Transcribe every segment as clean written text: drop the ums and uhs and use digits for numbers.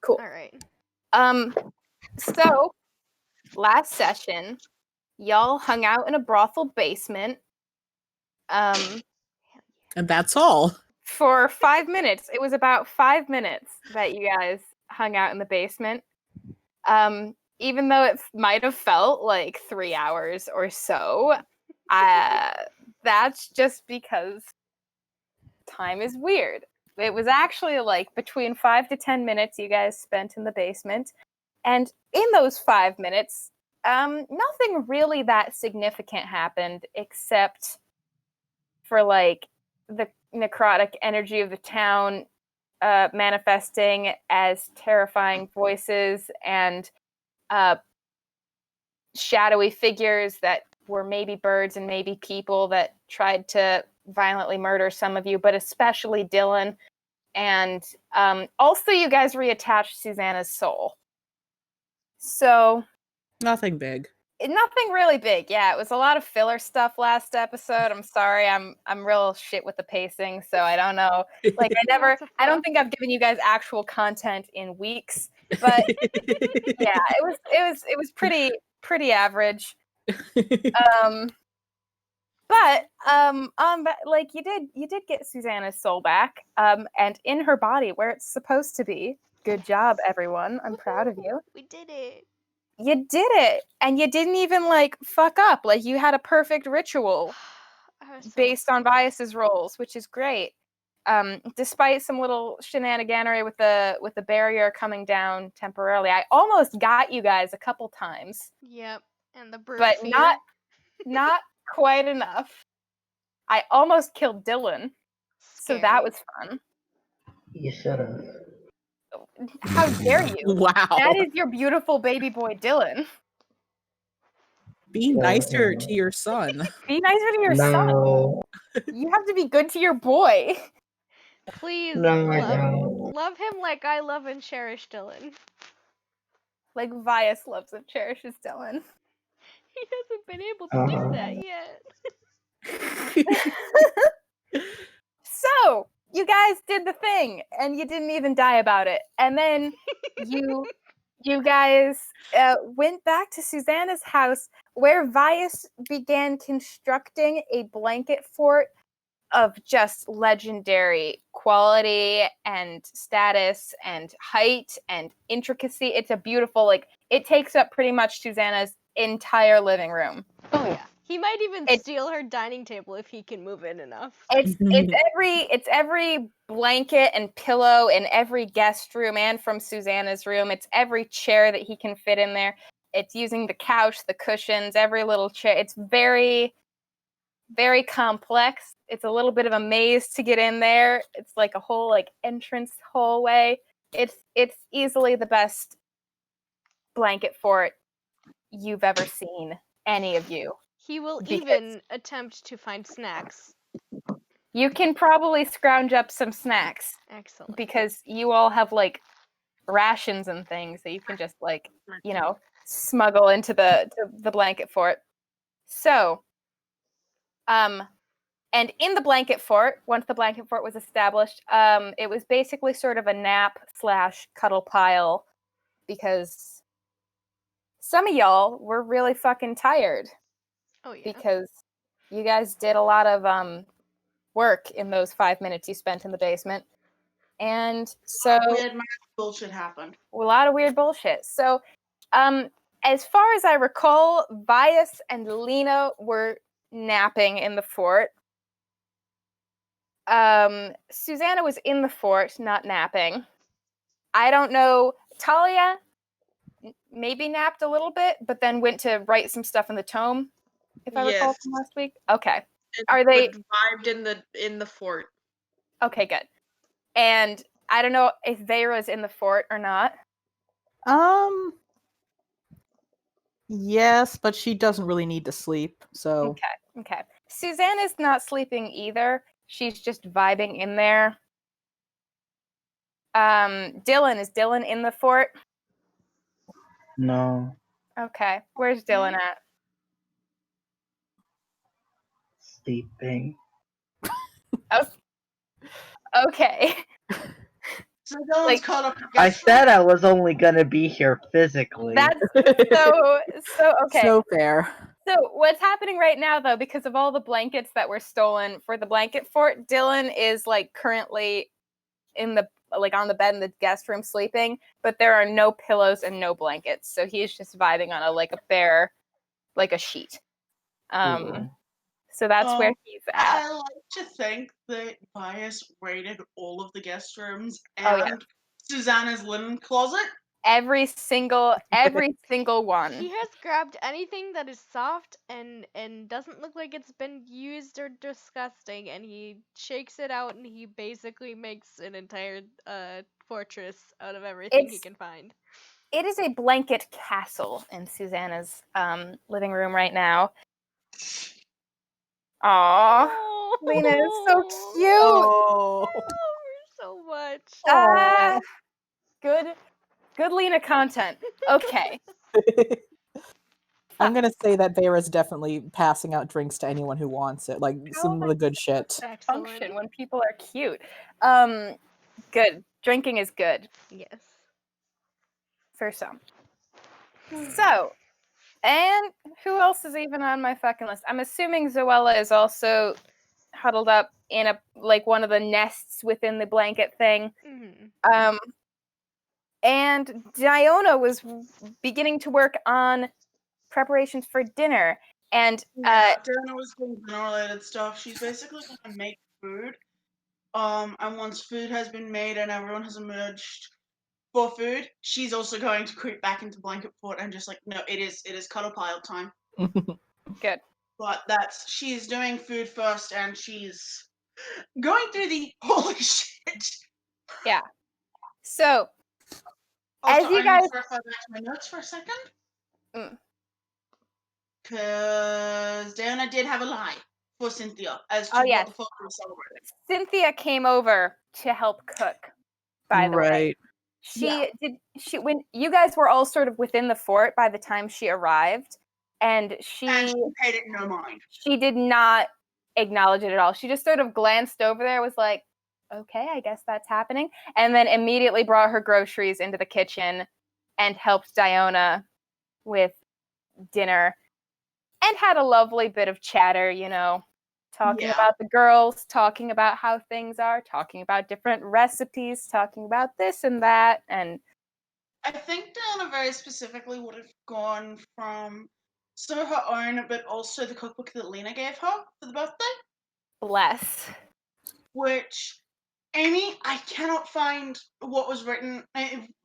Cool. All right. So last session, y'all hung out in a brothel basement. And that's all. For 5 minutes. It was about 5 minutes that you guys hung out in the basement. Even though it might have felt like 3 hours or so, that's just because time is weird. It was actually like between 5 to 10 minutes you guys spent in the basement. And in those 5 minutes, nothing really that significant happened except for like the necrotic energy of the town manifesting as terrifying voices and shadowy figures that were maybe birds and maybe people that tried to violently murder some of you, but especially Dylan. And also you guys reattached Susanna's soul. So Nothing big. nothing really big. Yeah, it was a lot of filler stuff last episode. I'm sorry. I'm real shit with the pacing, so I don't know. Like I don't think I've given you guys actual content in weeks. But yeah, it was pretty average. But like you did get Susanna's soul back, and in her body where it's supposed to be. Good job, everyone. I'm proud of you. We did it. You did it, and you didn't even like fuck up. Like you had a perfect ritual based on Bias's rolls, which is great. Despite some little shenaniganery with the barrier coming down temporarily, I almost got you guys a couple times. Yep, and the bird but fear. not quite enough. I almost killed Dylan, so that was fun. You should have. How dare you? Wow. That is your beautiful baby boy, Dylan. Be nicer to your son. Be nicer to your son. You have to be good to your boy. Please No, love him like I love and cherish Dylan. Like Vias loves and cherishes Dylan. He hasn't been able to do that yet. So, you guys did the thing, and you didn't even die about it. And then you guys went back to Susanna's house, where Vias began constructing a blanket fort of just legendary quality and status and height and intricacy. It's a beautiful, like, it takes up pretty much Susanna's entire living room. Oh yeah. He might even steal her dining table if he can move it enough. It's every blanket and pillow in every guest room and from Susanna's room. It's every chair that he can fit in there. It's using the couch, the cushions, every little chair. It's very, very complex. It's a little bit of a maze to get in there. It's like a whole like entrance hallway. It's easily the best blanket fort you've ever seen, any of you. He will even attempt to find snacks. You can probably scrounge up some snacks. Excellent. Because you all have like rations and things that you can just like, smuggle into the blanket fort. So, and in the blanket fort, once the blanket fort was established, it was basically sort of a nap/cuddle pile because some of y'all were really fucking tired. Oh yeah. Because you guys did a lot of work in those 5 minutes you spent in the basement. And so weird bullshit happened. A lot of weird bullshit. So as far as I recall, Vias and Lena were napping in the fort. Susanna was in the fort, not napping. I don't know. Talia maybe napped a little bit, but then went to write some stuff in the tome, if I recall from last week. Okay. Are they vibed in the fort? Okay, good. And I don't know if Vera's in the fort or not. Yes, but she doesn't really need to sleep, so. Okay. Susanna's not sleeping either. She's just vibing in there. Dylan, is Dylan in the fort? No. Okay. Where's Dylan at? Sleeping. Oh. Okay. So Dylan's Like, caught up. I said I was only gonna be here physically. That's so okay. So fair. So what's happening right now, though, because of all the blankets that were stolen for the blanket fort, Dylan is like currently in the on the bed in the guest room sleeping, but there are no pillows and no blankets, so he's just vibing on a bare, like a sheet. Ooh. So that's where he's at. I like to think that Bias raided all of the guest rooms and Oh, yeah. Susanna's linen closet. Every single one. He has grabbed anything that is soft and doesn't look like it's been used or disgusting, and he shakes it out, and he basically makes an entire fortress out of everything he can find. It is a blanket castle in Susanna's living room right now. Aww. Oh, Lena is so cute. Oh. I love her so much. Good Lena content. Okay. I'm gonna say that Vera's definitely passing out drinks to anyone who wants it. Like some of the good shit. Function Excellent. when people are cute. Good. Drinking is good Yes. for some. So, and who else is even on my fucking list? I'm assuming Zoella is also huddled up in one of the nests within the blanket thing. Mm-hmm. And Diona was beginning to work on preparations for dinner. And Diona was doing dinner-related stuff. She's basically gonna make food. And once food has been made and everyone has emerged for food, she's also going to creep back into Blanket Fort and just no, it is cuddle pile time. Good. But she's doing food first, and she's going through the holy shit. Yeah. So, also, as you I guys need to refer back to my notes for a second. Because Diana did have a lie for Cynthia as to what the fuck we were celebrating. Cynthia came over to help cook, by the way. When you guys were all sort of within the fort by the time she arrived, and she paid it no mind. She did not acknowledge it at all. She just sort of glanced over there, was like, okay, I guess that's happening, and then immediately brought her groceries into the kitchen and helped Diona with dinner and had a lovely bit of chatter, talking about the girls, talking about how things are, talking about different recipes, talking about this and that. And I think Diana very specifically would have gone from some of her own, but also the cookbook that Lena gave her for the birthday. Bless. Which, Amy, I cannot find what was written,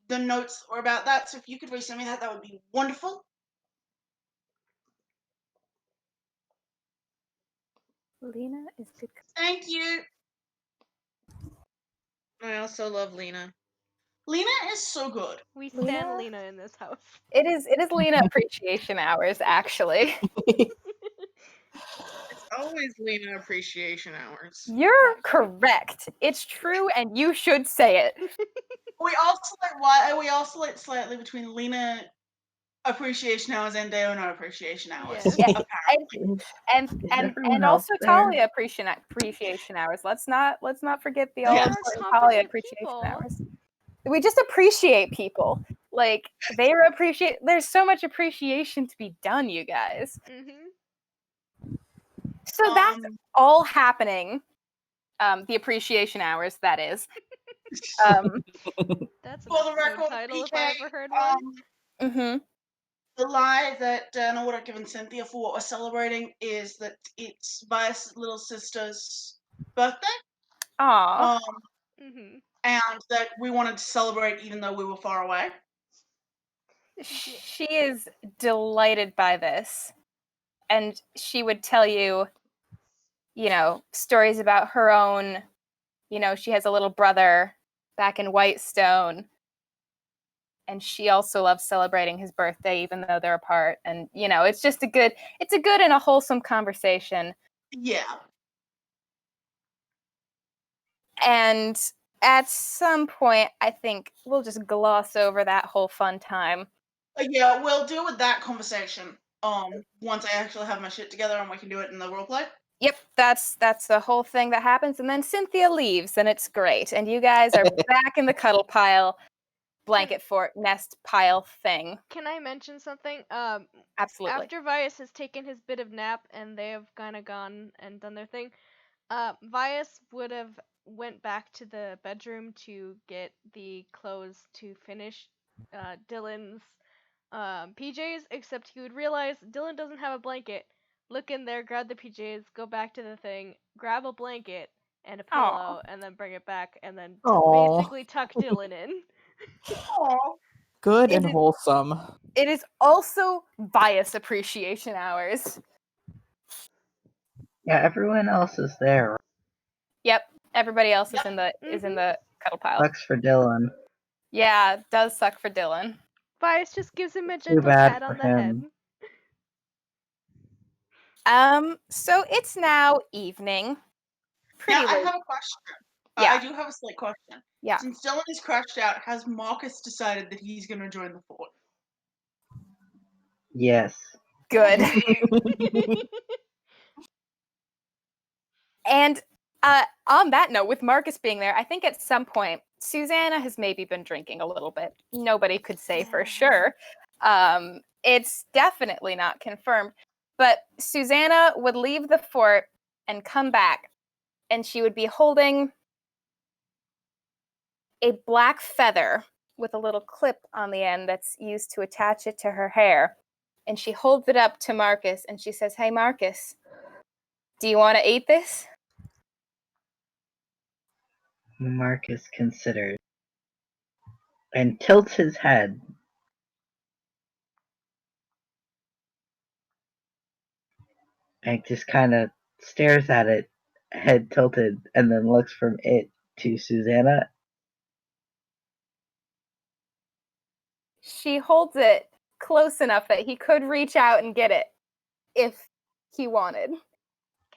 the notes or about that, so if you could resend me that would be wonderful. Lena is good. Thank you. I also love Lena. Lena is so good. We stand Lena in this house. It is Lena appreciation hours, actually. It's always Lena appreciation hours. You're correct. It's true, and you should say it. We oscillate slightly between Lena appreciation hours and Diona appreciation hours. Yeah. And also Talia appreciation hours. Let's not forget the all important Talia appreciation hours. We just appreciate people. Like there's so much appreciation to be done, you guys. Mm-hmm. So that's all happening. The appreciation hours, that is. That's for the record, title PK, if I ever heard one. Mm-hmm. The lie that Diana would have given Cynthia for what we're celebrating is that it's Bias' little sister's birthday. Aww. And that we wanted to celebrate even though we were far away. She is delighted by this. And she would tell you, stories about her own, she has a little brother back in Whitestone. And she also loves celebrating his birthday, even though they're apart. And, it's just a good and a wholesome conversation. Yeah. And at some point, I think we'll just gloss over that whole fun time. Yeah, we'll deal with that conversation once I actually have my shit together and we can do it in the roleplay. Yep, that's the whole thing that happens, and then Cynthia leaves, and it's great, and you guys are back in the cuddle pile, blanket fort nest pile thing. Can I mention something? Absolutely. After Vias has taken his bit of nap and they have kind of gone and done their thing, Vias would have went back to the bedroom to get the clothes to finish Dylan's PJs, except he would realize Dylan doesn't have a blanket. Look in there, grab the PJs, go back to the thing, grab a blanket and a pillow, and then bring it back, and then Aw. basically tuck Dylan in. Aw. Good Is and it- wholesome. It is also bias appreciation hours. Yeah, everyone else is there. Yep, everybody else is in the cuddle pile. Sucks for Dylan. Yeah, it does suck for Dylan. Vias just gives him a Too gentle bad pat on for the him. head. So it's now evening. Pretty Now, I late. have a question. Yeah. I do have a slight question. Yeah. Since Dylan is crashed out, has Marcus decided that he's going to join the fort? Yes. Good. And on that note, with Marcus being there, I think at some point Susanna has maybe been drinking a little bit. Nobody could say for sure. It's definitely not confirmed. But Susanna would leave the fort and come back, and she would be holding a black feather with a little clip on the end that's used to attach it to her hair. And she holds it up to Marcus, and she says, "Hey, Marcus, do you want to eat this?" Marcus considers and tilts his head. And just kind of stares at it, head tilted, and then looks from it to Susanna. She holds it close enough that he could reach out and get it if he wanted.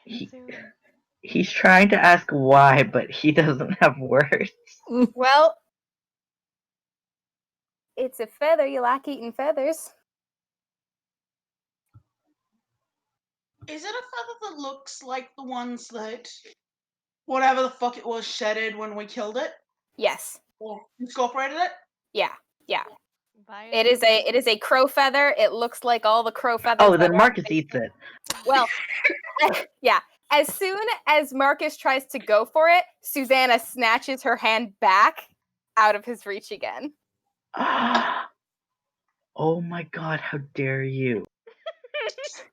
He's trying to ask why, but he doesn't have words. Well, it's a feather. You like eating feathers. Is it a feather that looks like the ones that whatever the fuck it was shedded when we killed it? Yes. Or incorporated it? Yeah. Vias It is a crow feather. It looks like all the crow feathers. Oh, that then were- Marcus eats it. Well, yeah. As soon as Marcus tries to go for it, Susanna snatches her hand back out of his reach again. Oh my god, how dare you!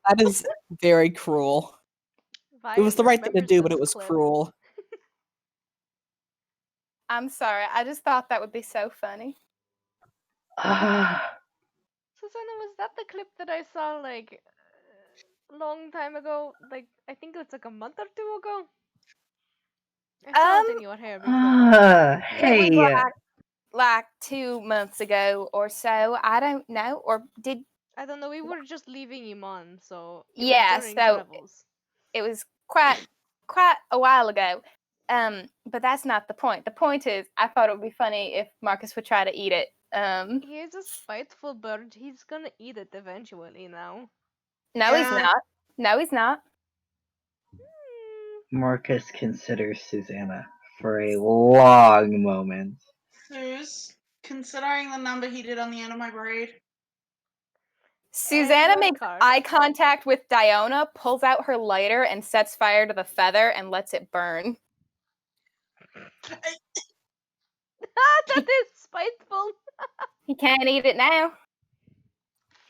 That is very cruel. It was Vias the right thing to remembers do, but this it was clip. cruel. I'm sorry. I just thought that would be so funny. Susanna, was that the clip that I saw like a long time ago? Like I think it's like a month or two ago. I saw it in your hair before. Hey, It was like 2 months ago or so. I don't know. Or did I don't know. We were just leaving Iman, so it was yeah? during So travels. it was quite a while ago. But that's not the point. The point is, I thought it would be funny if Marcus would try to eat it. He is a spiteful bird. He's gonna eat it eventually now. No, he's Yeah. not. No, he's not. Marcus considers Susanna for a long moment. Suze, considering the number he did on the end of my braid. Susanna got makes card. eye contact with Diona, pulls out her lighter, and sets fire to the feather and lets it burn. That is spiteful. He can't eat it now.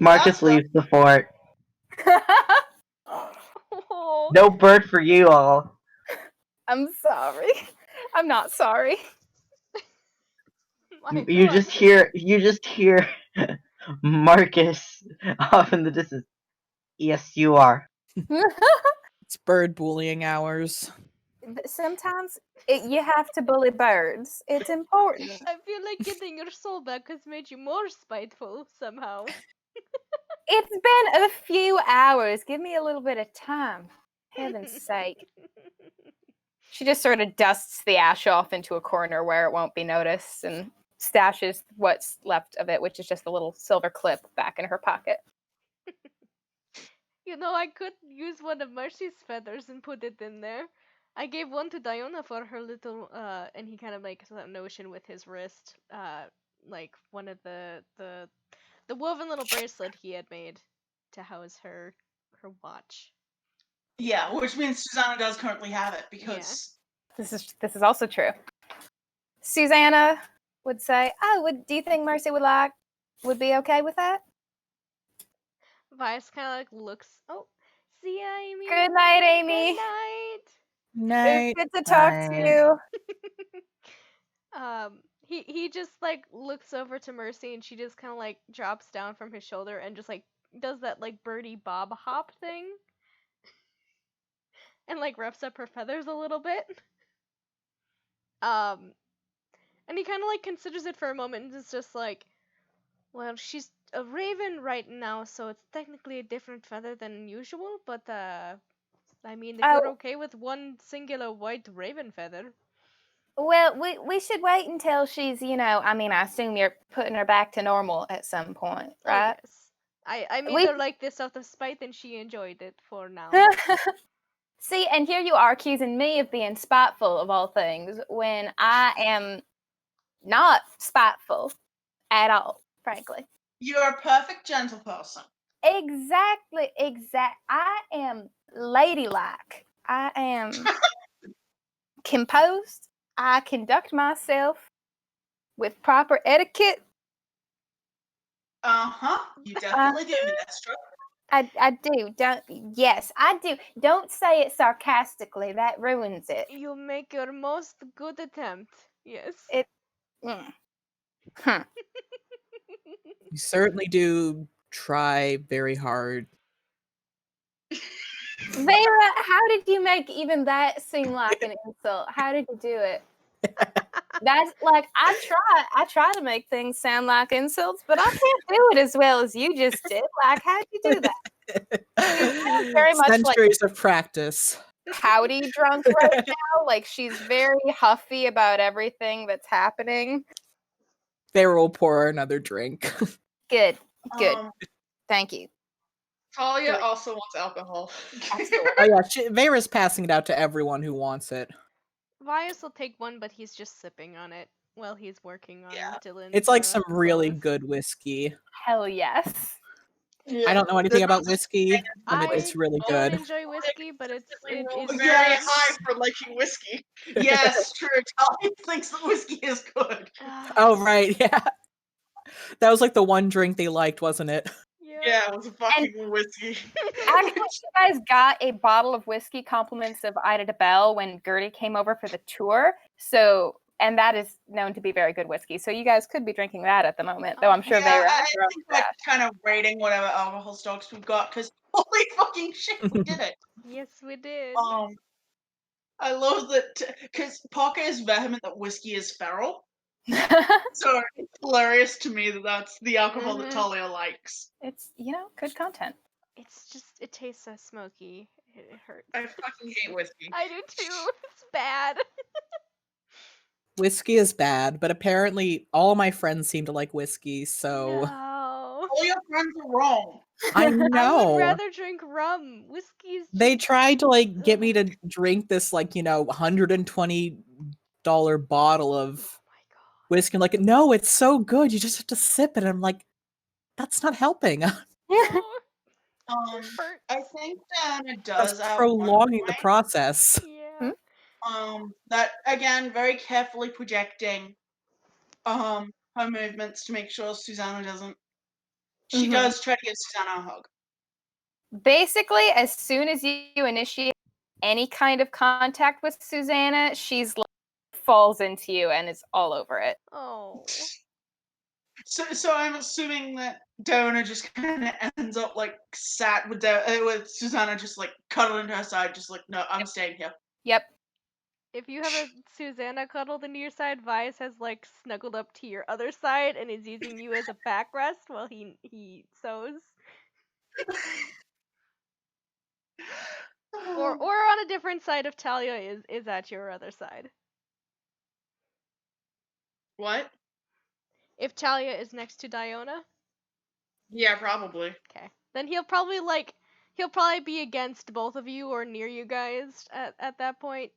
Marcus leaves the fort. Oh. No bird for you all. I'm sorry. I'm not sorry. My You God. just hear Marcus off in the distance. Yes, you are. It's bird bullying hours. Sometimes you have to bully birds. It's important. I feel like getting your soul back has made you more spiteful somehow. It's been a few hours. Give me a little bit of time. Heaven's sake. She just sort of dusts the ash off into a corner where it won't be noticed and stashes what's left of it, which is just a little silver clip, back in her pocket. You know, I could use one of Mercy's feathers and put it in there. I gave one to Diona for her little, and he kind of makes that notion with his wrist, like one of the woven little bracelet he had made to house her watch. Yeah, which means Susanna does currently have it because This is also true. Susanna would say, "Oh, do you think Mercy would be okay with that?" Vice kind of like looks. Oh, see ya, Amy. Good night, Amy. Good night. Night. It's good to talk to Night. you. He just like looks over to Mercy and she just kind of like drops down from his shoulder and just like does that like birdie bob hop thing and like roughs up her feathers a little bit. And he kind of like considers it for a moment and is just like, well, she's a raven right now, so it's technically a different feather than usual, but I mean, if you're okay with one singular white raven feather. Well, we should wait until she's, I mean, I assume you're putting her back to normal at some point, right? Oh, yes. I made her like this out of spite and she enjoyed it for now. See, and here you are accusing me of being spiteful of all things when I am not spiteful at all, frankly. you're a perfect gentle person. Exactly. I am ladylike. I am composed. I conduct myself with proper etiquette. You definitely do, Nestra. I do. Yes, I do. Don't say it sarcastically. That ruins it. You make your most good attempt. Yes. You certainly do try very hard. Vera, how did you make even that seem like an insult? How did you do it? That's like I try to make things sound like insults, but I can't do it as well as you just did. Like, how'd you do that? Very much Centuries like of practice. pouty drunk right now. Like she's very huffy about everything that's happening. Vera will pour her another drink. Good. Thank you. Talia also wants alcohol. Oh yeah, Vera's passing it out to everyone who wants it. Vias will take one, but he's just sipping on it while he's working on Dylan's. It's like some really good whiskey. Hell yes. Yeah. I don't know anything about whiskey, and it's really I good. enjoy whiskey, but it is very high for liking whiskey. Yes, true. Talia thinks that whiskey is good. Oh right, yeah. That was like the one drink they liked, wasn't it? Yeah, it was fucking whiskey. Actually, you guys got a bottle of whiskey compliments of Ida DeBelle when Gertie came over for the tour. So, and that is known to be very good whiskey. So you guys could be drinking that at the moment, though I'm sure they were. I think we're kind of rating whatever alcohol stocks we've got because holy fucking shit, we did it. Yes, we did. I love that because Pocket is vehement that whiskey is feral. So it's hilarious to me that that's the alcohol that Talia likes. It's, good content. It's just, it tastes so smoky. It hurts. I fucking hate whiskey. I do too. It's bad. Whiskey is bad, but apparently all my friends seem to like whiskey, so No. All your friends are wrong. I I know. would rather drink rum. Whiskey's They tried to get me to drink this $120 bottle of whiskey. I'm like, no, it's so good. You just have to sip it. And I'm like, that's not helping. I think Diana does That's prolonging the process. Yeah. That again, very carefully projecting her movements to make sure Susanna doesn't. She does try to give Susanna a hug. Basically, as soon as you initiate any kind of contact with Susanna, she's falls into you and is all over it. Oh. So I'm assuming that Dona just kind of ends up sat with Susanna, just cuddled into her side, just no, I'm staying here. Yep. If you have a Susanna cuddled into your side, Vice has snuggled up to your other side and is using you as a backrest while he sews. or on a different side of Talia is at your other side. What? If Talia is next to Diona? Yeah, probably. Okay. Then he'll probably He'll probably be against both of you or near you guys at that point.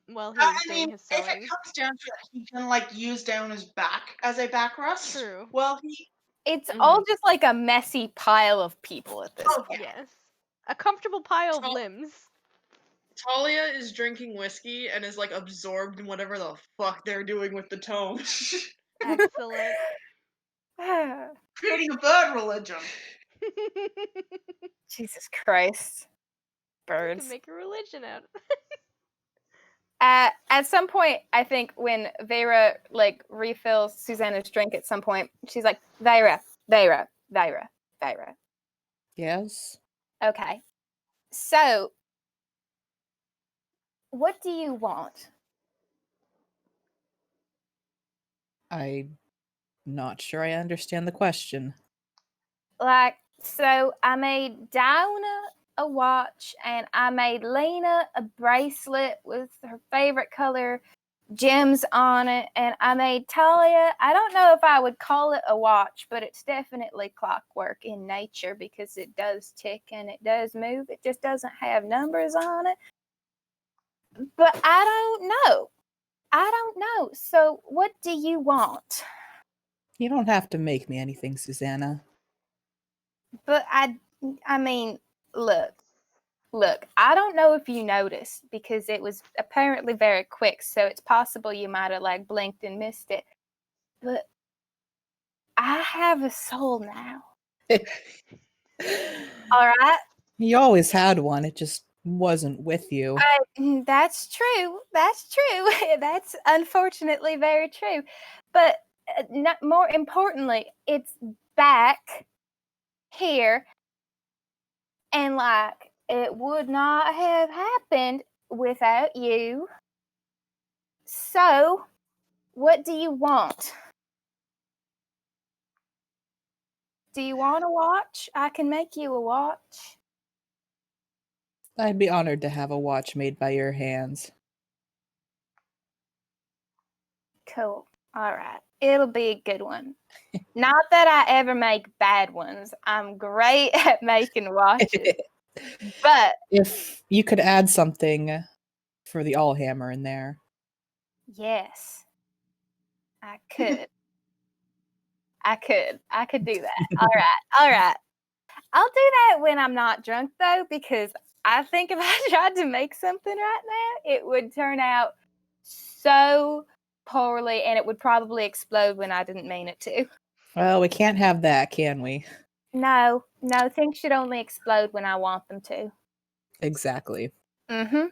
While he's I doing mean, his if it sewing. comes down to it, he can like use down his back as a backrest. True. Well, he. It's all just like a messy pile of people at this Oh, point. Yes. A comfortable pile of Tal- limbs. Talia is drinking whiskey and is like absorbed in whatever the fuck they're doing with the tome. Excellent. Creating a bird religion. Jesus Christ. You Birds. can make a religion out of it. At some point, I think when Vera like refills Susanna's drink at some point, she's like, Vera. Yes. Okay. So, what do you want? I'm not sure I understand the question. Like, so I made Downa a watch and I made Lena a bracelet with her favorite color gems on it, and I made Talia, I don't know if I would call it a watch, but it's definitely clockwork in nature because it does tick and it does move. It just doesn't have numbers on it. But I don't know. So what do you want? You don't have to make me anything, Susanna. But I mean, look, I don't know if you noticed because it was apparently very quick, so it's possible you might have like blinked and missed it. But I have a soul now. All right? You always had one, it just wasn't with you. That's true. That's unfortunately very true. But more importantly, it's back here, and like it would not have happened without you. So, what do you want? Do you want a watch? I can make you a watch. I'd be honored to have a watch made by your hands. Cool. All right. It'll be a good one. Not that I ever make bad ones. I'm great at making watches. But If you could add something for the Allhammer in there. yes, I could. I could do that. All right. I'll do that when I'm not drunk though, because I think if I tried to make something right now, it would turn out so poorly and it would probably explode when I didn't mean it to. Well, we can't have that, can we? No, things should only explode when I want them to. Exactly. Mm-hmm.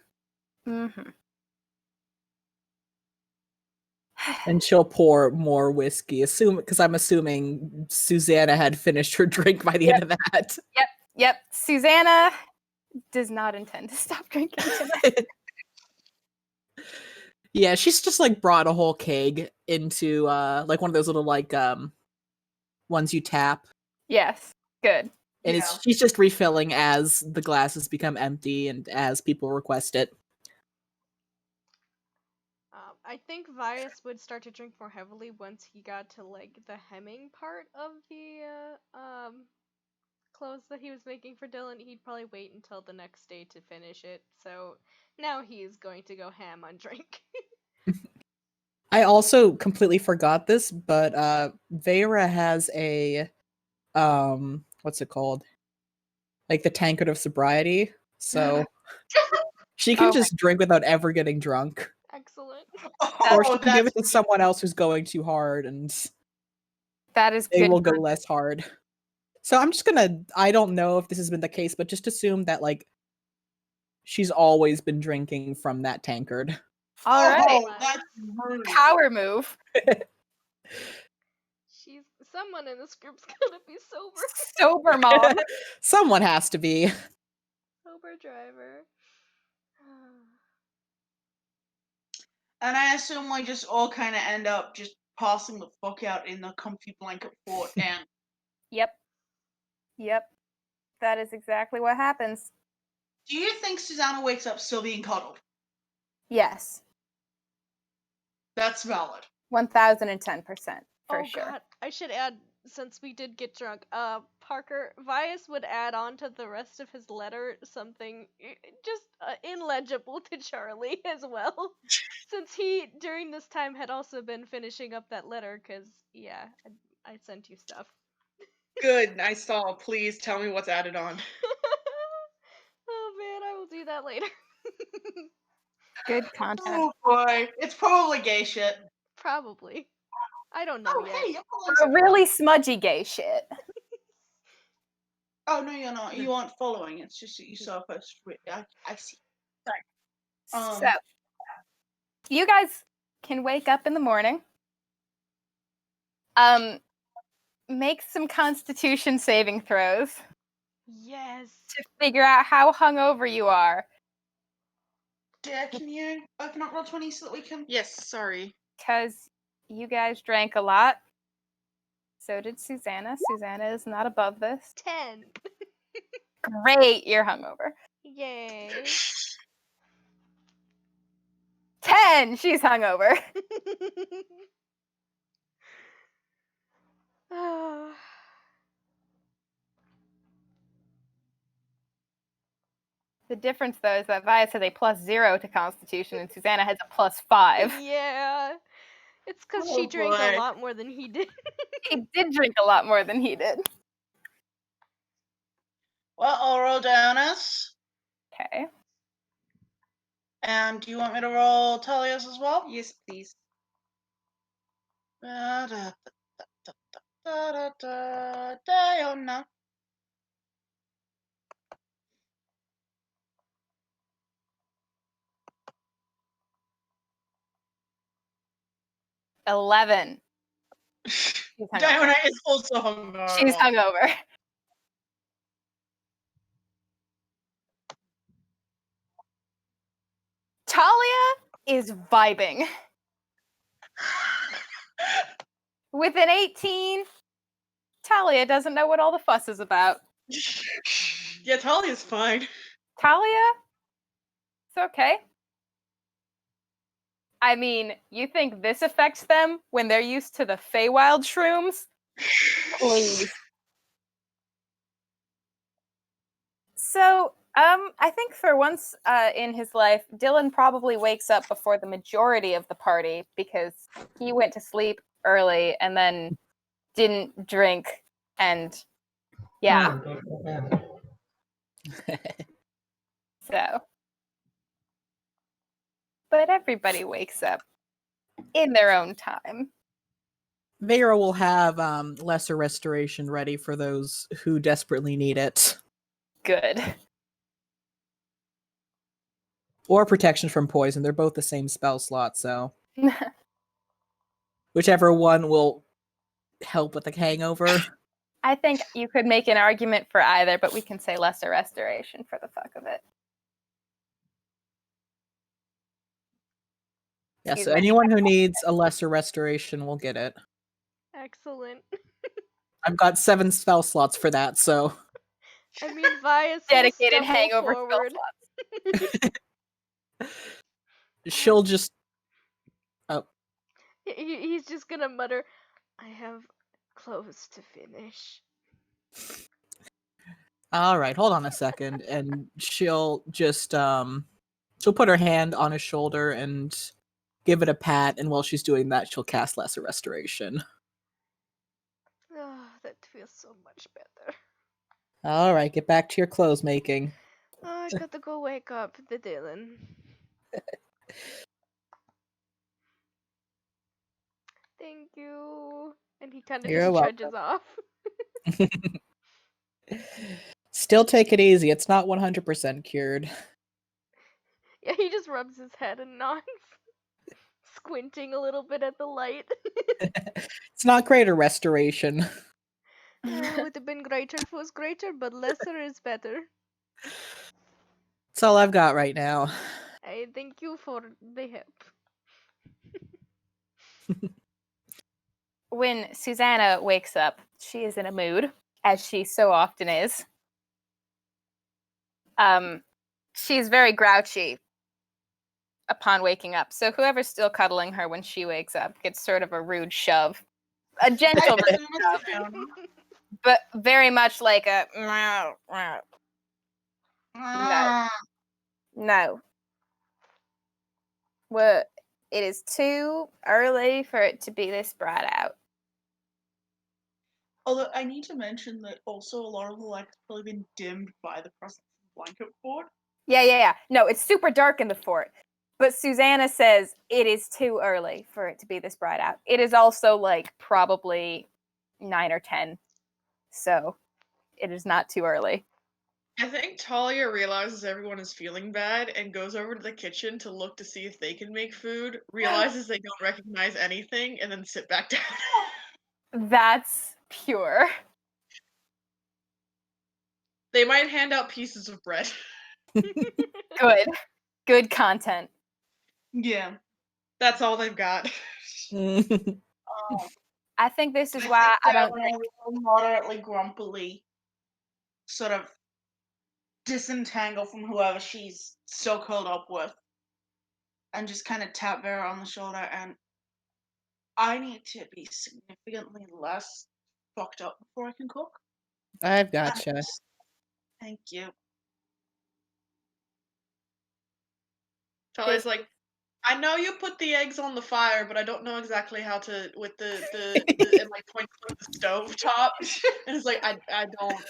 And she'll pour more whiskey, because I'm assuming Susanna had finished her drink by the end of that. Yep. Susanna does not intend to stop drinking tonight. Yeah, she's just like brought a whole keg into like one of those little like ones you tap. Yes, good. And she's just refilling as the glasses become empty and as people request it. I think Vias would start to drink more heavily once he got to like the hemming part of the clothes that he was making for Dylan. He'd probably wait until the next day to finish it. So now he's going to go ham on drink. I also completely forgot this, but Vera has a what's it called? Like the tankard of sobriety. So she can just drink without ever getting drunk. Excellent. Or she can give it to someone else who's going too hard and that is they good. will go less hard. So I'm just gonna, I don't know if this has been the case, but just assume that like she's always been drinking from that tankard. All right. That's rude. Power move. Someone in this group's gonna be sober. Sober mom. Someone has to be. Sober driver. And I assume we just all kind of end up just passing the fuck out in the comfy blanket fort and... Yep. That is exactly what happens. Do you think Susanna wakes up still being coddled? Yes. That's valid. 1010%. for oh sure. god, I should add, since we did get drunk, Parker, Vias would add on to the rest of his letter something just illegible to Charlie as well. Since he, during this time, had also been finishing up that letter, because, yeah, I sent you stuff. Good, I saw. Please tell me what's added on. Oh man, I will do that later. Good content. Oh boy, it's probably gay shit. Probably. I don't know Oh yet. hey, you're Really smudgy gay shit. Oh no, you're not. You aren't following. It's just that you saw a post. I see. Sorry. So, you guys can wake up in the morning. Make some Constitution saving throws Yes. to figure out how hungover you are. Dear, can you open up Roll20 so that we can? Yes, sorry. Because you guys drank a lot. So did Susanna. Susanna is not above this. 10. Great, you're hungover. Yay. 10, she's hungover. Ah. The difference, though, is that Vias has a +0 to Constitution and Susanna has a +5. Yeah. It's because Oh, she drank boy. a lot more than he did. He did drink a lot more than he did. Well, I'll roll Dionysus. Okay. And do you want me to roll Talia's as well? Yes, please. Diana. $11. She's hungover. Diana is also hungover. She's hungover. Talia is vibing. With an 18, Talia doesn't know what all the fuss is about. Yeah, Talia's fine. Talia? It's okay. I mean, you think this affects them when they're used to the Feywild shrooms? Please. So, I think for once in his life, Dylan probably wakes up before the majority of the party because he went to sleep early and then didn't drink, and yeah. So, but everybody wakes up in their own time. Vera will have lesser restoration ready for those who desperately need it. Good. Or protection from poison. They're both the same spell slot, so whichever one will help with the hangover. I think you could make an argument for either, but we can say lesser restoration for the fuck of it. Yeah, Excuse so me. anyone who needs a lesser restoration will get it. Excellent. I've got 7 spell slots for that, so I mean, Vias Dedicated will stumble hangover spell forward. slots. she'll just He's just gonna mutter, I have clothes to finish. all right, hold on a second, and she'll just she'll put her hand on his shoulder and give it a pat, and while she's doing that, she'll cast lesser restoration. Oh, that feels so much better. All right, get back to your clothes making. Oh, I gotta go wake up the Dylan. Thank you. And he kind of You're just trudges off. Still take it easy. It's not 100% cured. Yeah, he just rubs his head and nods, squinting a little bit at the light. It's not greater restoration. Would have been greater if it was greater, but lesser is better. That's all I've got right now. I thank you for the help. When Susanna wakes up, she is in a mood, as she so often is. She's very grouchy upon waking up. So whoever's still cuddling her when she wakes up gets sort of a rude shove A gentle, Down. but very much like a meow, meow. Ah. No. Well, it is too early for it to be this bright out. Although I need to mention that also a lot of the light has probably been dimmed by the presence of the blanket fort. Yeah. No, it's super dark in the fort. But Susanna says it is too early for it to be this bright out. It is also like probably 9 or 10. So it is not too early. I think Talia realizes everyone is feeling bad and goes over to the kitchen to look to see if they can make food, realizes they don't recognize anything, and then sit back down. That's pure. They might hand out pieces of bread. Good content. Yeah. That's all they've got. I think this is I why think I they're don't think gonna moderately grumpily sort of disentangle from whoever she's still curled up with and just kind of tap Vera on the shoulder and I need to be significantly less fucked up before I can cook. I've gotcha. Thank you. Talia's like, I know you put the eggs on the fire, but I don't know exactly how to with the and like points to the stove top. And it's like I don't.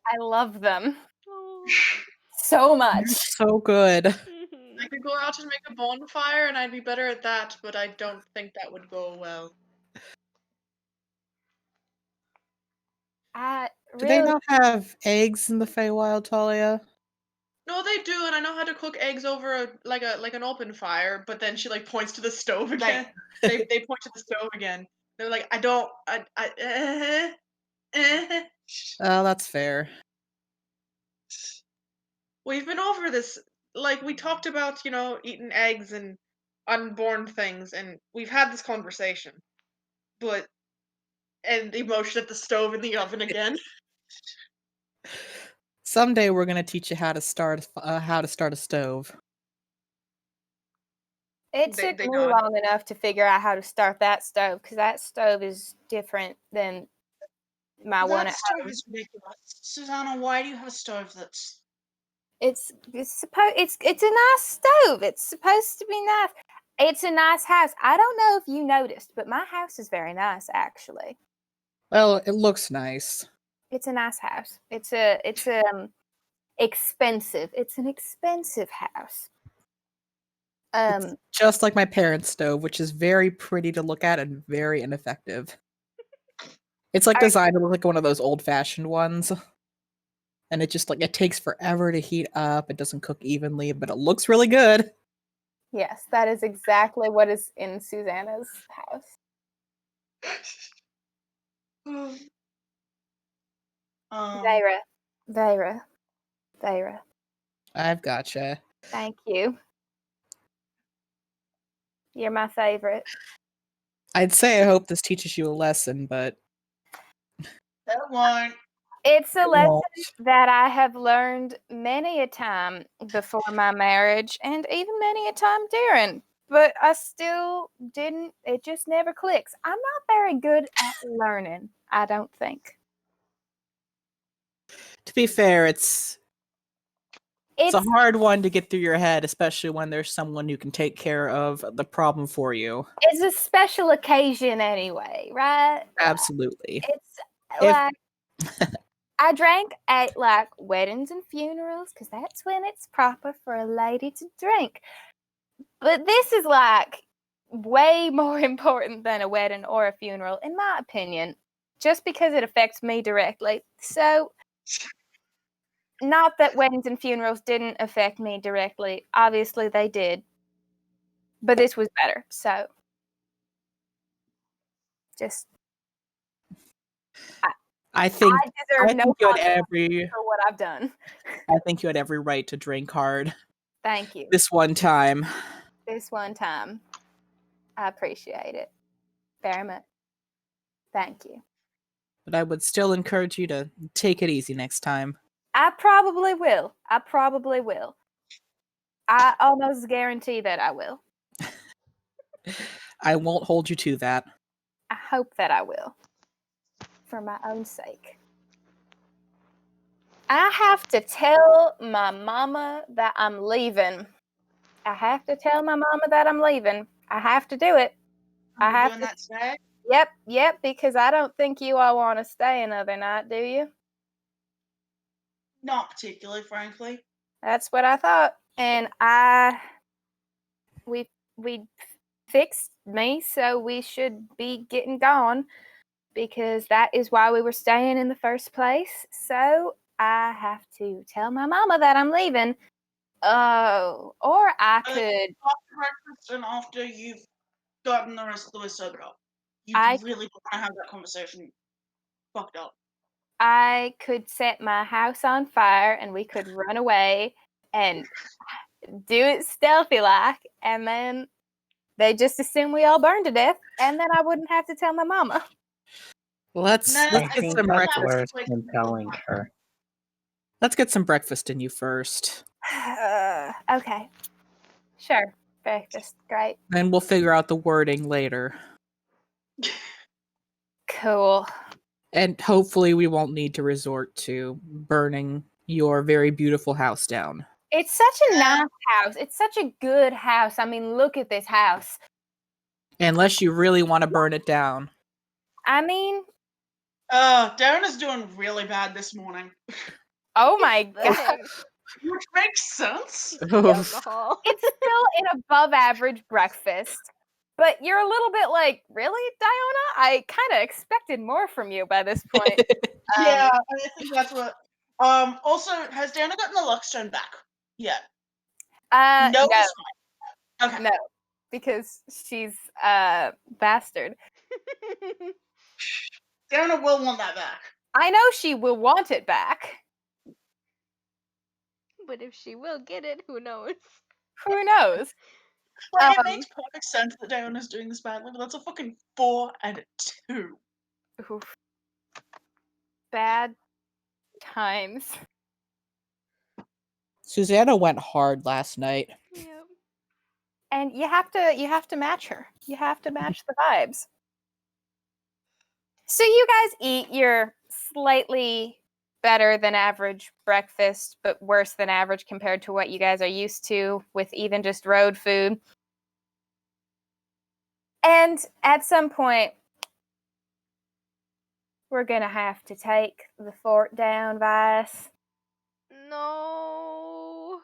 I love them Oh. so much. So good. I could go out and make a bonfire, and I'd be better at that, but I don't think that would go well. I Do they really not have eggs in the Feywild, Talia? No, they do, and I know how to cook eggs over like an open fire. But then she like points to the stove again. They point to the stove again. They're like, I don't. Oh, that's fair. We've been over this. Like we talked about, eating eggs and unborn things, and we've had this conversation. But and the motion at the stove and the oven again. Someday we're gonna teach you how to start a stove. it They took me nod. long enough to figure out how to start that stove because that stove is different than my one That at stove home. is ridiculous. Susanna, why do you have a stove that's It's a nice stove. It's supposed to be nice. It's a nice house. I don't know if you noticed, but my house is very nice actually. Well, it looks nice. It's a nice house. It's expensive. It's an expensive house. It's just like my parents' stove, which is very pretty to look at and very ineffective. It's like designed to look like one of those old-fashioned ones. And it just it takes forever to heat up. It doesn't cook evenly, but it looks really good. Yes, that is exactly what is in Susanna's house. Vera. I've gotcha. Thank you. You're my favorite. I'd say I hope this teaches you a lesson, but that one? It's a it lesson won't. that I have learned many a time before my marriage and even many a time during, but I still didn't. It just never clicks. I'm not very good at learning, I don't think. To be fair, it's a hard one to get through your head, especially when there's someone who can take care of the problem for you. It's a special occasion anyway, right? Absolutely. It's like I drank at like weddings and funerals because that's when it's proper for a lady to drink. But this is like way more important than a wedding or a funeral, in my opinion, just because it affects me directly. So, not that weddings and funerals didn't affect me directly. Obviously, they did. But this was better. So, just. I think I deserve no you had consequences for what I've done. I think you had every right to drink hard. Thank you. This one time. I appreciate it very much. Thank you. But I would still encourage you to take it easy next time. I probably will. I almost guarantee that I will. I won't hold you to that. I hope that I will. For my own sake. I have to tell my mama that I'm leaving. I have to tell my mama that I'm leaving. I have to do it. I You're have doing to. that today? Yep, because I don't think you all want to stay another night, do you? Not particularly, frankly. That's what I thought. And we fixed me, so we should be getting gone because that is why we were staying in the first place. So I have to tell my mama that I'm leaving. Oh, or I could. After breakfast and after you've gotten the rest of the way sobered up. You I really don't want to have that conversation fucked up. I could set my house on fire and we could run away and do it stealthy like, and then they just assume we all burn to death, and then I wouldn't have to tell my mama. Let's No, let's I get think some that's breakfast. worse than telling her. Let's get some breakfast in you first. Okay. Sure. Breakfast. Great. Then we'll figure out the wording later. Cool. And hopefully we won't need to resort to burning your very beautiful house down. It's such a nice house. It's such a good house. I mean, look at this house. Unless you really want to burn it down. I mean, Darren is doing really bad this morning. oh my god. Thanks. Which makes sense. Alcohol. It's still an above average breakfast. But you're a little bit like, really, Diona? I kind of expected more from you by this point. Yeah, I think that's what. Also, has Darren gotten the Luckstone back yet? No, No, it's fine. Okay. no, because she's a bastard. Darren will want that back. I know she will want it back. But if she will get it, who knows? Who knows? Like, it makes perfect sense that Darren is doing this badly, but that's a fucking 4 and a 2. Oof. Bad times. Susanna went hard last night. Yep. And you have to match her. You have to match the vibes. So you guys eat your slightly better than average breakfast, but worse than average compared to what you guys are used to with even just road food. And at some point, we're gonna have to take the fort down, Vice. No.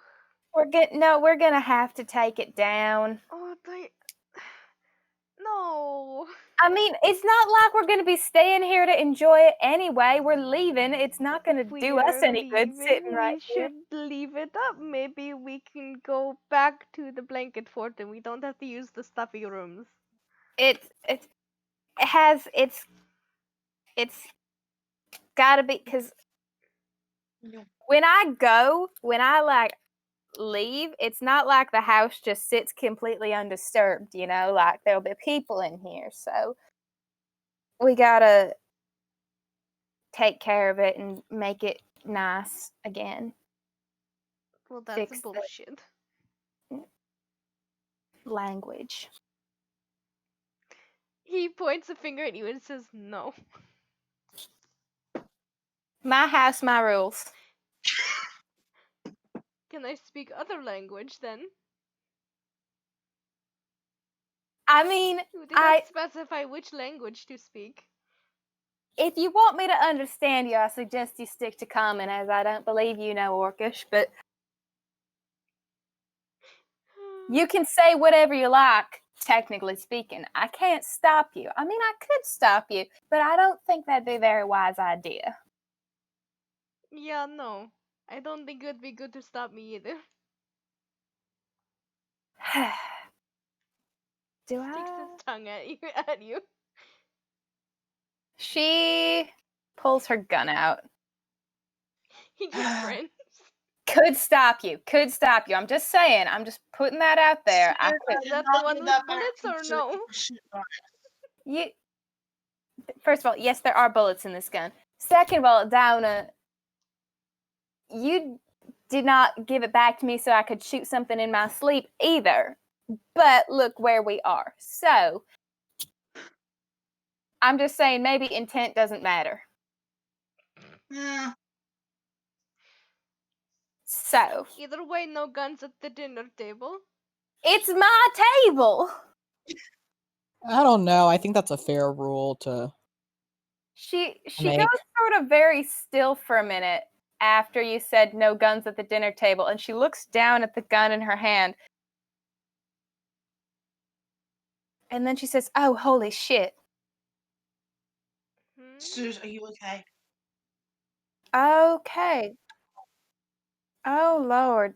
We're gonna have to take it down. Oh, no. I mean, it's not like we're gonna be staying here to enjoy it anyway. We're leaving. It's not gonna We do us are any good leaving, sitting right we here. should leave it up. Maybe we can go back to the blanket fort and we don't have to use the stuffy rooms. It's gotta be, because when I like leave, it's not like the house just sits completely undisturbed, you know, like there'll be people in here, so we gotta take care of it and make it nice again. Well, that's Fix the bullshit. language. He points a finger at you and says no. My house, my rules. Can I speak other language then? I mean, You did not specify which language to speak. if you want me to understand you, I suggest you stick to common, as I don't believe you know Orcish, but you can say whatever you like, technically speaking. I can't stop you. I mean, I could stop you, but I don't think that'd be a very wise idea. Yeah, no. I don't think it would be good to stop me either. Do Sticks I? his tongue at you. She pulls her gun out. He just grins. Could stop you. I'm just saying. I'm just putting that out there. I could. Is that the one with bullets or no? You. First of all, yes, there are bullets in this gun. Second of all, Downa, you did not give it back to me so I could shoot something in my sleep either. But look where we are. So, I'm just saying maybe intent doesn't matter. Yeah. So, Either way, no guns at the dinner table. it's my table. I don't know. I think that's a fair rule to She make. goes sort of very still for a minute after you said no guns at the dinner table, and she looks down at the gun in her hand. And then she says, "Oh, holy shit." Hmm? Suze, are you okay? Okay. Oh, Lord.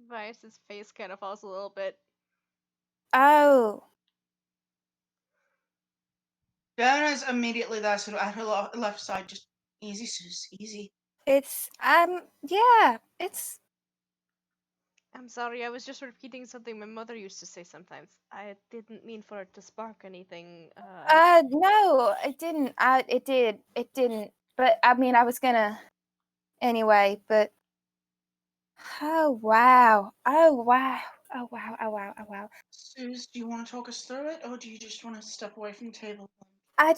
Vice's face kind of falls a little bit. Oh. Diana's immediately there, sort of at her left side, just easy, Suze, easy. It's, yeah, it's, I'm sorry, I was just repeating something my mother used to say sometimes. I didn't mean for it to spark anything. no, it didn't. It did. It didn't. But, I mean, I was gonna, anyway, but, oh, wow. Oh, wow. Oh, wow. Oh, wow. Oh, wow. Suze, do you want to talk us through it, or do you just want to step away from the table? I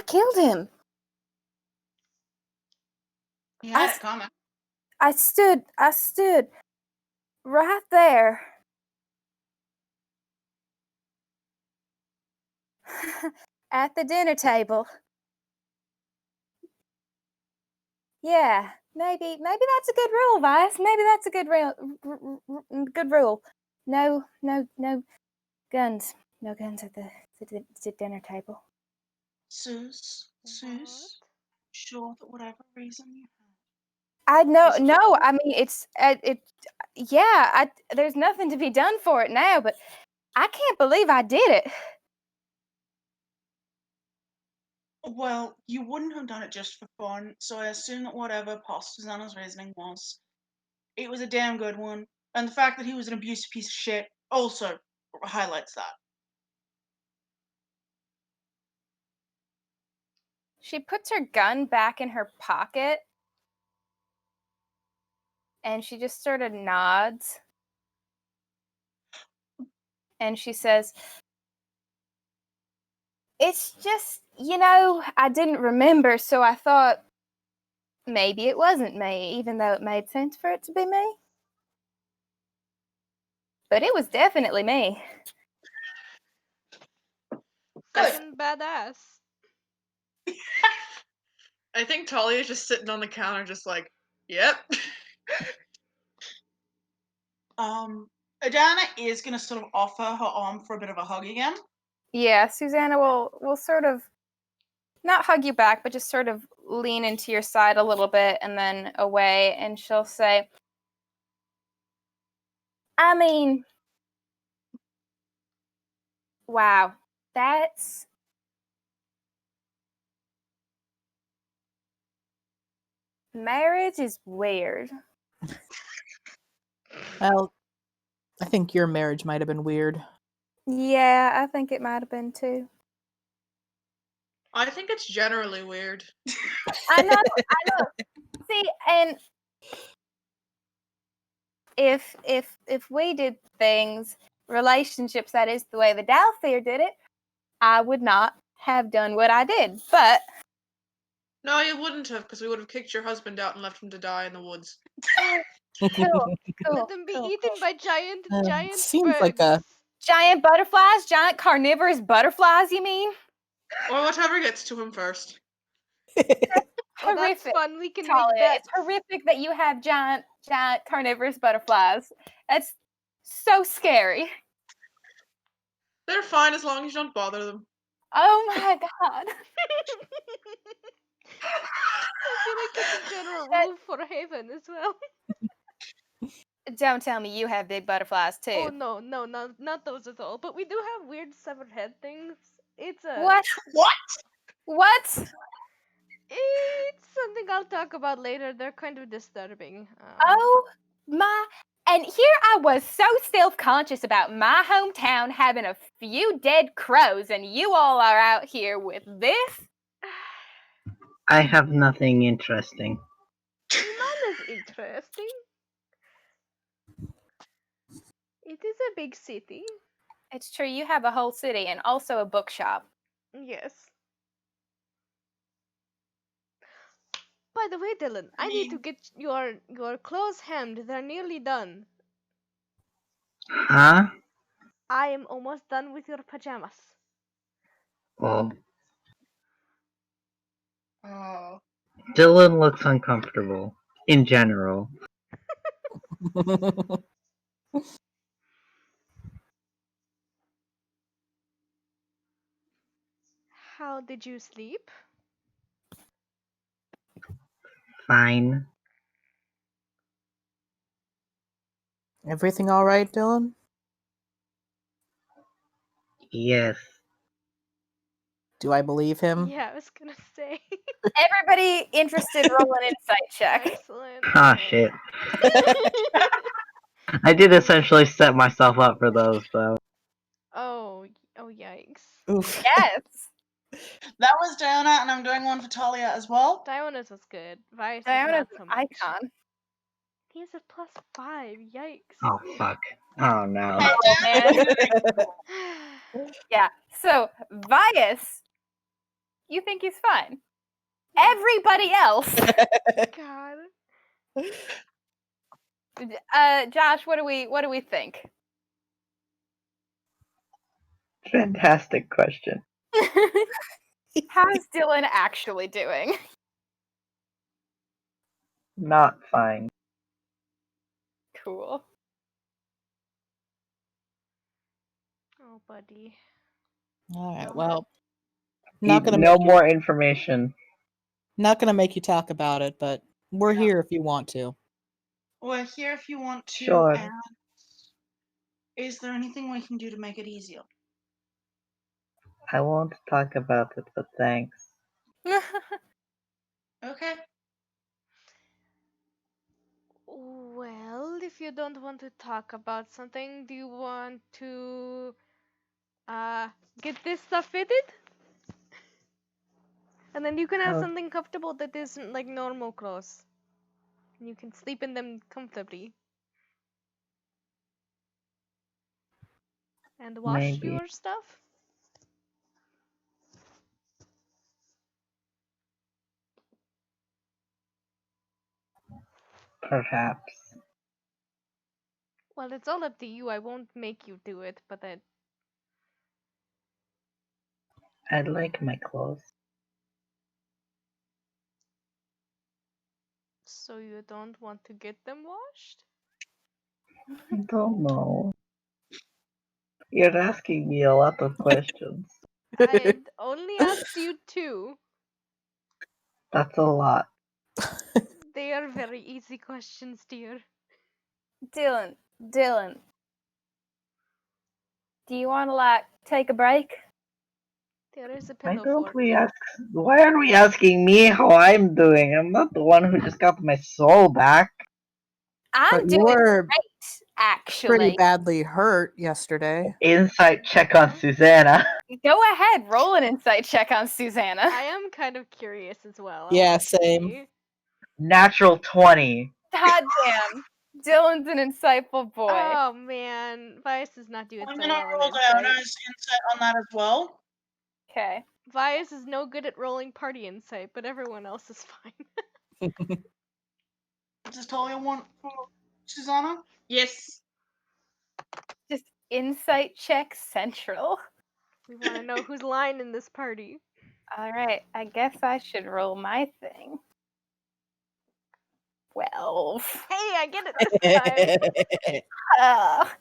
killed him. You had it coming. I stood right there. At the dinner table. Yeah, maybe that's a good rule, Vice. Maybe that's a good rule. No guns. No guns at the dinner table. Suze, sure that whatever reason you I know. Is it- No, I mean it's yeah. There's nothing to be done for it now, but I can't believe I did it. Well, you wouldn't have done it just for fun, so I assume that whatever Susanna's reasoning was, it was a damn good one. And the fact that he was an abusive piece of shit also highlights that. She puts her gun back in her pocket and she just sort of nods. And she says, "It's just, I didn't remember, so I thought maybe it wasn't me, even though it made sense for it to be me. But it was definitely me." Fucking badass. I think Talia's just sitting on the counter, just like, yep. Adana is gonna sort of offer her arm for a bit of a hug again. Yeah, Susanna will sort of not hug you back, but just sort of lean into your side a little bit and then away, and she'll say, I mean, wow, that's marriage is weird. Well, I think your marriage might have been weird. Yeah, I think it might have been too. I think it's generally weird. I know. See, and if we did things, relationships, that is the way the Dalthier did it, I would not have done what I did. But No, you wouldn't have, because we would have kicked your husband out and left him to die in the woods. cool. Let them be eaten by giant Seems birds. like a Giant butterflies, giant carnivorous butterflies, you mean? Or whatever gets to him first. Oh, that's Horrific. fun. We can Talia. make bets. It's horrific that you have giant carnivorous butterflies. That's so scary. They're fine as long as you don't bother them. Oh my god. I feel like it's a general That- rule for Haven as well. Don't tell me you have big butterflies too. Oh no, not those at all. But we do have weird severed head things. It's a What? What? It's something I'll talk about later. They're kind of disturbing. Oh my. And here I was so self-conscious about my hometown having a few dead crows, and you all are out here with this? I have nothing interesting. None is interesting. It is a big city. It's true. You have a whole city and also a bookshop. Yes. By the way, Dylan, I need to get your clothes hemmed. They're nearly done. Huh? I am almost done with your pajamas. Well, Oh. Dylan looks uncomfortable in general. How did you sleep? Fine. Everything all right, Dylan? Yes. Do I believe him? Yeah, I was gonna say. Everybody interested, roll an insight check. Excellent. Ah, shit. I did essentially set myself up for those, though. Oh, yikes. Oof. Yes. That was Diana, and I'm doing one for Talia as well. Diana's was good. Vice is Diana's not an so much. icon. He has a +5. Yikes. Oh, fuck. Oh, no. Hey, Oh, Diana, man. Yeah. So, Vias, you think he's fine. Everybody else. God. Josh, what do we think? Fantastic question. How's Dylan actually doing? Not fine. Cool. Oh, buddy. All right. Well, not Need gonna no make more information. not gonna make you talk about it, but we're No. here if you want to. we're here if you want to. Sure. And is there anything we can do to make it easier? I won't talk about it, but thanks. Okay. Well, if you don't want to talk about something, do you want to get this stuff fitted? And then you can have Oh. something comfortable that isn't like normal clothes. And you can sleep in them comfortably. And wash Maybe. your stuff? Perhaps. Well, it's all up to you. I won't make you do it, but I like my clothes. so you don't want to get them washed? I don't know. You're asking me a lot of questions. I only asked you two. That's a lot. They are very easy questions, dear. Dylan, do you want to take a break? There is a Why pillow don't fort. we ask? Why are we asking me how I'm doing? I'm not the one who just got my soul back. I'm But you doing were great, actually. pretty badly hurt yesterday. Insight check on Susanna. Go ahead, roll an insight check on Susanna. I am kind of curious as well. I Yeah, wanna same. see. Natural 20. God damn. Dylan's an insightful boy. Oh man, Vice is not doing I'm so gonna well roll in insight. Diana's insight on that as well. Okay. Vice is no good at rolling party insight, but everyone else is fine. Does Talia want for Susanna? Yes. Just insight check central. We want to know who's lying in this party. Alright, I guess I should roll my thing. 12. Hey, I get it this time. Ah.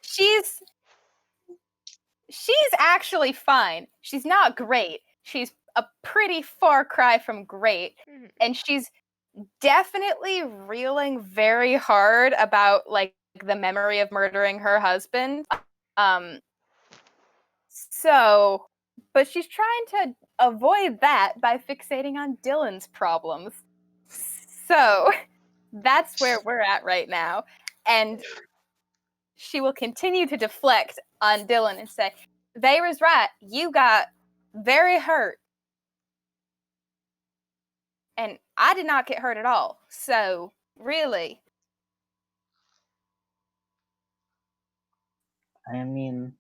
She's actually fine. She's not great. She's a pretty far cry from great. Mhm. And she's definitely reeling very hard about like the memory of murdering her husband. So, but she's trying to avoid that by fixating on Dylan's problems. So, that's where we're at right now. And she will continue to deflect on Dylan and say, Vera's right. You got very hurt. And I did not get hurt at all. So, really, I mean,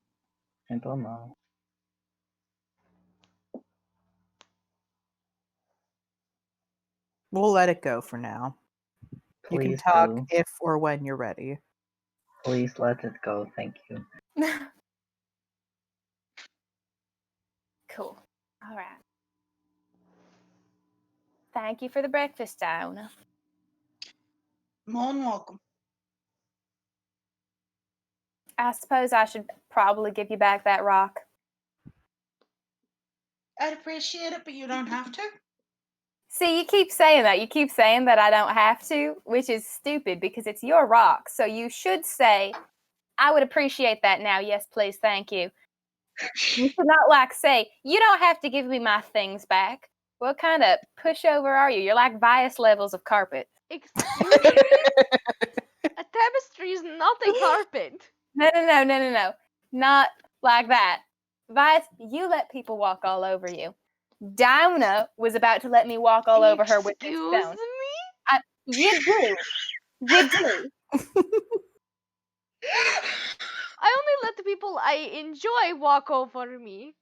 I don't know. We'll let it go for now. You can Please talk do. if or when you're ready. Please let it go. Thank you. Cool. All right. Thank you for the breakfast, Diona. More than welcome. I suppose I should probably give you back that rock. I'd appreciate it, but you don't have to. See, you keep saying that. You keep saying that I don't have to, which is stupid because it's your rock. So you should say, I would appreciate that now. Yes, please. Thank you. You should not say, you don't have to give me my things back. What kind of pushover are you? You're like Vias levels of carpet. Excuse me? A tapestry is not a carpet. No. Not like that. Vias, you let people walk all over you. Diona was about to let me walk all over her with this Excuse stone. me? You do. You do. I only let the people I enjoy walk over me.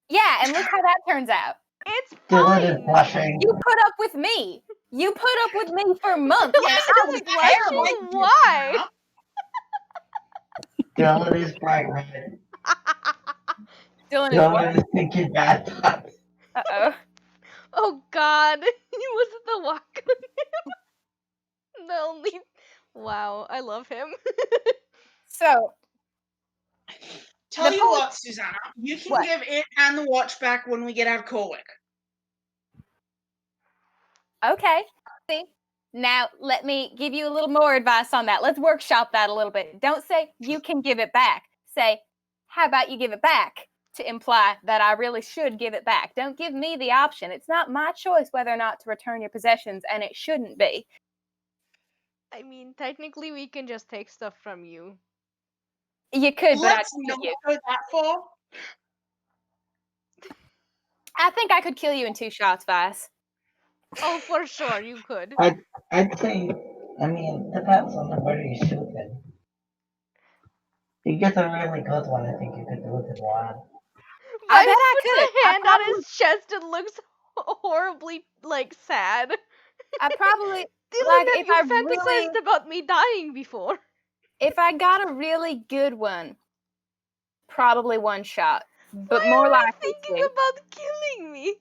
Yeah, and look how that turns out. It's Dylan is fine. blushing. You put up with me. You put up with me for months. Yes, I it was was terrible. terrible. Why? Dylan is bright red. Dylan is what? Dylan is thinking bad thoughts. Uh-oh. Oh God, he was the walk. The only. Wow, I love him. So, Tell The you point- what, Susanna, you can What? give it and the watch back when we get out of Corwick. okay. See? Now, let me give you a little more advice on that. Let's workshop that a little bit. Don't say, you can give it back. Say, how about you give it back? To imply that I really should give it back. Don't give me the option. It's not my choice whether or not to return your possessions, and it shouldn't be. I mean, technically, we can just take stuff from you. You could, but I'd Let's kill not you. go that far. I think I could kill you in 2 shots, Vice. Oh, for sure, you could. I'd say, I mean, depends on where you shoot it. If you get a really good one, I think you could do it in one. I bet Vice I puts could. a hand on his chest and looks horribly, like, sad. I probably Dylan, like have if you I fantasized really about me dying before? if I got a really good one, probably 1 shot. But Why more are you likely thinking 2. about killing me?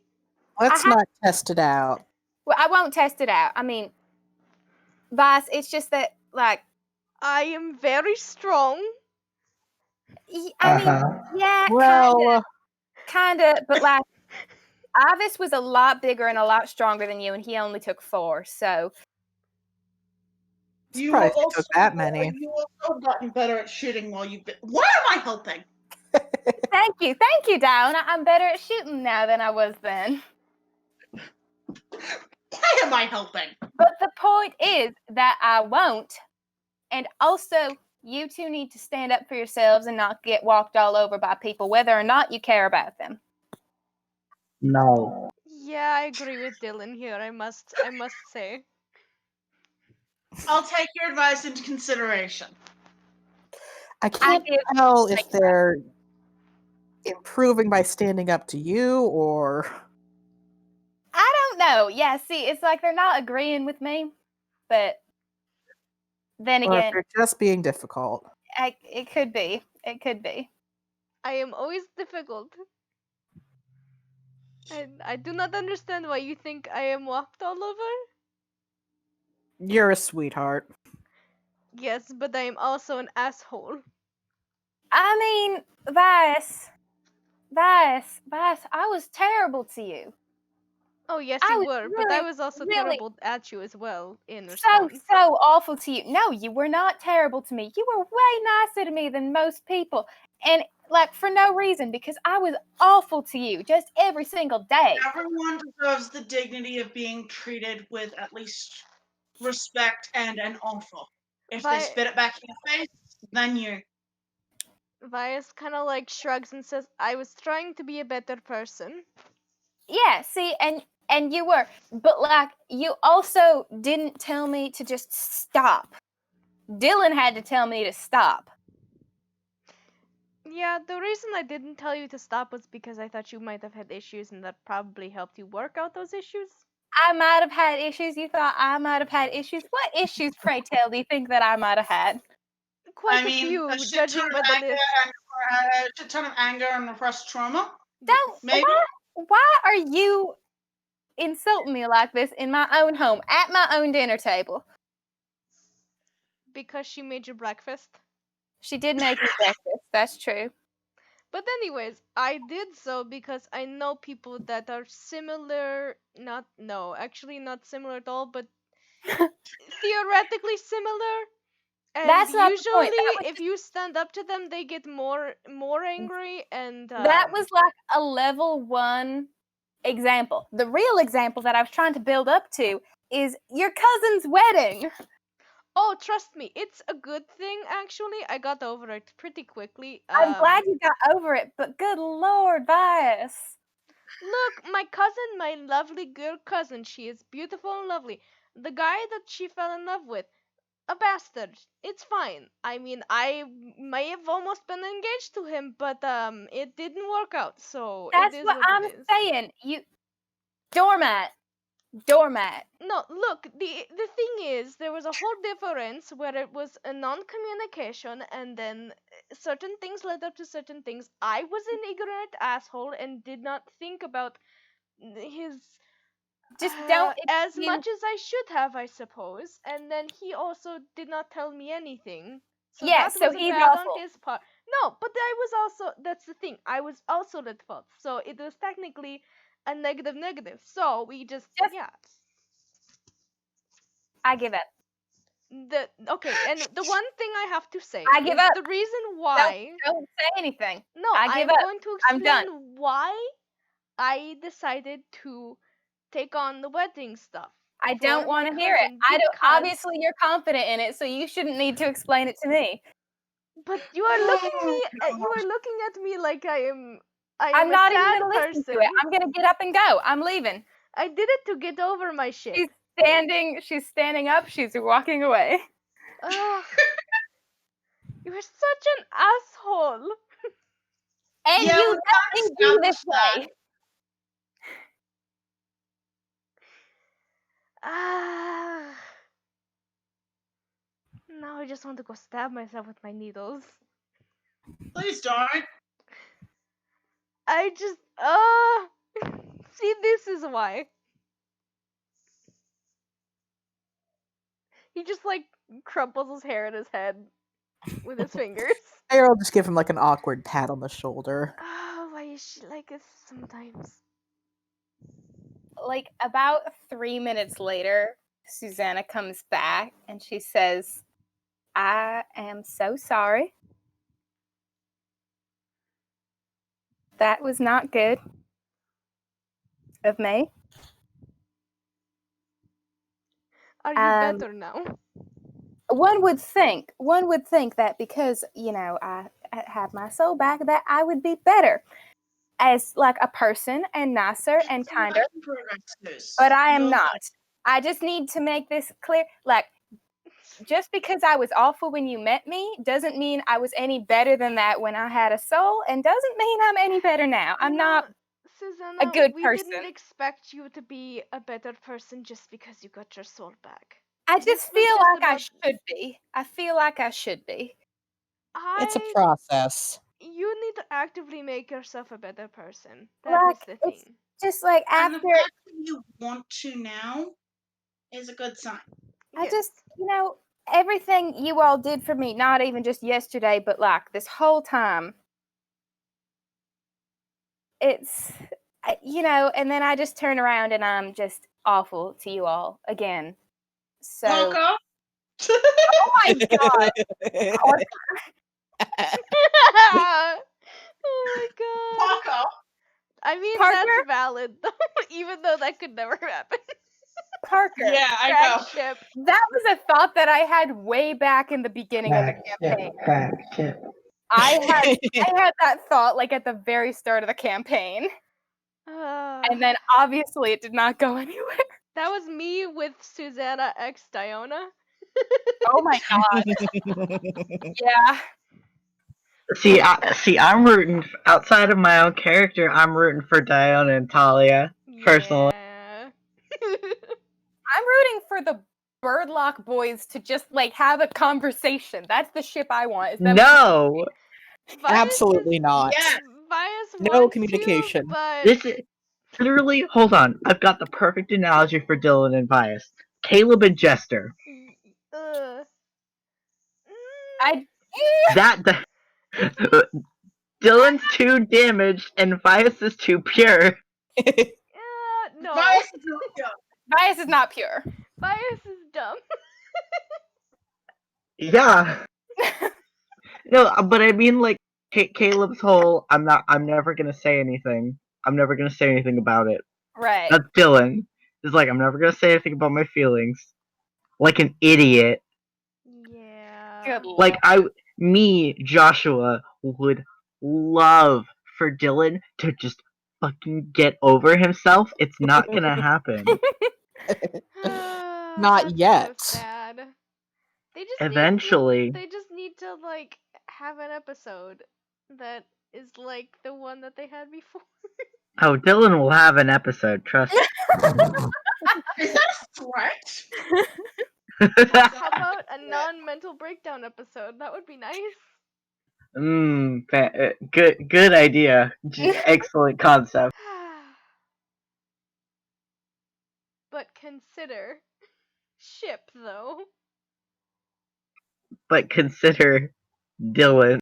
Let's have- not test it out. Well, I won't test it out. I mean, Vice, it's just that like I am very strong. I mean, Uh-huh. yeah, Well, kinda, but like Ivis was a lot bigger and a lot stronger than you, and he only took 4. So You surprised you also took that many. You also gotten better at shooting while you've been. Why am I helping? thank you, Down. I'm better at shooting now than I was then. Why am I helping? But the point is that I won't. And also, you two need to stand up for yourselves and not get walked all over by people, whether or not you care about them. No. Yeah, I agree with Dylan here. I must say. I'll take your advice into consideration. I can't give- tell if they're improving by standing up to you or. I don't know. Yeah, see, it's like they're not agreeing with me, but then Or if again, they're just being difficult. it could be. It could be. I am always difficult. I do not understand why you think I am walked all over. You're a sweetheart. Yes, but I am also an asshole. I mean, Vice, I was terrible to you. Oh yes, I you was were, but I really, was also really terrible at you as well in so response. awful to you. No, you were not terrible to me. You were way nicer to me than most people. And like for no reason, because I was awful to you just every single day. Everyone deserves the dignity of being treated with at least respect and an offer. If they spit it back in your face, then you. Vias kind of like shrugs and says, "I was trying to be a better person." Yeah, see, and you were, but like you also didn't tell me to just stop. Dylan had to tell me to stop. Yeah, the reason I didn't tell you to stop was because I thought you might have had issues and that probably helped you work out those issues. I might have had issues. You thought I might have had issues. What issues, pray tell, do you think that I might have had? Quite I mean, a few, a shit judging ton by of the anger list. and a shit ton of anger and repressed trauma. Don't. Maybe. Why are you insulting me like this in my own home at my own dinner table? Because she made you breakfast. She did make me breakfast. That's true. But anyways, I did so because I know people that are similar, actually not similar at all, but theoretically similar. And That's not the usually point. That was if you stand up to them, they get more angry and That was like a level 1 example. The real example that I was trying to build up to is your cousin's wedding. Oh, trust me, it's a good thing actually. I got over it pretty quickly. I'm glad you got over it, but good lord, Bias. Look, my cousin, my lovely girl cousin, she is beautiful and lovely. The guy that she fell in love with, a bastard. It's fine. I mean, I may have almost been engaged to him, but it didn't work out. So That's it is what I'm it is. saying. You doormat. No, look, the thing is, there was a whole difference where it was a non-communication, and then certain things led up to certain things. I was an ignorant asshole and did not think about his Just don't as excuse- much as I should have, I suppose. And then he also did not tell me anything. So Yeah, that so was he's bad awful. on his part. No, but I was also, that's the thing. I was also at fault. So it was technically a negative. So we just yeah. I give up. Okay, and the one thing I have to say I give is up. the reason why. Don't say anything. No, I give I'm up. going to I'm explain done. why I decided to take on the wedding stuff. I for don't my want to hear it. cousin I don't. because- Obviously, you're confident in it, so you shouldn't need to explain it to me. But you are looking at me like I'm I'm a not even sad gonna listen person. to it. I'm gonna get up and go. I'm leaving. I did it to get over my shit. She's standing up. She's walking away. Ugh. You are such an asshole. And Yeah, you we let me do this way. Ah. Now I just want to go stab myself with my needles. Please don't. I just see, this is why. He just like crumples his hair in his head with his fingers. I'll just give him like an awkward pat on the shoulder. Oh, why is she like this sometimes? Like about 3 minutes later, Susanna comes back and she says, "I am so sorry. That was not good of me. Are you better now? One would think that because, you know, I had my soul back, that I would be better as like a person and nicer and kinder. But I am not. I just need to make this clear. Like, just because I was awful when you met me doesn't mean I was any better than that when I had a soul, and doesn't mean I'm any better now. I'm not Susanna, a good we person. didn't expect you to be a better person just because you got your soul back. I This just was feel just like I about- should be. I feel like I should be. It's a process. You need to actively make yourself a better person. That is Like, the it's thing. just like And the after fact that you want to now is a good sign. I just, you know, everything you all did for me, not even just yesterday, but like this whole time. It's, you know, and then I just turn around and I'm just awful to you all again. So, Parker? oh my god. Oh my god. Parker? I mean, Parker? that's valid, though, even though that could never happen. Parker. Yeah, I know. Crack ship. That was a thought that I had way back in the beginning of the campaign. Crack ship. I had that thought like at the very start of the campaign. And then obviously it did not go anywhere. That was me with Susanna x Diona. Oh my god. Yeah. See, I'm rooting outside of my own character. I'm rooting for Diona and Talia personally. Yeah. I'm rooting for the Birdlock boys to just like have a conversation. That's the ship I want. Is them No, Absolutely not. Yes. Bias No wants communication. to, but this is literally. Hold on, I've got the perfect analogy for Dylan and Bias. Caleb and Jester. uh, I That Dylan's too damaged and Bias is too pure. no. Bias is not good. Bias is not pure. Bias is dumb. Yeah. No, but I mean like Caleb's whole. I'm never gonna say anything. I'm never gonna say anything about it. Right. That's Dylan. He's like, I'm never gonna say anything about my feelings. Like an idiot. Yeah. Good Like lord. Joshua, would love for Dylan to just fucking get over himself. It's not gonna happen. Not That's yet. So sad. They just Eventually. They just need to like have an episode that is like the one that they had before. Oh, Dylan will have an episode, trust me. Is that a threat? How about a non-mental breakdown episode? That would be nice. Good idea. Excellent concept. But consider ship though. But consider Dylan.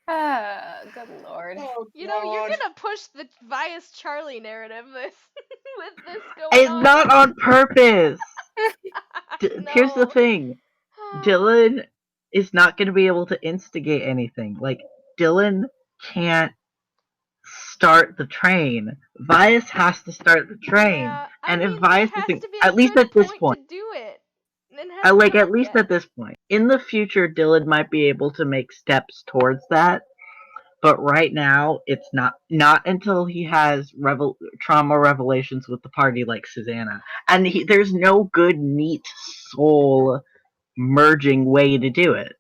Good lord. Oh, You know, you're God. gonna push the Vias Charlie narrative with this going It's on. not on purpose. Here's the No. thing. Dylan is not going to be able to instigate anything. Like, Dylan can't start the train. Vias has to start the train. Yeah, and I if mean, Vias there has isn't, to be a at least certain at this point, to do it. It hasn't like come at up least yet. at this point, in the future, Dylan might be able to make steps towards that. But right now, it's not until he has trauma revelations with the party like Susanna. And there's no good, neat soul merging way to do it.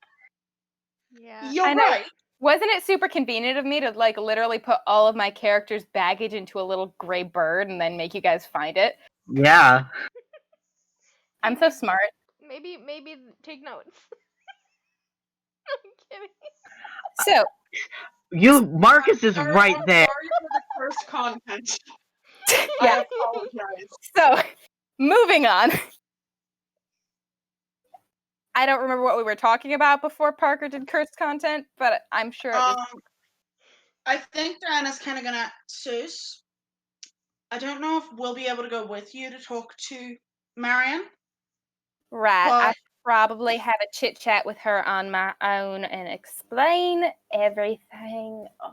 Yeah. You're I know. right. Wasn't it super convenient of me to like literally put all of my characters' baggage into a little gray bird and then make you guys find it? Yeah. I'm so smart. Maybe take notes. I'm kidding. So Marcus is right I'm there. sorry for the cursed content. Yeah. I apologize. So moving on. I don't remember what we were talking about before Parker did cursed content, but I'm sure it was I think Diana's kind of gonna Sus. I don't know if we'll be able to go with you to talk to Marion. right. I But probably have a chit chat with her on my own and explain everything. Ugh.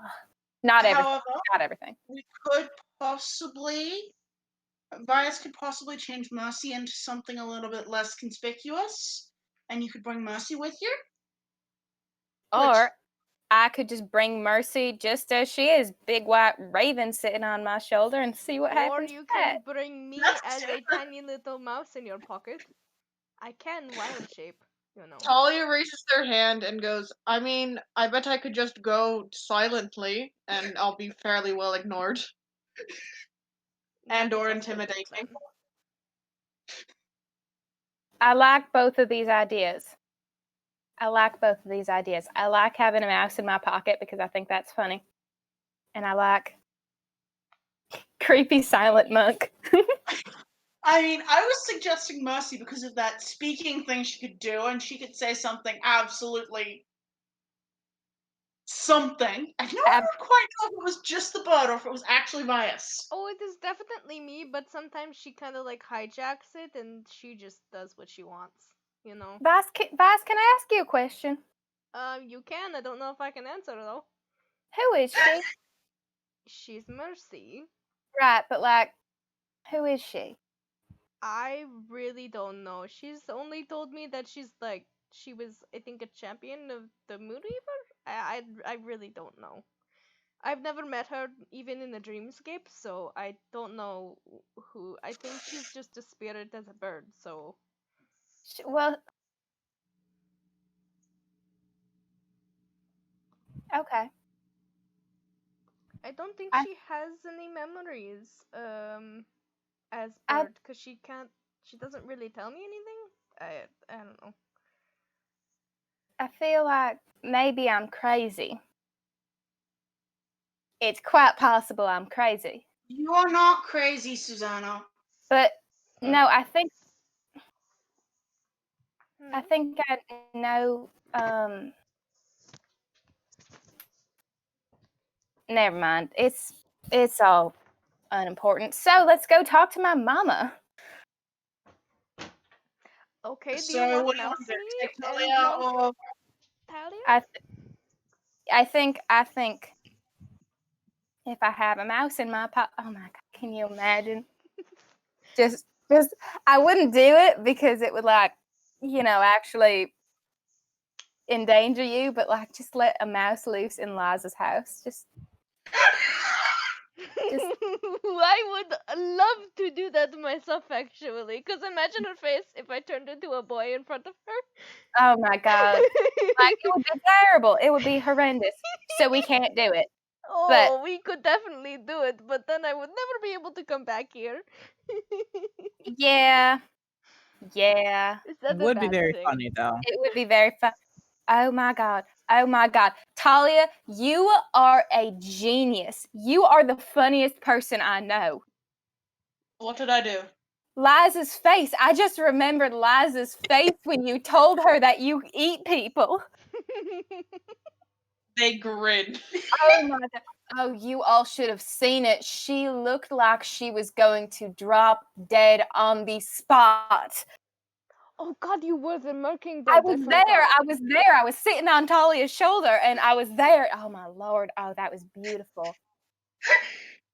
Not everything. however, Not everything. we could possibly Bias could possibly change Mercy into something a little bit less conspicuous, and you could bring Mercy with you. Or I could just bring Mercy just as she is, big white raven sitting on my shoulder, and see what Or happens. you with that. can bring me That's as a different. tiny little mouse in your pocket. I can wild shape, you know. Talia raises their hand and goes, I mean, I bet I could just go silently and I'll be fairly well ignored. And or That's intimidating. fun. I like both of these ideas. I like having a mouse in my pocket because I think that's funny. And I like creepy silent monk. I mean, I was suggesting Mercy because of that speaking thing she could do, and she could say something absolutely something. I don't quite know if it was just the bird or if it was actually Bias. Oh, it is definitely me, but sometimes she kind of like hijacks it and she just does what she wants, you know. Vice, can I ask you a question? You can. I don't know if I can answer though. Who is she? She's Mercy. Right, but like, who is she? I really don't know. She's only told me that she was, I think, a champion of the Moonweaver. I really don't know. I've never met her even in the dreamscape, so I don't know who. I think she's just a spirit as a bird. So Well, Okay. I don't think I- she has any memories as I- Bird because she doesn't really tell me anything. I don't know. I feel like maybe I'm crazy. It's quite possible I'm crazy. You are not crazy, Susanna. But no, I think Hmm. I know never mind. It's all unimportant. So let's go talk to my mama. Okay, do you So want what do you Mouse want to do? Me Take and Talia Monk or Talia? I think if I have a mouse in my pot, oh my god, can you imagine? just I wouldn't do it because it would actually endanger you, but just let a mouse loose in Liza's house. Just I would love to do that myself, actually. Because imagine her face if I turned into a boy in front of her. oh my god. It would be terrible. It would be horrendous. So we can't do it. Oh, we could definitely do it, but then I would never be able to come back here. Yeah. Yeah. Is It that a would be bad very thing? funny though. It would be very fun. Oh my god. Oh my god. Talia, you are a genius. You are the funniest person I know. what did I do? Liza's face. I just remembered Liza's face when you told her that you eat people. They grinned. Oh my god. Oh, you all should have seen it. She looked like she was going to drop dead on the spot. Oh God, you were the Mockingbird. I was there. I was sitting on Talia's shoulder and I was there. Oh my lord. Oh, that was beautiful.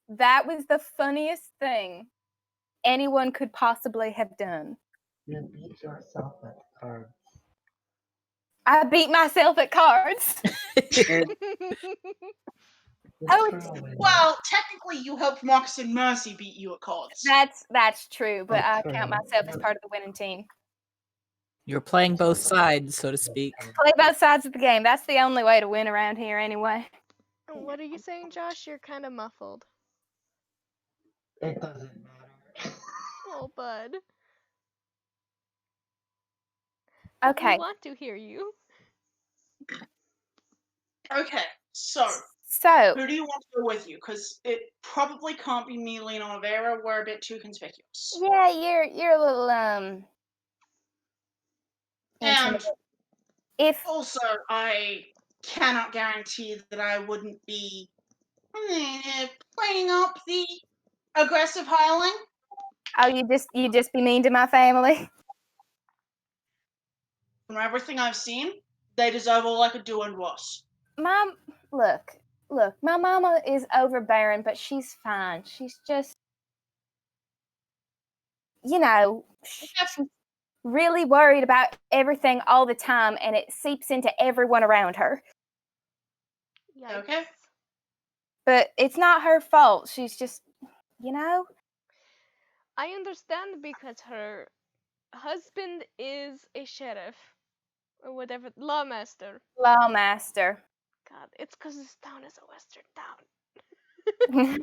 That was the funniest thing anyone could possibly have done. You beat yourself at cards. I beat myself at cards. Oh, Well, technically, you helped Marcus and Mercy beat you at cards. that's true, but I That's count true. myself as part of the winning team. You're playing both sides, so to speak. Play both sides of the game. That's the only way to win around here anyway. What are you saying, Josh? You're kind of muffled. It doesn't matter. Oh, bud. Okay. We want to hear you. Okay, so So, who do you want to go with you? Because it probably can't be me, Lena Oliveira. We're a bit too conspicuous. yeah, you're a little And intimidating. If also, I cannot guarantee that I wouldn't be playing up the aggressive hireling. oh, you just be mean to my family. From everything I've seen, they deserve all I could do and worse. Mom, look, my mama is overbearing, but she's fine. She's just, she's really worried about everything all the time, and it seeps into everyone around her. Yikes. Okay. But it's not her fault. She's just, I understand because her husband is a sheriff or whatever, lawmaster. Lawmaster. God, it's because this town is a western town.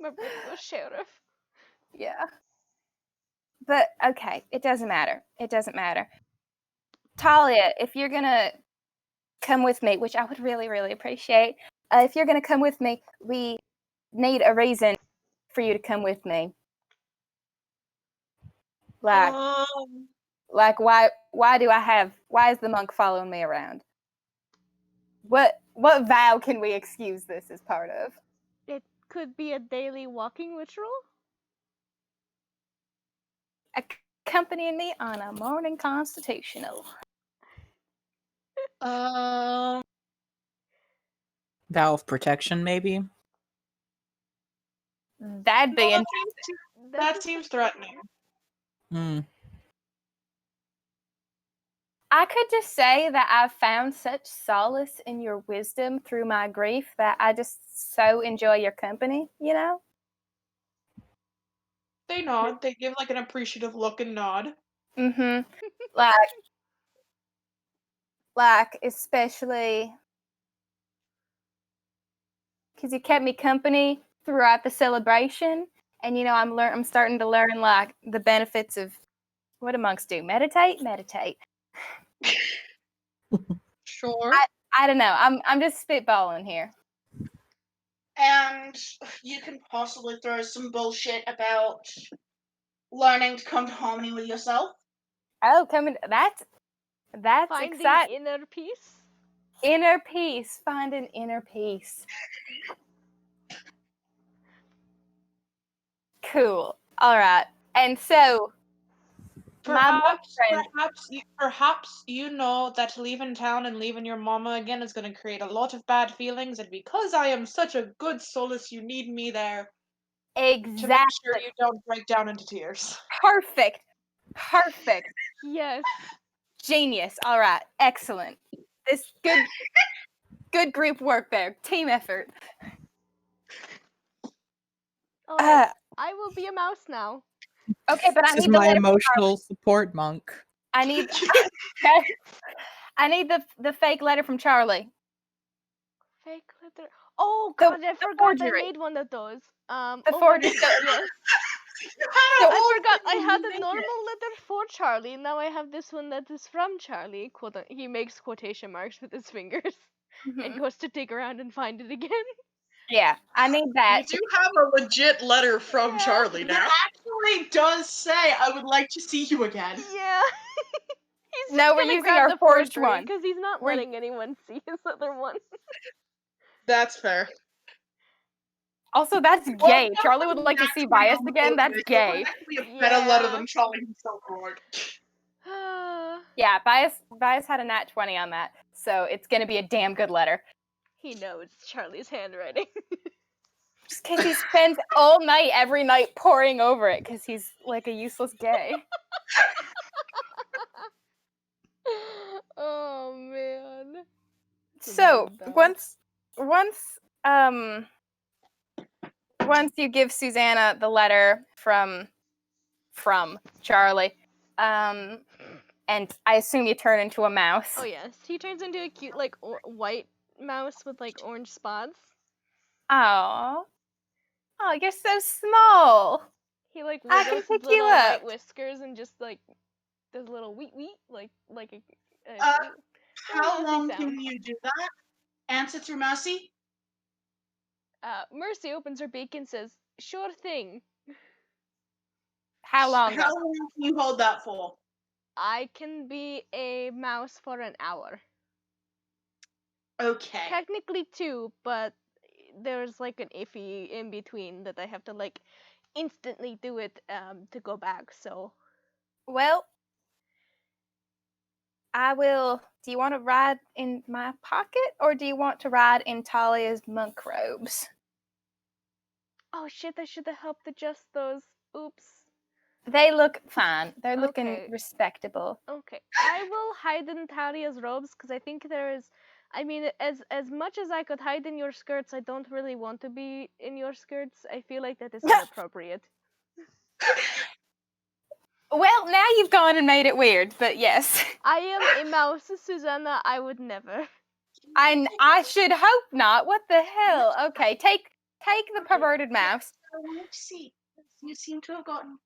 My brother was sheriff. Yeah. But okay, it doesn't matter. It doesn't matter. Talia, if you're gonna come with me, which I would really, really appreciate, if you're gonna come with me, we need a reason for you to come with me. Like why is the monk following me around? What vow can we excuse this as part of? It could be a daily walking ritual. Accompanying me on a morning constitutional. Vow of protection, maybe. That'd be That seems threatening. Hmm. I could just say that I've found such solace in your wisdom through my grief that I just so enjoy your company, They nod. They give like an appreciative look and nod. Mm-hmm. Like especially because you kept me company throughout the celebration. And I'm starting to learn like the benefits of what do monks do? Meditate. Sure. I don't know. I'm just spitballing here. And you can possibly throw some bullshit about learning to come to harmony with yourself. Oh, that's Finding exciting. inner peace. Inner peace. Finding inner peace. Cool. All right. And so, my boyfriend. Perhaps you know that leaving town and leaving your mama again is going to create a lot of bad feelings, and because I am such a good solace, you need me there to make Exactly. sure you don't break down into tears. Perfect. Yes. Genius. All right. Excellent. This good group work there. Team effort. Oh, yes. I will be a mouse now. Okay, but I This is need the my letter from emotional support monk. I need I need the fake letter from Charlie. Fake letter. Oh The- god, I the forgot I forgery. made one of those. The over forgery. the- yes. I forgot I had a normal letter for Charlie. Now I have this one that is from Charlie. He makes quotation marks with his fingers and Mhm. goes to dig around and find it again. Yeah, I need that. You do have a legit letter from Yeah. Charlie now. That actually does say, I would like to see you again. Yeah. He's No, just we're gonna using grab our the forged forgery one. because he's not We're- letting anyone see his other one. That's fair. Also, that's Well, gay. that's Charlie would like to see Bias again. That's gay. Actually, a better letter Yeah. than Charlie himself wrote. Yeah, Bias had a nat 20 on that, so it's gonna be a damn good letter. He knows Charlie's handwriting. Just because he spends all night, every night, poring over it, because he's like a useless gay. Oh man. So Really bad. once you give Susanna the letter from Charlie, and I assume you turn into a mouse. Oh yes, he turns into a cute like white mouse with like orange spots. Oh, you're so small. He like I can wiggles his pick you little white up. whiskers and just like does a little weet weet like a. How mousy long sound. can you do that? Answer through Mercy? Mercy opens her beak and says, "Sure thing. How long? How long can you hold that for? I can be a mouse for an hour. Okay. Technically 2, but there's like an iffy in between that I have to like instantly do it to go back. So Well, I will. Do you want to ride in my pocket, or do you want to ride in Talia's monk robes? oh shit, I should have helped adjust those. Oops. They look fine. They're looking Okay. respectable. Okay, I will hide in Talia's robes because I think there is. I mean, as much as I could hide in your skirts, I don't really want to be in your skirts. I feel like that is inappropriate. Well, now you've gone and made it weird, but yes. I am a mouse, Susanna. I would never. I should hope not. What the hell? Okay, take the perverted mouse. I want to see. You seem to have gotten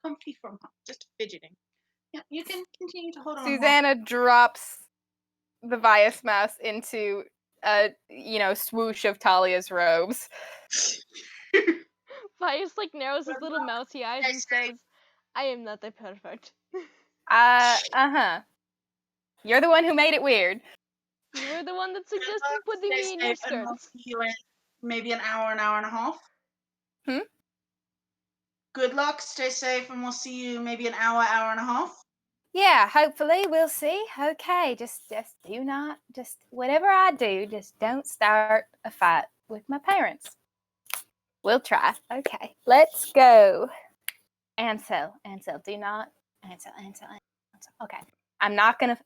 comfy from her. Just fidgeting. Yeah, you can continue to hold on. Susanna drops the Vias mouse into a swoosh of Talia's robes. Vias like narrows his little mousy eyes and says, "I am not a perfect." You're the one who made it weird. You were the one that suggested putting me in your And we'll skirts. see you in maybe an hour and a half. Hmm? Good luck, stay safe, and we'll see you maybe an hour and a half. Yeah, hopefully we'll see. Okay, just whatever I do, just don't start a fight with my parents. We'll try. Okay, let's go. Ansel, do not. Ansel. Okay, I'm not gonna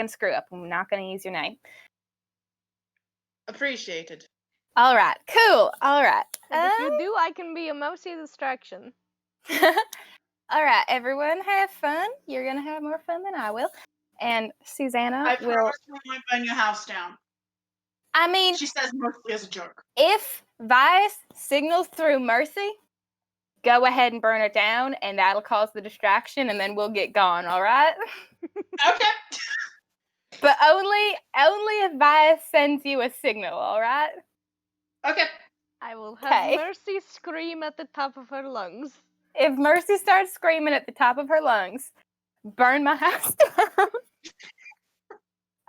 screw up. I'm not gonna use your name. Appreciated. All right, cool. All right. And if you do, I can be a mousy distraction. All right, everyone, have fun. You're gonna have more fun than I will. And Susanna I will. promise we won't burn your house down. I mean, She says mostly as a joke. if Vice signals through Mercy, go ahead and burn it down, and that'll cause the distraction, and then we'll get gone, all right? Okay. But only if Vice sends you a signal, all right? Okay. I will have 'Kay. Mercy scream at the top of her lungs. If Mercy starts screaming at the top of her lungs, burn my house down.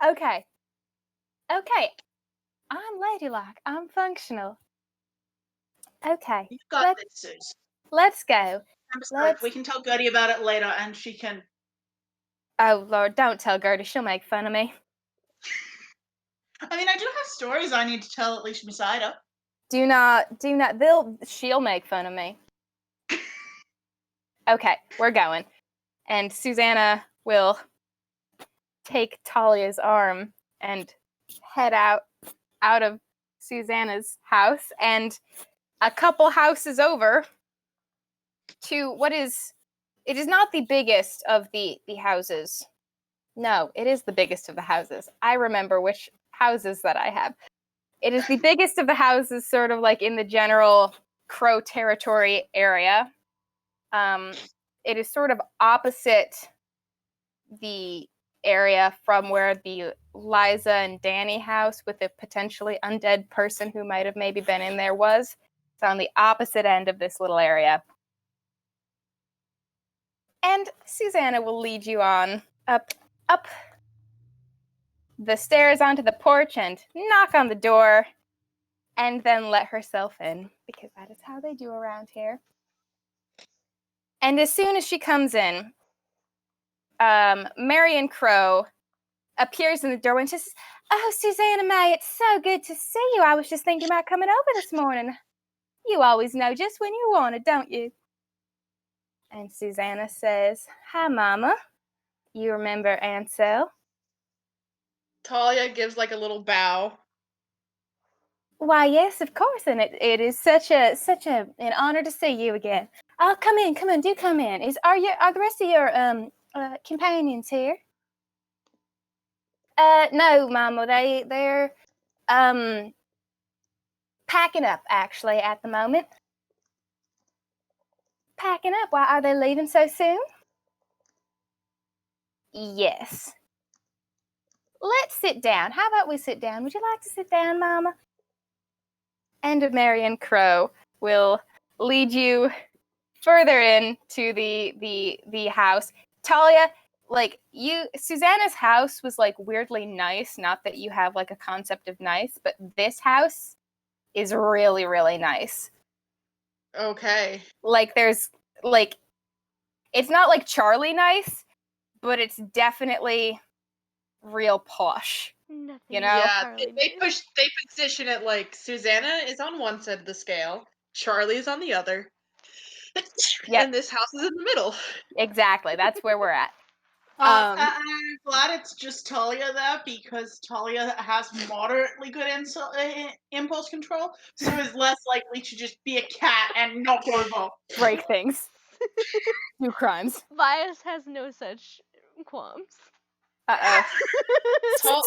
Okay. I'm ladylike. I'm functional. Okay. You got this, Suze. Let's go. And besides, we can tell Gertie about it later, and she can. Oh, Lord, don't tell Gertie. She'll make fun of me. I mean, I do have stories I need to tell at least beside her. Do not. She'll make fun of me. Okay, we're going. And Susanna will take Talia's arm and head out of Susanna's house and a couple houses over to it is not the biggest of the houses. No, it is the biggest of the houses. I remember which houses that I have. It is the biggest of the houses, sort of like in the general Crow territory area. It is sort of opposite the area from where the Liza and Danny house with a potentially undead person who might have maybe been in there was. It's on the opposite end of this little area. And Susanna will lead you on up the stairs onto the porch and knock on the door and then let herself in, because that is how they do around here. And as soon as she comes in, Marion Crow appears in the doorway and says, "Oh, Susanna May, it's so good to see you. I was just thinking about coming over this morning. You always know just when you want it, don't you?" And Susanna says, "Hi, Mama. You remember Ansel?" Talia gives like a little bow. "Why, yes, of course, and it is such an honor to see you again. Oh, come in, do come in. Are the rest of your companions here?" No, Mama, they're packing up actually at the moment. Packing up? Why are they leaving so soon? Yes. Let's sit down. How about we sit down? Would you like to sit down, Mama? And Marion Crow will lead you further into the house. Talia, Susanna's house was like weirdly nice. Not that you have like a concept of nice, but this house is really, really nice. Okay. Like there's like, it's not like Charlie nice, but it's definitely real posh. Nothing. You know? Yeah, they position it like Susanna is on one side of the scale, Charlie is on the other, Yep. and this house is in the middle. Exactly. That's where we're at. I'm glad it's just Talia there, because Talia has moderately good impulse control, so is less likely to just be a cat and knock over. Break things. Do crimes. Bias has no such qualms. So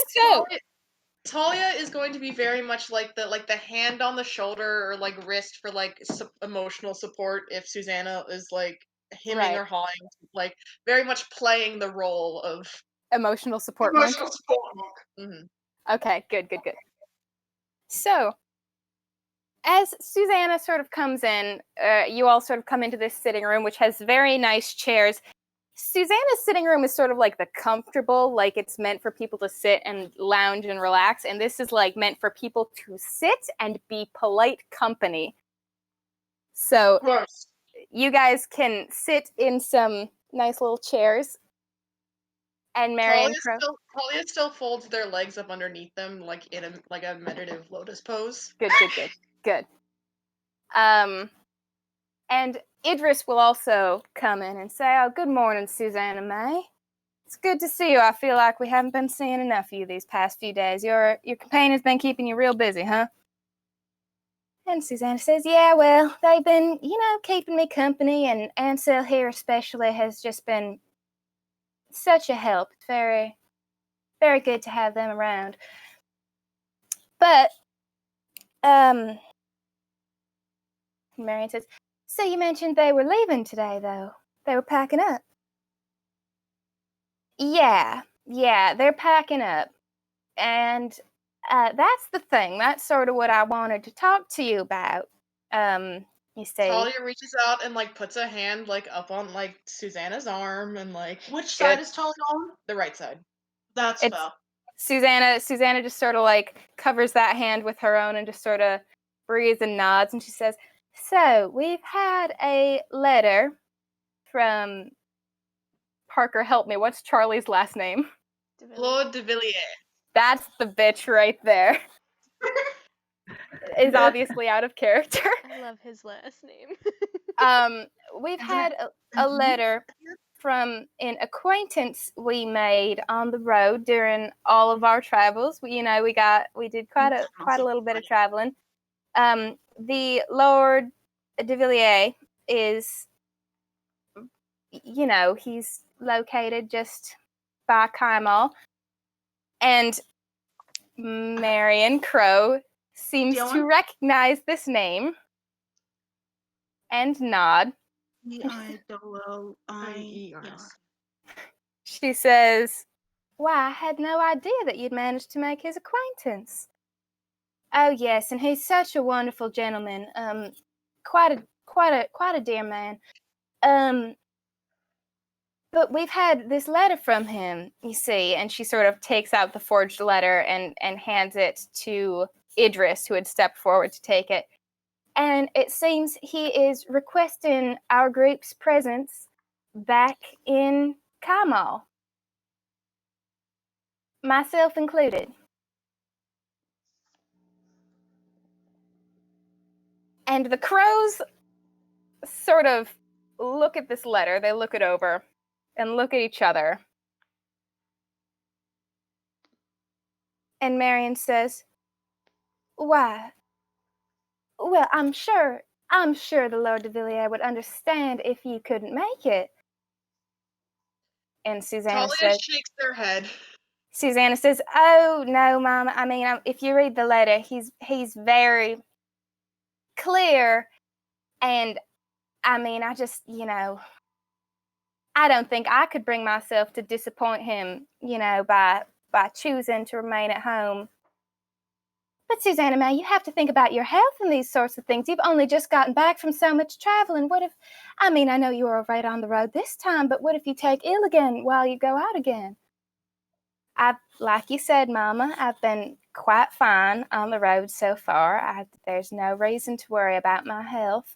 Talia is going to be very much like the hand on the shoulder or like wrist for like emotional support if Susanna is like hemming or hawing, like very much playing the role of emotional support monk. Mm-hmm. Okay, good. So, as Susanna sort of comes in, you all sort of come into this sitting room, which has very nice chairs. Susanna's sitting room is sort of like the comfortable, like it's meant for people to sit and lounge and relax, and this is like meant for people to sit and be polite company. So, you guys can sit in some nice little chairs. And Marion Crow. Talia still folds their legs up underneath them, like in a meditative lotus pose. Good. And Idris will also come in and say, "Oh, good morning, Susanna May. It's good to see you. I feel like we haven't been seeing enough of you these past few days. Your companion's been keeping you real busy, huh?" And Susanna says, "Yeah, well, they've been, keeping me company, and Ansel here especially has just been such a help. It's very, very good to have them around." But Marion says, so you mentioned they were leaving today, though. They were packing up. Yeah, they're packing up. And that's the thing. That's sort of what I wanted to talk to you about. You see. Talia reaches out and like puts a hand like up on like Susanna's arm and like Which side is Talia on? the right side. That's It's- fair. Susanna just sort of like covers that hand with her own and just sort of breathes and nods, and she says, so we've had a letter from Parker. Help me, what's Charlie's last name? Lord de Villiers. That's the bitch right there. Is obviously out of character. I love his last name. We've had a letter from an acquaintance we made on the road during all of our travels. We did quite a little bit of traveling. The Lord de Villiers is, he's located just by Kaimal, and Marion Crow seems to recognize this name and nod. E-I-L-L-I. Yes. She says, why, I had no idea that you'd managed to make his acquaintance. Oh yes, and he's such a wonderful gentleman. Quite a dear man. But we've had this letter from him, you see, and she sort of takes out the forged letter and hands it to Idris, who had stepped forward to take it. And it seems he is requesting our group's presence back in Kaimal. Myself included. And the crows sort of look at this letter, they look it over, and look at each other. And Marion says, why? Well, I'm sure the Lord de Villiers would understand if you couldn't make it. And Susanna shakes their head. Susanna says, oh, no, Mama. I mean, if you read the letter, he's very clear. And, I mean, I just, I don't think I could bring myself to disappoint him, by choosing to remain at home. But Susanna May, you have to think about your health and these sorts of things. You've only just gotten back from so much traveling. What if, I know you were right on the road this time, but what if you take ill again while you go out again? Like you said, Mama, I've been quite fine on the road so far. There's no reason to worry about my health.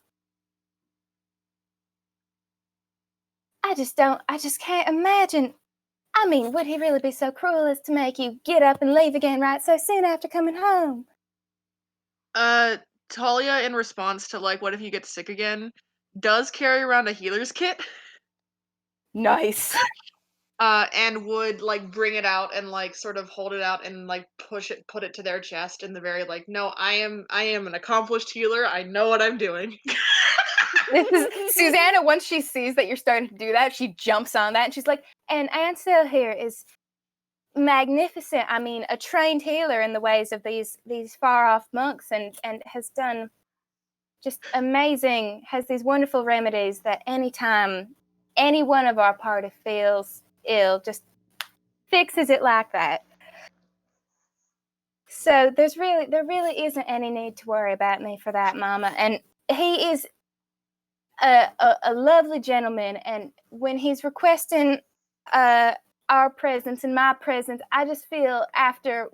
I just can't imagine. I mean, would he really be so cruel as to make you get up and leave again right so soon after coming home? Talia, in response to, like, what if you get sick again, does carry around a healer's kit. Nice. And would, like, bring it out and, like, sort of hold it out and, like, put it to their chest in the very, like, no, I am an accomplished healer, I know what I'm doing. Susanna, once she sees that you're starting to do that, she jumps on that and she's like, and Ansel here is magnificent. I mean, a trained healer in the ways of these far-off monks and has done just amazing, has these wonderful remedies that anytime any one of our party feels ill, just fixes it like that. So there really isn't any need to worry about me for that, Mama. And he is a lovely gentleman, and when he's requesting our presence and my presence, I just feel after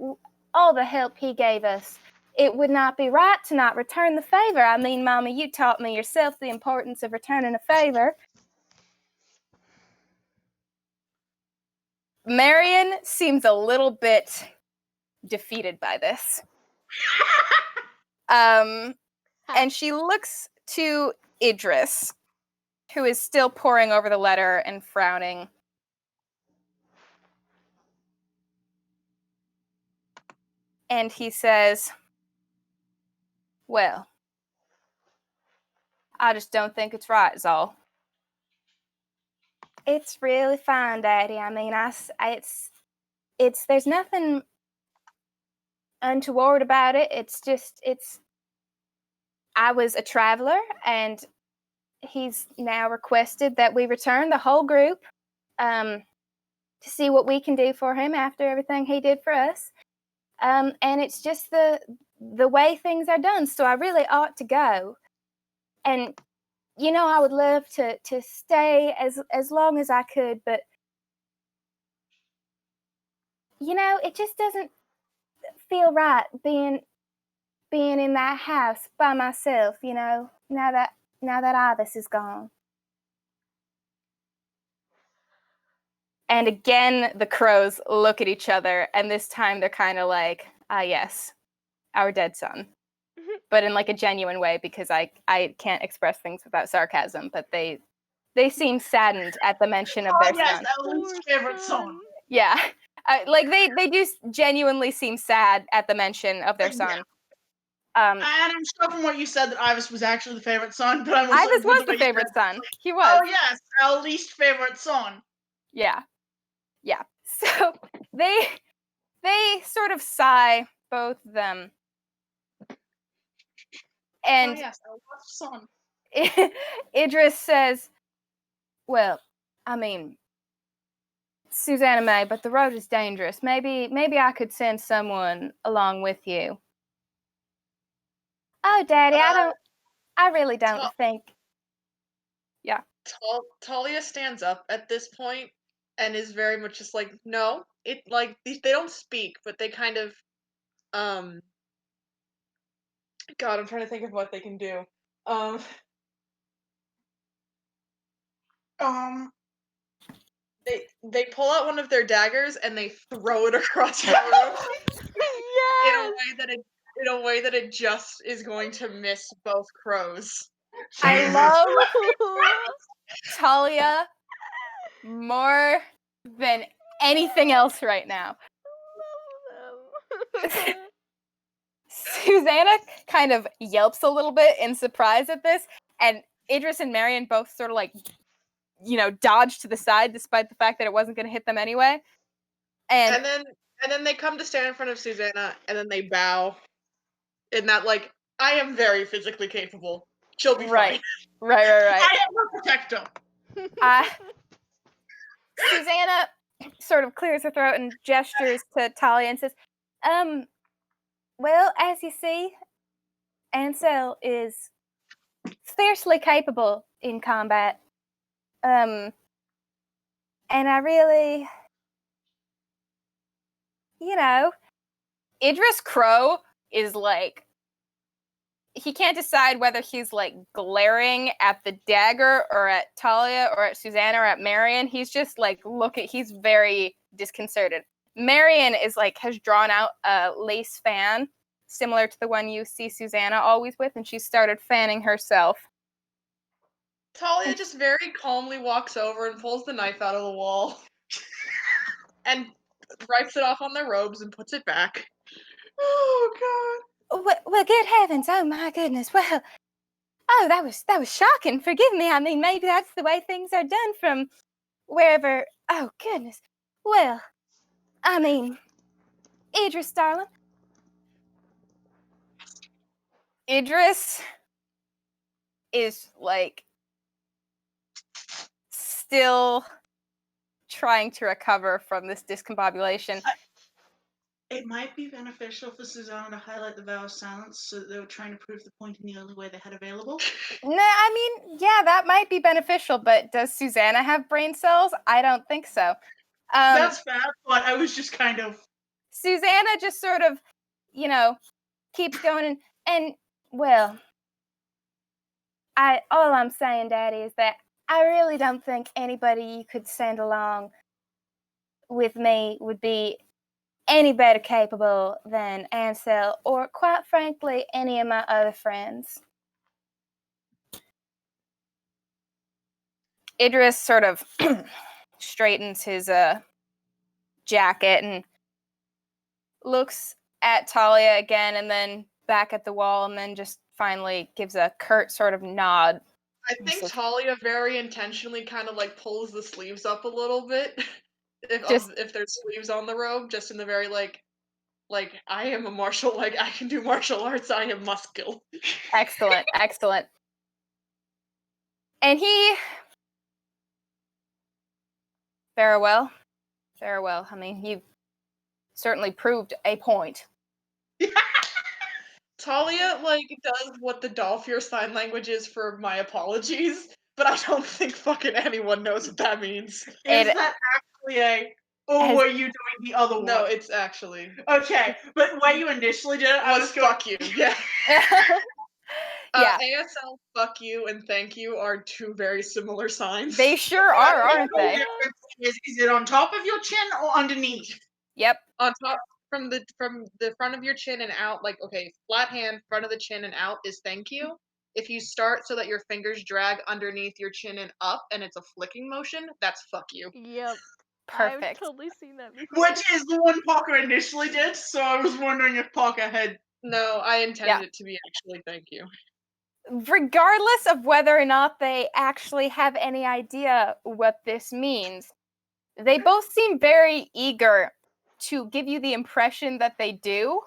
all the help he gave us, it would not be right to not return the favor. I mean, Mama, you taught me yourself the importance of returning a favor. Marion seems a little bit defeated by this. And she looks to Idris, who is still poring over the letter and frowning. And he says, well, I just don't think it's right, is all. It's really fine, Daddy. I mean, there's nothing untoward about it. It's just, I was a traveler, and he's now requested that we return the whole group to see what we can do for him after everything he did for us. And it's just the way things are done. So I really ought to go. And I would love to stay as long as I could, but it just doesn't feel right being in that house by myself, now that Ivis is gone. And again, the crows look at each other, and this time they're kind of like, ah, yes, our dead son. But in like a genuine way, because I can't express things without sarcasm, but they seem saddened at the mention of their yes, son. our least favorite son. Yeah. Like they do genuinely seem sad at the mention of their son. And I'm sure from what you said that Ivis was actually the favorite son, but I'm also Ivis was the favorite son. He was. Oh yes, our least favorite son. Yeah. So they sort of sigh, both of them. And oh yes, our last son. Idris says, well, I mean, Susanna may, but the road is dangerous. Maybe I could send someone along with you. Oh, Daddy, I really don't think. Yeah. Talia stands up at this point and is very much just like, no, it like they don't speak, but they kind of God, I'm trying to think of what they can do. They pull out one of their daggers and they throw it across the room in a way that it just is going to miss both crows. I love Talia more than anything else right now. Susanna kind of yelps a little bit in surprise at this, and Idris and Marion both sort of like, dodge to the side despite the fact that it wasn't going to hit them anyway. And then they come to stand in front of Susanna, and then they bow. In that, like, I am very physically capable. She'll be fine. Right. I am her protector. Susanna sort of clears her throat and gestures to Talia and says, well, as you see, Ansel is fiercely capable in combat. And I really, Idris Crow is like, he can't decide whether he's like glaring at the dagger or at Talia or at Susanna or at Marion. He's just like, he's very disconcerted. Marion is like, has drawn out a lace fan similar to the one you see Susanna always with, and she started fanning herself. Talia just very calmly walks over and pulls the knife out of the wall and wipes it off on their robes and puts it back. Oh God. Well, good heavens! Oh my goodness! Well, that was shocking. Forgive me. I mean, maybe that's the way things are done from wherever. Oh goodness. Well, I mean, Idris, darling. Idris is like still trying to recover from this discombobulation. It might be beneficial for Susanna to highlight the vow of silence so that they were trying to prove the point in the only way they had available. No, I mean, yeah, that might be beneficial, but does Susanna have brain cells? I don't think so. That's bad, but I was just kind of... Susanna just sort of, keeps going and well, all I'm saying, Daddy, is that I really don't think anybody you could send along with me would be any better capable than Ansel, or quite frankly, any of my other friends. Idris sort of straightens his jacket and looks at Talia again, and then back at the wall, and then just finally gives a curt sort of nod. I think Talia very intentionally kind of like pulls the sleeves up a little bit. If there's sleeves on the robe, just in the very like, Like, I am a martial, like, I can do martial arts, I am muscle. Excellent, excellent. And he... Farewell. Farewell. I mean, you've certainly proved a point. Talia, like, does what the Dolphier sign language is for my apologies, but I don't think fucking anyone knows what that means. Is It that actually a... Or has- were you doing the other one? No, it's actually Okay, but when you initially did it, I was going... fuck you. Yeah. Yeah. ASL, fuck you, and thank you are two very similar signs. They sure are, aren't The they? difference is it on top of your chin or underneath? Yep. On top, from the front of your chin and out, like, okay, flat hand, front of the chin and out is thank you. If you start so that your fingers drag underneath your chin and up, and it's a flicking motion, that's fuck you. Yep. I've Perfect. totally seen that before. Which is the one Parker initially did, so I was wondering if Parker had... No, I intended Yeah. it to be actually thank you. Regardless of whether or not they actually have any idea what this means, they both seem very eager to give you the impression that they do.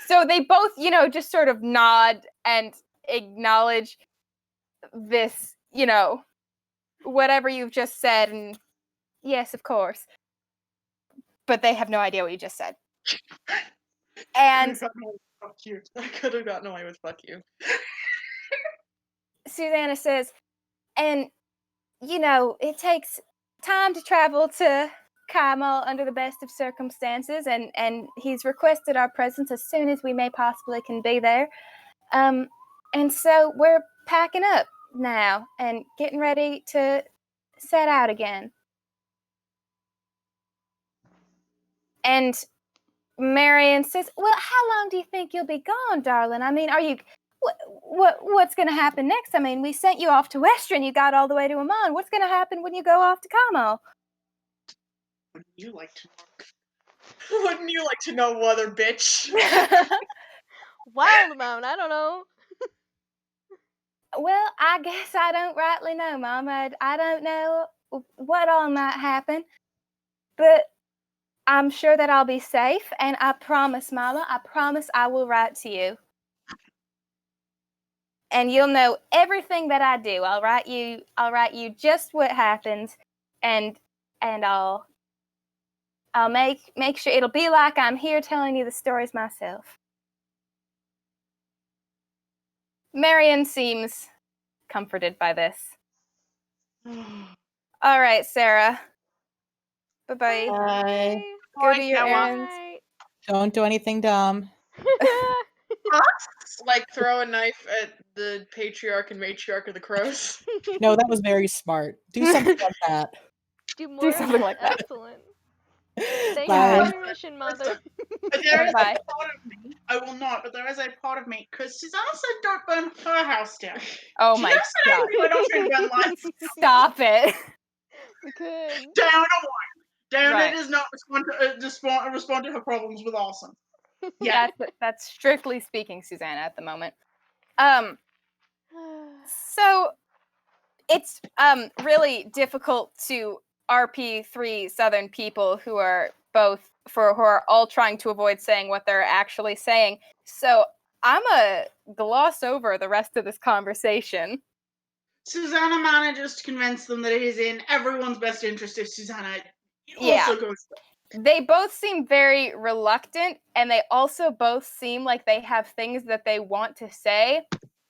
So they both, just sort of nod and acknowledge this, whatever you've just said. And yes, of course. But they have no idea what you just said. And Fuck you. I could have gotten away with fuck you. Susanna says, and, it takes time to travel to Kaimal under the best of circumstances, and he's requested our presence as soon as we may possibly can be there. And so we're packing up now and getting ready to set out again. And Marion says, well, how long do you think you'll be gone, darling? I mean, are you... What's going to happen next? I mean, we sent you off to Western. You got all the way to Amon. What's going to happen when you go off to Kaimal? Wouldn't you like to know? Wouldn't you like to know, other bitch? Wild amount, I don't know. Well, I guess I don't rightly know, Mama. I don't know what all might happen. But I'm sure that I'll be safe. And I promise, Mama, I promise I will write to you. And you'll know everything that I do. I'll write you just what happens, and I'll make sure it'll be like I'm here telling you the stories myself. Marion seems comforted by this. All right, Sarah. Bye-bye. Bye. Go do your errands. Bye. Don't do anything dumb. Like throw a knife at the patriarch and matriarch of the crows. No, that was very smart. Do something like that. Do more. something like that. Excellent. Thank Bye. you for your mission, Mother. But there is Bye. a part of me, I will not, but there is a part of me, because Susanna said don't burn her house down. Oh She my never said god. anything about don't burn mine. Stop it. We could. Down a one. Down Right. it does not respond to her problems with awesome. Yeah. That's strictly speaking Susanna at the moment. So it's really difficult to RP3 Southern people who are all trying to avoid saying what they're actually saying. So I'm gonna gloss over the rest of this conversation. Susanna manages to convince them that it is in everyone's best interest if Susanna Yeah. also goes there. They both seem very reluctant, and they also both seem like they have things that they want to say,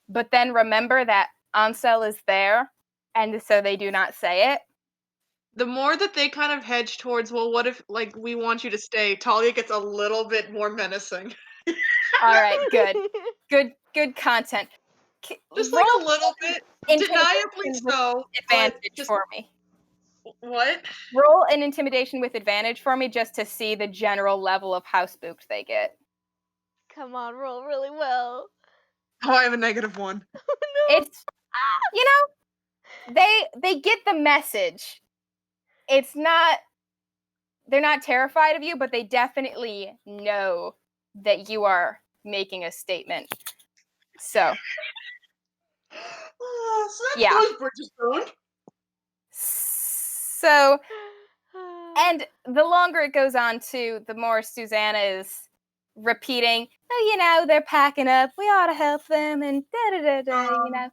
but then remember that Ansel is there, and so they do not say it. The more that they kind of hedge towards, well, what if, like, we want you to stay, Talia gets a little bit more menacing. All right, good content. Just like a little bit. Deniably Intimidation with so. advantage but just, for me. What? Roll an intimidation with advantage for me just to see the general level of how spooked they get. Come on, roll really well. Oh, I have a -1. It's they get the message. It's not they're not terrified of you, but they definitely know that you are making a statement. So So that's Yeah. those bridges burned. So, and the longer it goes on to, the more Susanna is repeating, oh, they're packing up. We ought to help them, and da-da-da-da,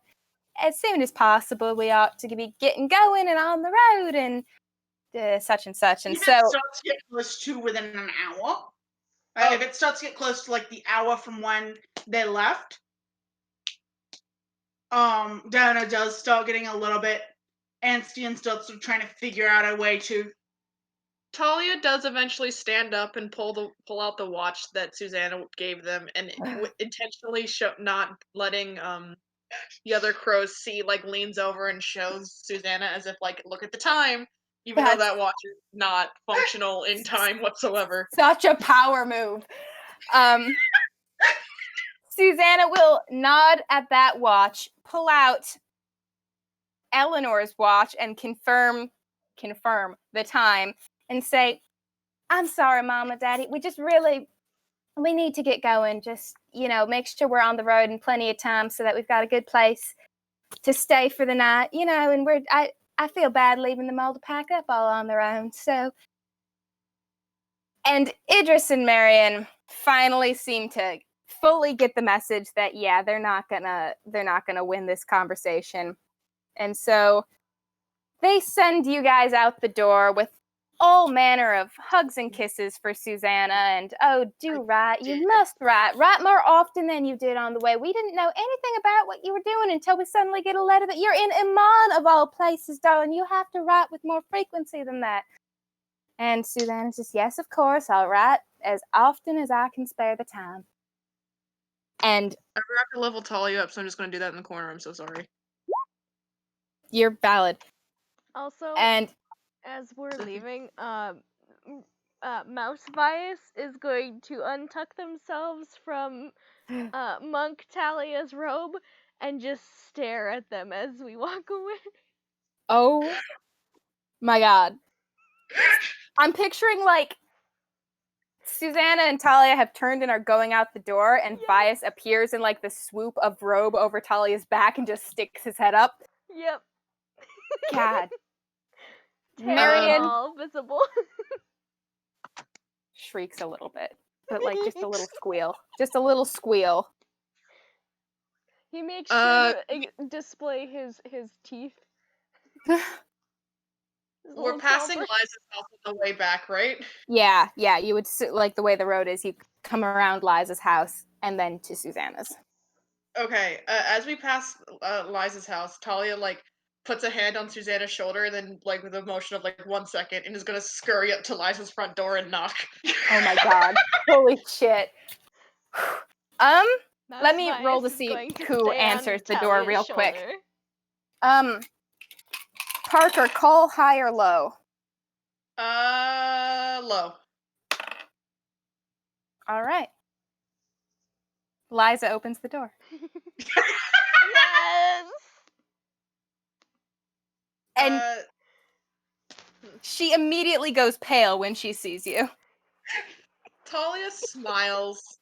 as soon as possible, we ought to be getting going and on the road, and such and such. And If so, it starts to get close to within an hour, if it starts to get close to like the hour from when they left, Diana does start getting a little bit antsy and starts sort of trying to figure out a way to. Talia does eventually stand up and pull out the watch that Susanna gave them, and intentionally not letting the other crows see, like leans over and shows Susanna as if like, look at the time, even though that watch is not functional in time whatsoever. Such a power move. Susanna will nod at that watch, pull out Eleanor's watch, and confirm the time, and say, I'm sorry, Mama, Daddy. We need to get going. Just, make sure we're on the road in plenty of time so that we've got a good place to stay for the night, and I feel bad leaving them all to pack up all on their own. So, and Idris and Marion finally seem to fully get the message that, yeah, they're not gonna win this conversation. And so they send you guys out the door with all manner of hugs and kisses for Susanna, and do write. You must write more often than you did on the way. We didn't know anything about what you were doing until we suddenly get a letter that you're in Iman, of all places, darling. You have to write with more frequency than that. And Susanna says, yes, of course, I'll write as often as I can spare the time. And I forgot to level Talia up, so I'm just going to do that in the corner. I'm so sorry. You're valid. Also, and as we're leaving, Mouse Bias is going to untuck themselves from Monk Talia's robe and just stare at them as we walk away. Oh my god. I'm picturing like Susanna and Talia have turned and are going out the door, and Bias appears in like the swoop of robe over Talia's back and just sticks his head up. Yep. God. Marion all visible. Shrieks a little bit, but like just a little squeal. Just a little squeal. He makes sure to display his teeth. We're passing Liza's house on the way back, right? Yeah, you would like the way the road is, you come around Liza's house and then to Susanna's. Okay, as we pass Liza's house, Talia like puts a hand on Susanna's shoulder and then like with a motion of like 1 second and is gonna scurry up to Liza's front door and knock. Oh my god. Holy shit. Let me roll to see who answers the door real quick. Parker, call high or low? Low. All right. Liza opens the door. Yes! And she immediately goes pale when she sees you. Talia smiles,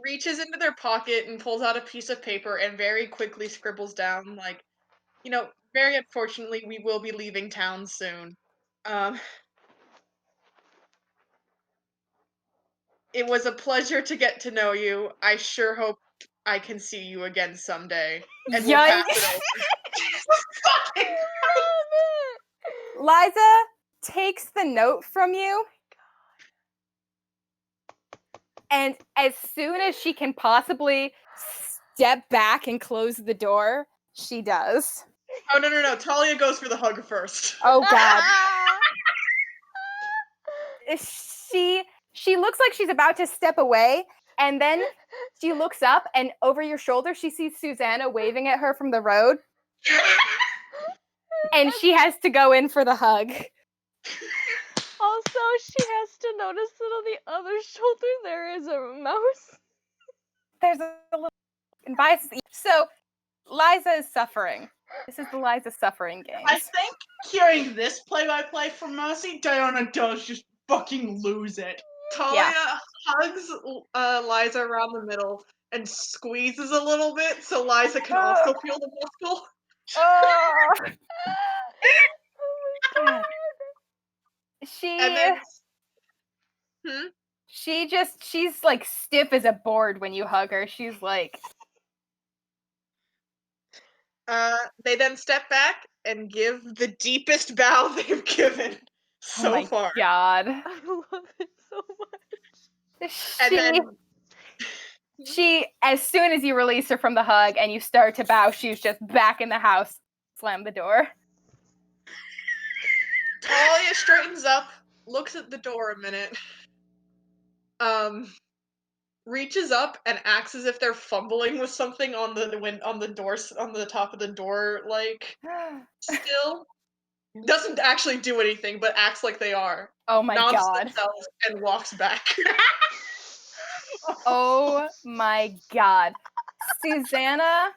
reaches into their pocket and pulls out a piece of paper and very quickly scribbles down, like, very unfortunately, we will be leaving town soon. It was a pleasure to get to know you. I sure hope I can see you again someday. And we'll pass it over. Liza takes the note from you. And as soon as she can possibly step back and close the door, she does. Oh, no. Talia goes for the hug first. Oh, God. She looks like she's about to step away, and then she looks up, and over your shoulder, she sees Susanna waving at her from the road. And she has to go in for the hug. Also, she has to notice that on the other shoulder there is a mouse. There's a little bias. So, Liza is suffering. This is the Liza suffering game. I think hearing this play-by-play from Mercy, Diana does just fucking lose it. Talia hugs Liza around the middle and squeezes a little bit so Liza can also feel the muscle. Oh my god. She's like stiff as a board when you hug her. She's like, They then step back and give the deepest bow they've given so oh my far. god. I love it so much. And then She, as soon as you release her from the hug and you start to bow, she's just back in the house. Slam the door. Talia straightens up, looks at the door a minute, reaches up and acts as if they're fumbling with something on the door, on the top of the door, like still. Doesn't actually do anything, but acts like they are. Oh my Nods god. themselves and walks back. Oh my god. Susanna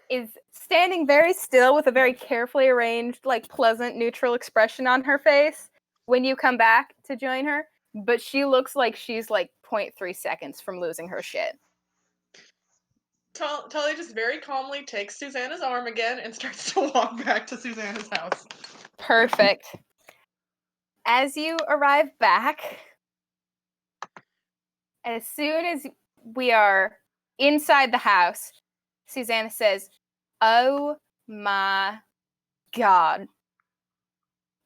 is standing very still with a very carefully arranged, like pleasant, neutral expression on her face when you come back to join her. But she looks like she's like 0.3 seconds from losing her shit. Talia just very calmly takes Susanna's arm again and starts to walk back to Susanna's house. Perfect. As you arrive back, as soon as we are inside the house, Susanna says, "Oh my god.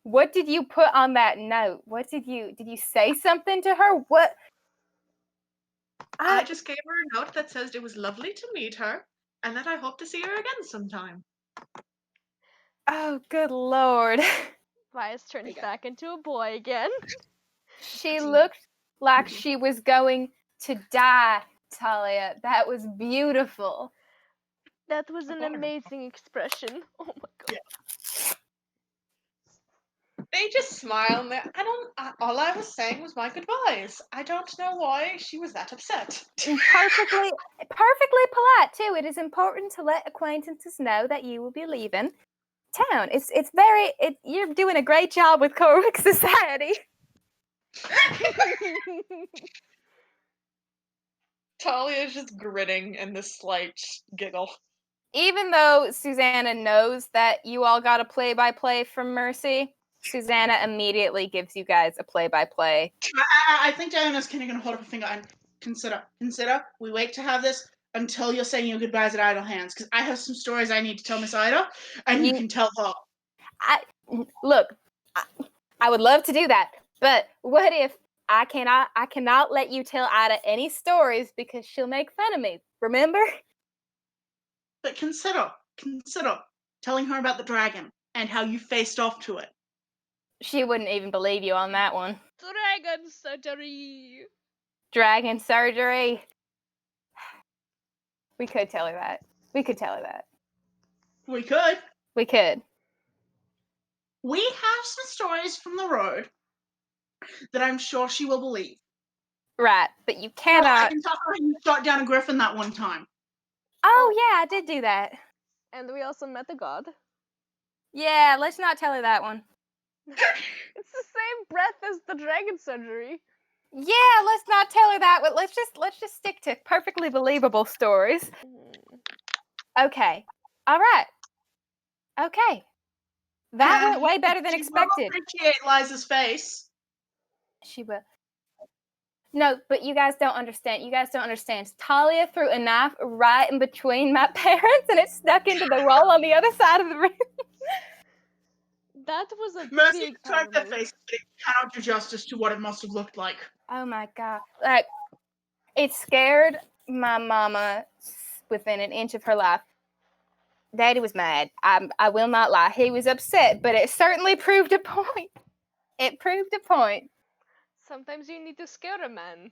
What did you put on that note? What did you say something to her? What?" I just gave her a note that says it was lovely to meet her and that I hope to see her again sometime. Oh, good lord. Vias turns back into a boy again. She looked like she was going to die, Talia. That was beautiful. That was an amazing expression. Oh my god. They just smile and all I was saying was my goodbyes. I don't know why she was that upset. Perfectly polite too. It is important to let acquaintances know that you will be leaving town. You're doing a great job with Corwick Society. Talia is just grinning in this slight giggle. Even though Susanna knows that you all got a play-by-play from Mercy, Susanna immediately gives you guys a play-by-play. I think Diana's kind of going to hold up a finger and consider. We wait to have this until you're saying your goodbyes at Idle Hands, because I have some stories I need to tell Miss Ida, and you can tell her. I would love to do that, but what if I cannot let you tell Ida any stories because she'll make fun of me, remember? But consider telling her about the dragon and how you faced off to it. She wouldn't even believe you on that one. Dragon surgery. Dragon surgery. We could tell her that. We could. We have some stories from the road that I'm sure she will believe. Right, but you I cannot. can tell her you shot down a griffin that one time. Oh yeah, I did do that. And we also met the god. Yeah, let's not tell her that one. It's the same breath as the dragon surgery. Yeah, let's not tell her that. But let's just stick to perfectly believable stories. Okay. All right. Okay. That went way better than expected. Will appreciate Liza's face. She will. No, but you guys don't understand. Talia threw a knife right in between my parents, and it stuck into the wall on the other side of the room. That was a Mercy big described power that move. face, but it cannot do justice to what it must have looked like. Oh my god. Like, it scared my mama within an inch of her life. Daddy was mad. I will not lie. He was upset, but it certainly proved a point. It proved a point. Sometimes you need to scare a man.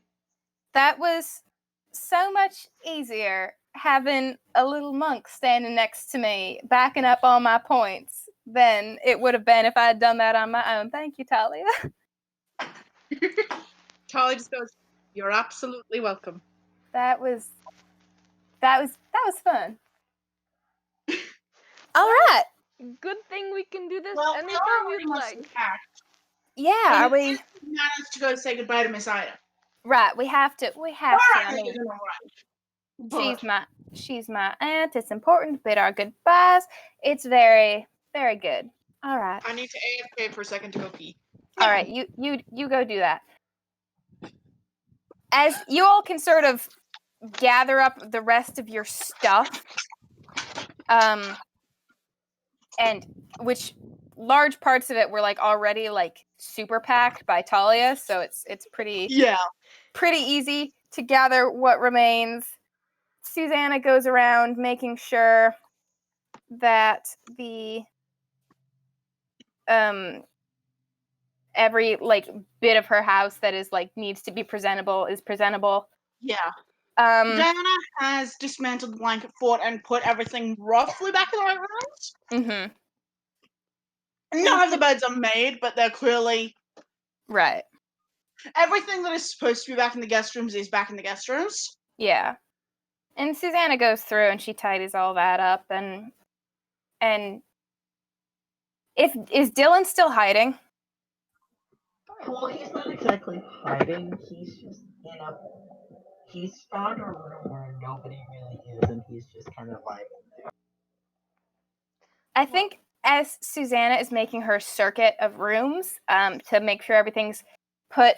That was so much easier having a little monk standing next to me, backing up all my points, than it would have been if I had done that on my own. Thank you, Talia. Talia just goes, "You're absolutely welcome." That was fun. All right. Good thing we can do this Well, anytime you'd like. Yeah, are we managed to go say goodbye to Miss Ida. right? We have to. I mean, But she's my aunt. It's important to bid our goodbyes. It's very, very good. All right. I need to AFK for a second to go pee. All right. You go do that. as you all can sort of gather up the rest of your stuff, and which large parts of it were like already like super packed by Talia, so it's pretty easy to gather what remains. Susanna goes around making sure that the every like bit of her house that is like needs to be presentable is presentable. Yeah. Um, Diana has dismantled the blanket fort and put everything roughly back in the right rooms. Mm-hmm. None of the beds are made, but they're clearly Right. everything that is supposed to be back in the guest rooms is back in the guest rooms. Yeah. And Susanna goes through and she tidies all that up, and is Dylan still hiding? Well, he's not exactly hiding. He's just, he's found a room where nobody really is, and he's just kind of like. I think as Susanna is making her circuit of rooms, to make sure everything's put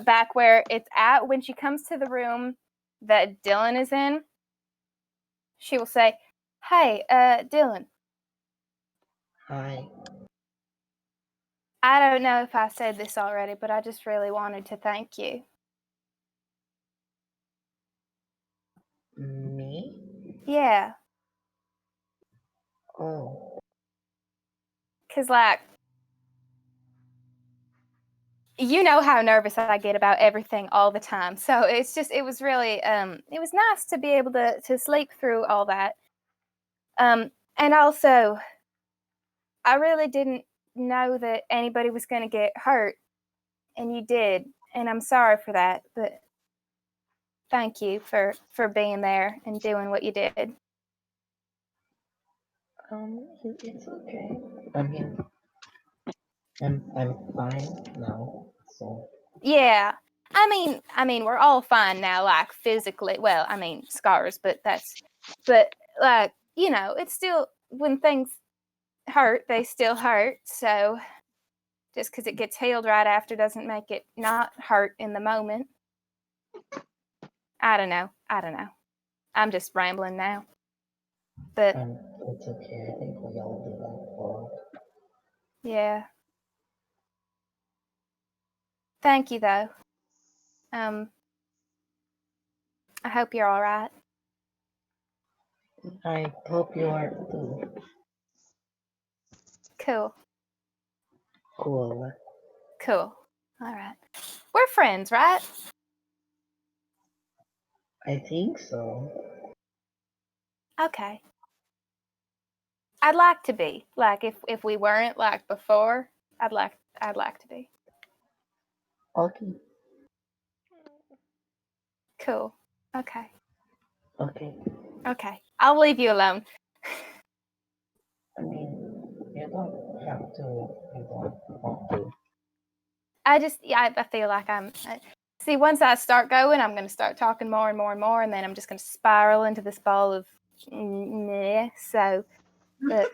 back where it's at, when she comes to the room that Dylan is in, she will say, "Hey, Dylan. Hi. I don't know if I said this already, but I just really wanted to thank you." Me? Yeah. Oh. 'Cause, like, you know how nervous I get about everything all the time. So it was really, it was nice to be able to sleep through all that. And also, I really didn't know that anybody was going to get hurt, and you did. And I'm sorry for that, but thank you for being there and doing what you did. It's okay. I mean, I'm fine now, so. Yeah. I mean, we're all fine now, like physically. Well, I mean, scars, but like, you know, it's still, when things hurt, they still hurt. So just because it gets healed right after doesn't make it not hurt in the moment. I don't know. I'm just rambling now. But It's okay. I think we all do that for. yeah. Thank you, though. I hope you're all right. I hope you are too. Cool. Cool. All right. We're friends, right? I think so. Okay. I'd like to be. Like, if we weren't like before, I'd like to be. Okay. Cool. Okay. Okay. I'll leave you alone. I mean, you don't have to. You don't want to. I feel like see, once I start going, I'm going to start talking more and more and more, and then I'm just going to spiral into this ball of meh. So, but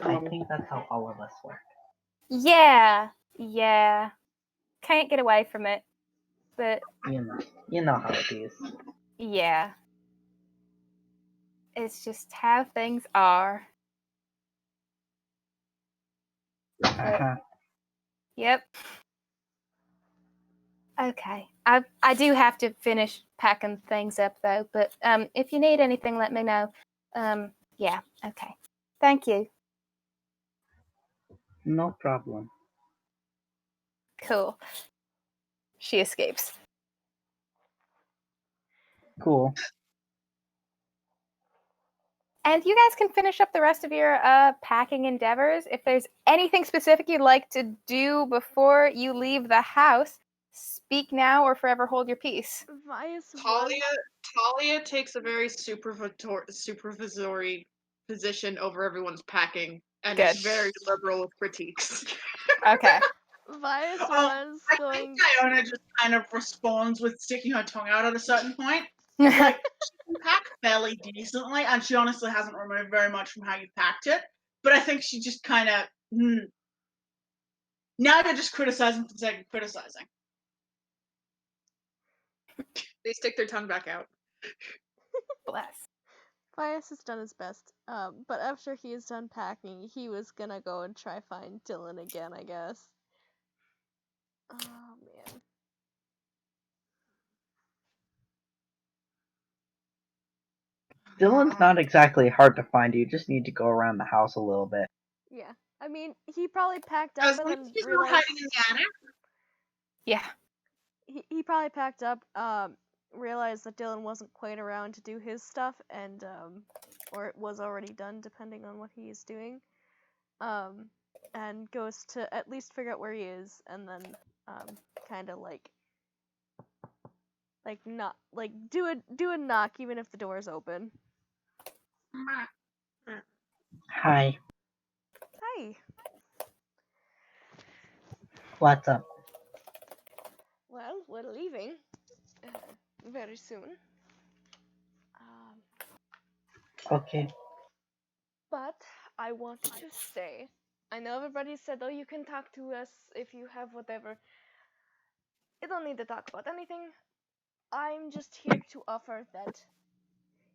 I think that's how all of us work. yeah. Can't get away from it. But You know how it is. yeah. It's just how things are. Uh-huh. Yep. Okay. I do have to finish packing things up though, but if you need anything, let me know. Yeah. Okay. Thank you. No problem. Cool. She escapes. Cool. And you guys can finish up the rest of your packing endeavors. If there's anything specific you'd like to do before you leave the house, speak now or forever hold your peace. Talia takes a very supervisory position over everyone's packing and Good. is very liberal with critiques. Okay. Vias I was think going. Diona just kind of responds with sticking her tongue out at a certain point. Like, she can pack fairly decently, and she honestly hasn't removed very much from how you packed it. But I think she just kind of. Now you're just criticizing for the sake of criticizing. They stick their tongue back out. Bless. Bias has done his best. But after he is done packing, he was gonna go and try find Dylan again, I guess. Oh man. Dylan's not exactly hard to find. You just need to go around the house a little bit. Yeah. I mean, he probably packed As up and long then as he's not realized hiding in the attic. Yeah. he probably packed up, realized that Dylan wasn't quite around to do his stuff, and or it was already done, depending on what he is doing. And goes to at least figure out where he is, and then kind of like not like do a knock even if the door is open. Hi, Hi. what's up? Well, we're leaving very soon. Okay. But I wanted to say, I know everybody said, oh, you can talk to us if you have whatever. You don't need to talk about anything. I'm just here to offer that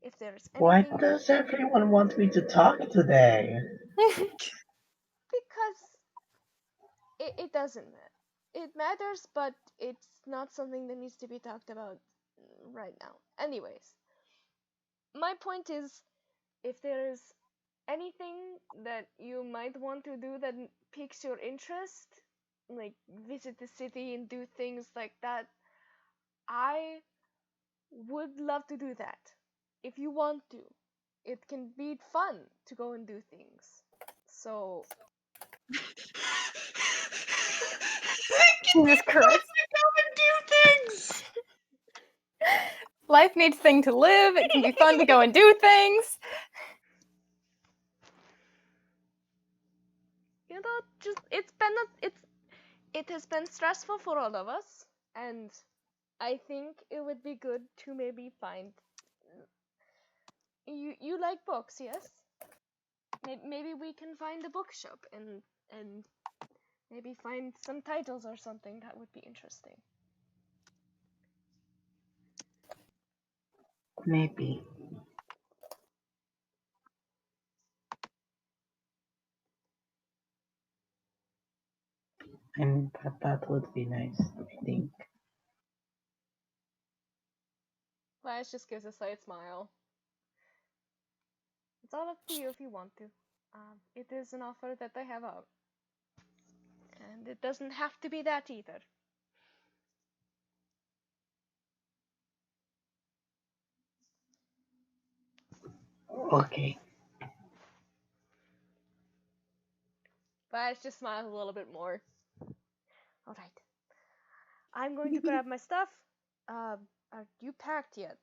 if there's Why anything. does everyone want me to talk today? Because it doesn't matter. It matters, but it's not something that needs to be talked about right now. Anyways, my point is, if there's anything that you might want to do that piques your interest, like visit the city and do things like that, I would love to do that. If you want to, it can be fun to go and do things. So, Jesus Christ. Go and do things. Life needs thing to live. It can be fun to go and do things. you know, just it has been stressful for all of us, and I think it would be good to maybe find. You like books, yes? Maybe we can find a bookshop and maybe find some titles or something that would be interesting. Maybe. And that would be nice, I think. Flash just gives a slight smile. It's all up to you if you want to. It is an offer that I have out. And it doesn't have to be that either. Okay. Flash just smiles a little bit more. Alright. I'm going to grab my stuff. Are you packed yet?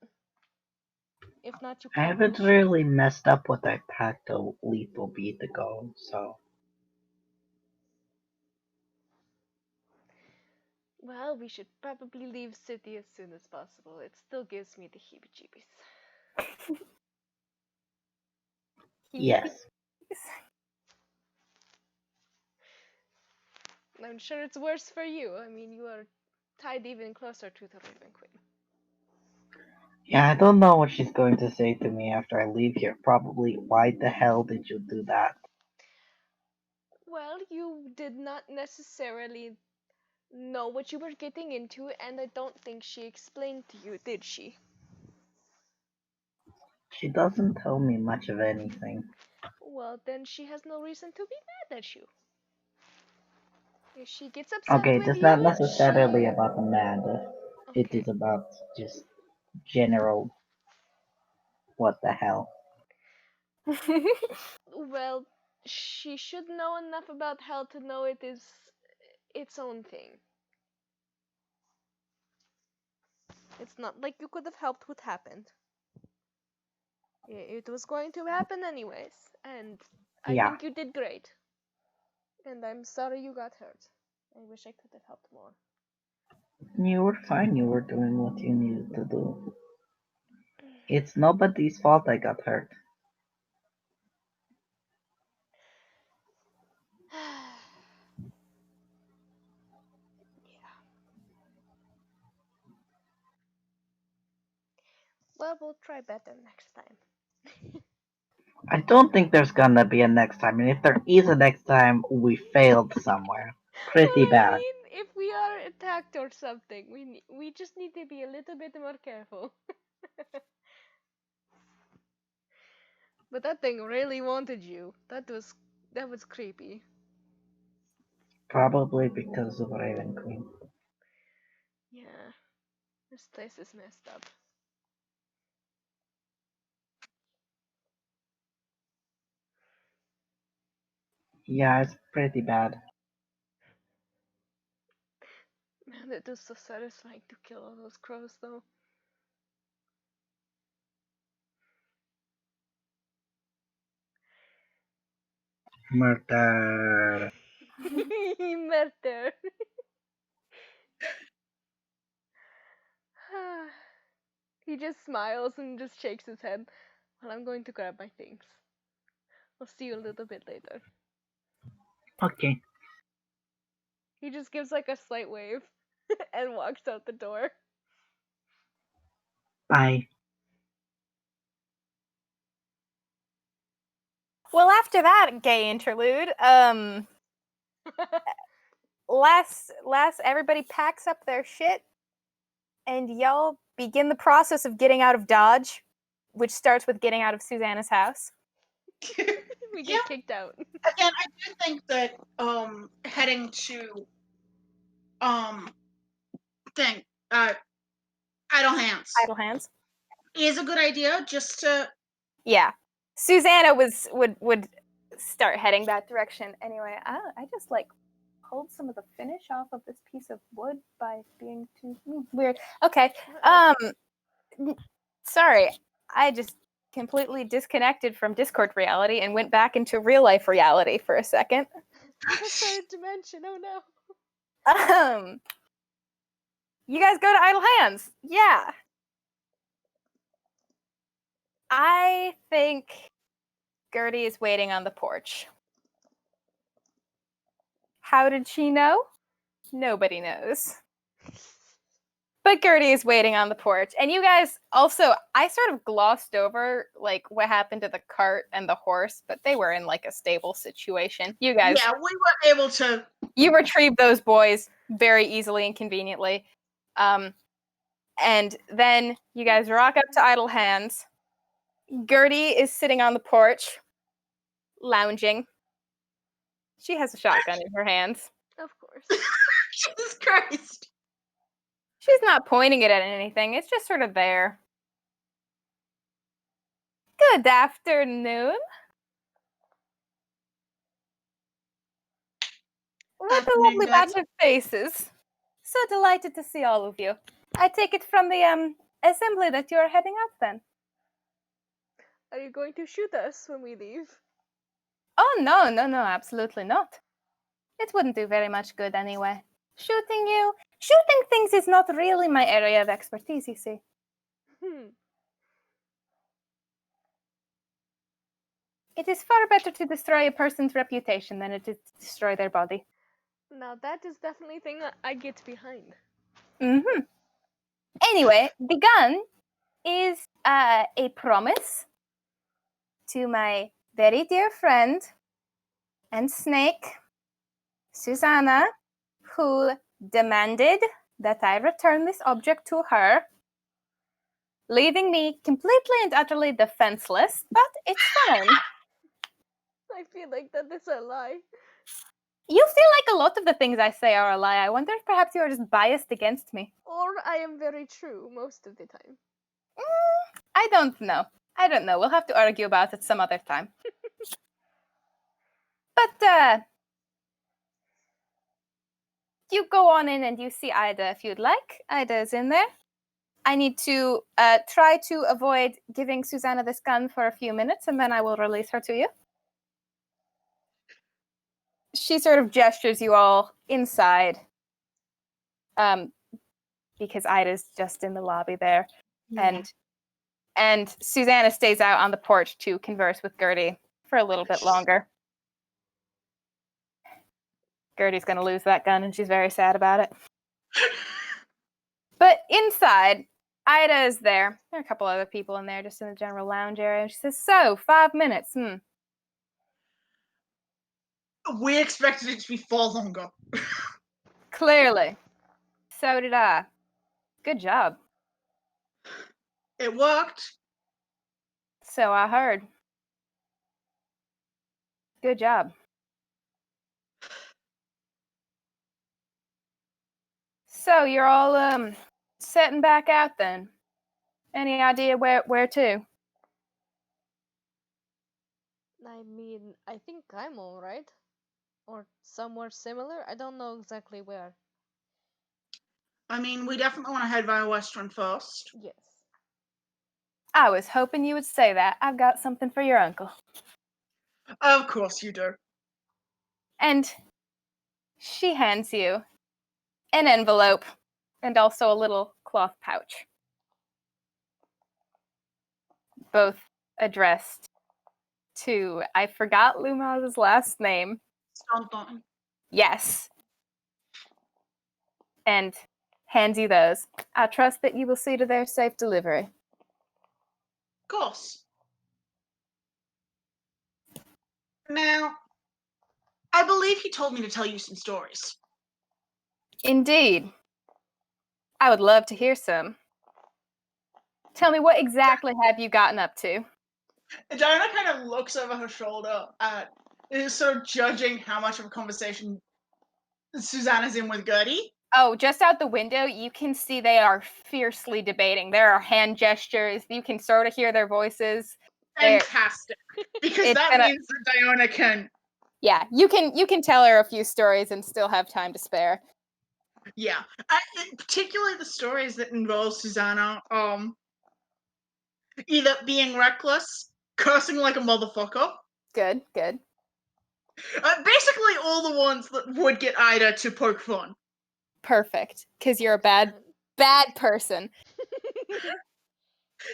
If not, you I can. haven't really messed up what I packed a lethal beat ago, so. Well, we should probably leave city as soon as possible. It still gives me the heebie-jeebies. Yes. I'm sure it's worse for you. I mean, you are tied even closer to the Raven Queen. Yeah, I don't know what she's going to say to me after I leave here. Probably, why the hell did you do that? Well, you did not necessarily know what you were getting into, and I don't think she explained to you, did she? She doesn't tell me much of anything. Well, then she has no reason to be mad at you. If she gets upset Okay, with that's you, not necessarily about the mad. It Okay. is about just general. What the hell? Well, she should know enough about hell to know it is its own thing. It's not like you could have helped what happened. It was going to happen anyways, and I Yeah. think you did great. And I'm sorry you got hurt. I wish I could have helped more. You were fine. You were doing what you needed to do. It's nobody's fault I got hurt. Yeah. but we'll try better next time. I don't think there's gonna be a next time, and if there is a next time, we failed somewhere. Pretty Well, I bad. mean, if we are attacked or something, we just need to be a little bit more careful. But that thing really wanted you. That was creepy. Probably because of Raven Queen. Yeah. This place is messed up. Yeah, it's pretty bad. Man, it is so satisfying to kill all those crows though. Murder. Murder. He just smiles and just shakes his head. Well, I'm going to grab my things. I'll see you a little bit later. Okay. He just gives like a slight wave and walks out the door. Bye. Well, after that gay interlude, last everybody packs up their shit, and y'all begin the process of getting out of Dodge, which starts with getting out of Susanna's house. We Yeah. get kicked out. Again, I do think that heading to Idle Hands Idle hands. is a good idea. Just to Yeah, Susanna would start heading that direction. Anyway, I just like pulled some of the finish off of this piece of wood by being too weird. Okay. Sorry, I just completely disconnected from Discord reality and went back into real life reality for a second. The third dimension. Oh no. You guys go to Idle Hands. Yeah. I think Gertie is waiting on the porch. How did she know? Nobody knows. But Gertie is waiting on the porch. And you guys also, I sort of glossed over like what happened to the cart and the horse, but they were in like a stable situation. You guys, yeah, we were able to. you retrieved those boys very easily and conveniently. And then you guys rock up to Idle Hands. Gertie is sitting on the porch, lounging. She has a shotgun in her hands. Of course. Jesus Christ. She's not pointing it at anything. It's just sort of there. Good afternoon. What a Afternoon, lovely guys. batch of faces. So delighted to see all of you. I take it from the assembly that you are heading out then. Are you going to shoot us when we leave? Oh, no, absolutely not. It wouldn't do very much good anyway. Shooting things is not really my area of expertise, you see. It is far better to destroy a person's reputation than it is to destroy their body. Now that is definitely a thing I get behind. Mm-hmm. Anyway, the gun is a promise to my very dear friend and snake, Susanna, who demanded that I return this object to her, leaving me completely and utterly defenseless, but it's fine. I feel like that is a lie. You feel like a lot of the things I say are a lie. I wonder if perhaps you are just biased against me. Or I am very true most of the time. I don't know. We'll have to argue about it some other time. But, you go on in and you see Ida if you'd like. Ida is in there. I need to try to avoid giving Susanna this gun for a few minutes, and then I will release her to you. She sort of gestures you all inside, because Ida's just in the lobby there, and Susanna stays out on the porch to converse with Gertie for a little bit longer. Gertie's going to lose that gun, and she's very sad about it. But inside, Ida is there. There are a couple other people in there, just in the general lounge area. And she says, "So, 5 minutes. We expected it to be far longer. Clearly. So did I. Good job." It worked. "So I heard." "Good job." "So you're all setting back out then? Any idea where to?" I mean, I think I'm alright. Or somewhere similar. I don't know exactly where. I mean, we definitely want to head via Western first. Yes. "I was hoping you would say that. I've got something for your uncle." Of course you do. And she hands you an envelope and also a little cloth pouch, both addressed to, I forgot Lumaz's last name. Stanton. Yes. And hands you those. "I trust that you will see to their safe delivery." Of course. Now, I believe he told me to tell you some stories. "Indeed. I would love to hear some. Tell me, what exactly have you gotten up to?" Diana kind of looks over her shoulder at, sort of judging how much of a conversation Susanna's in with Gertie. Oh, just out the window, you can see they are fiercely debating. There are hand gestures. You can sort of hear their voices. Fantastic. Because It's that gonna- means that Diana can, Yeah, you can tell her a few stories and still have time to spare. yeah. Particularly the stories that involve Susanna, either being reckless, cursing like a motherfucker. Good. Basically all the ones that would get Ida to poke fun. Perfect. Because you're a bad person.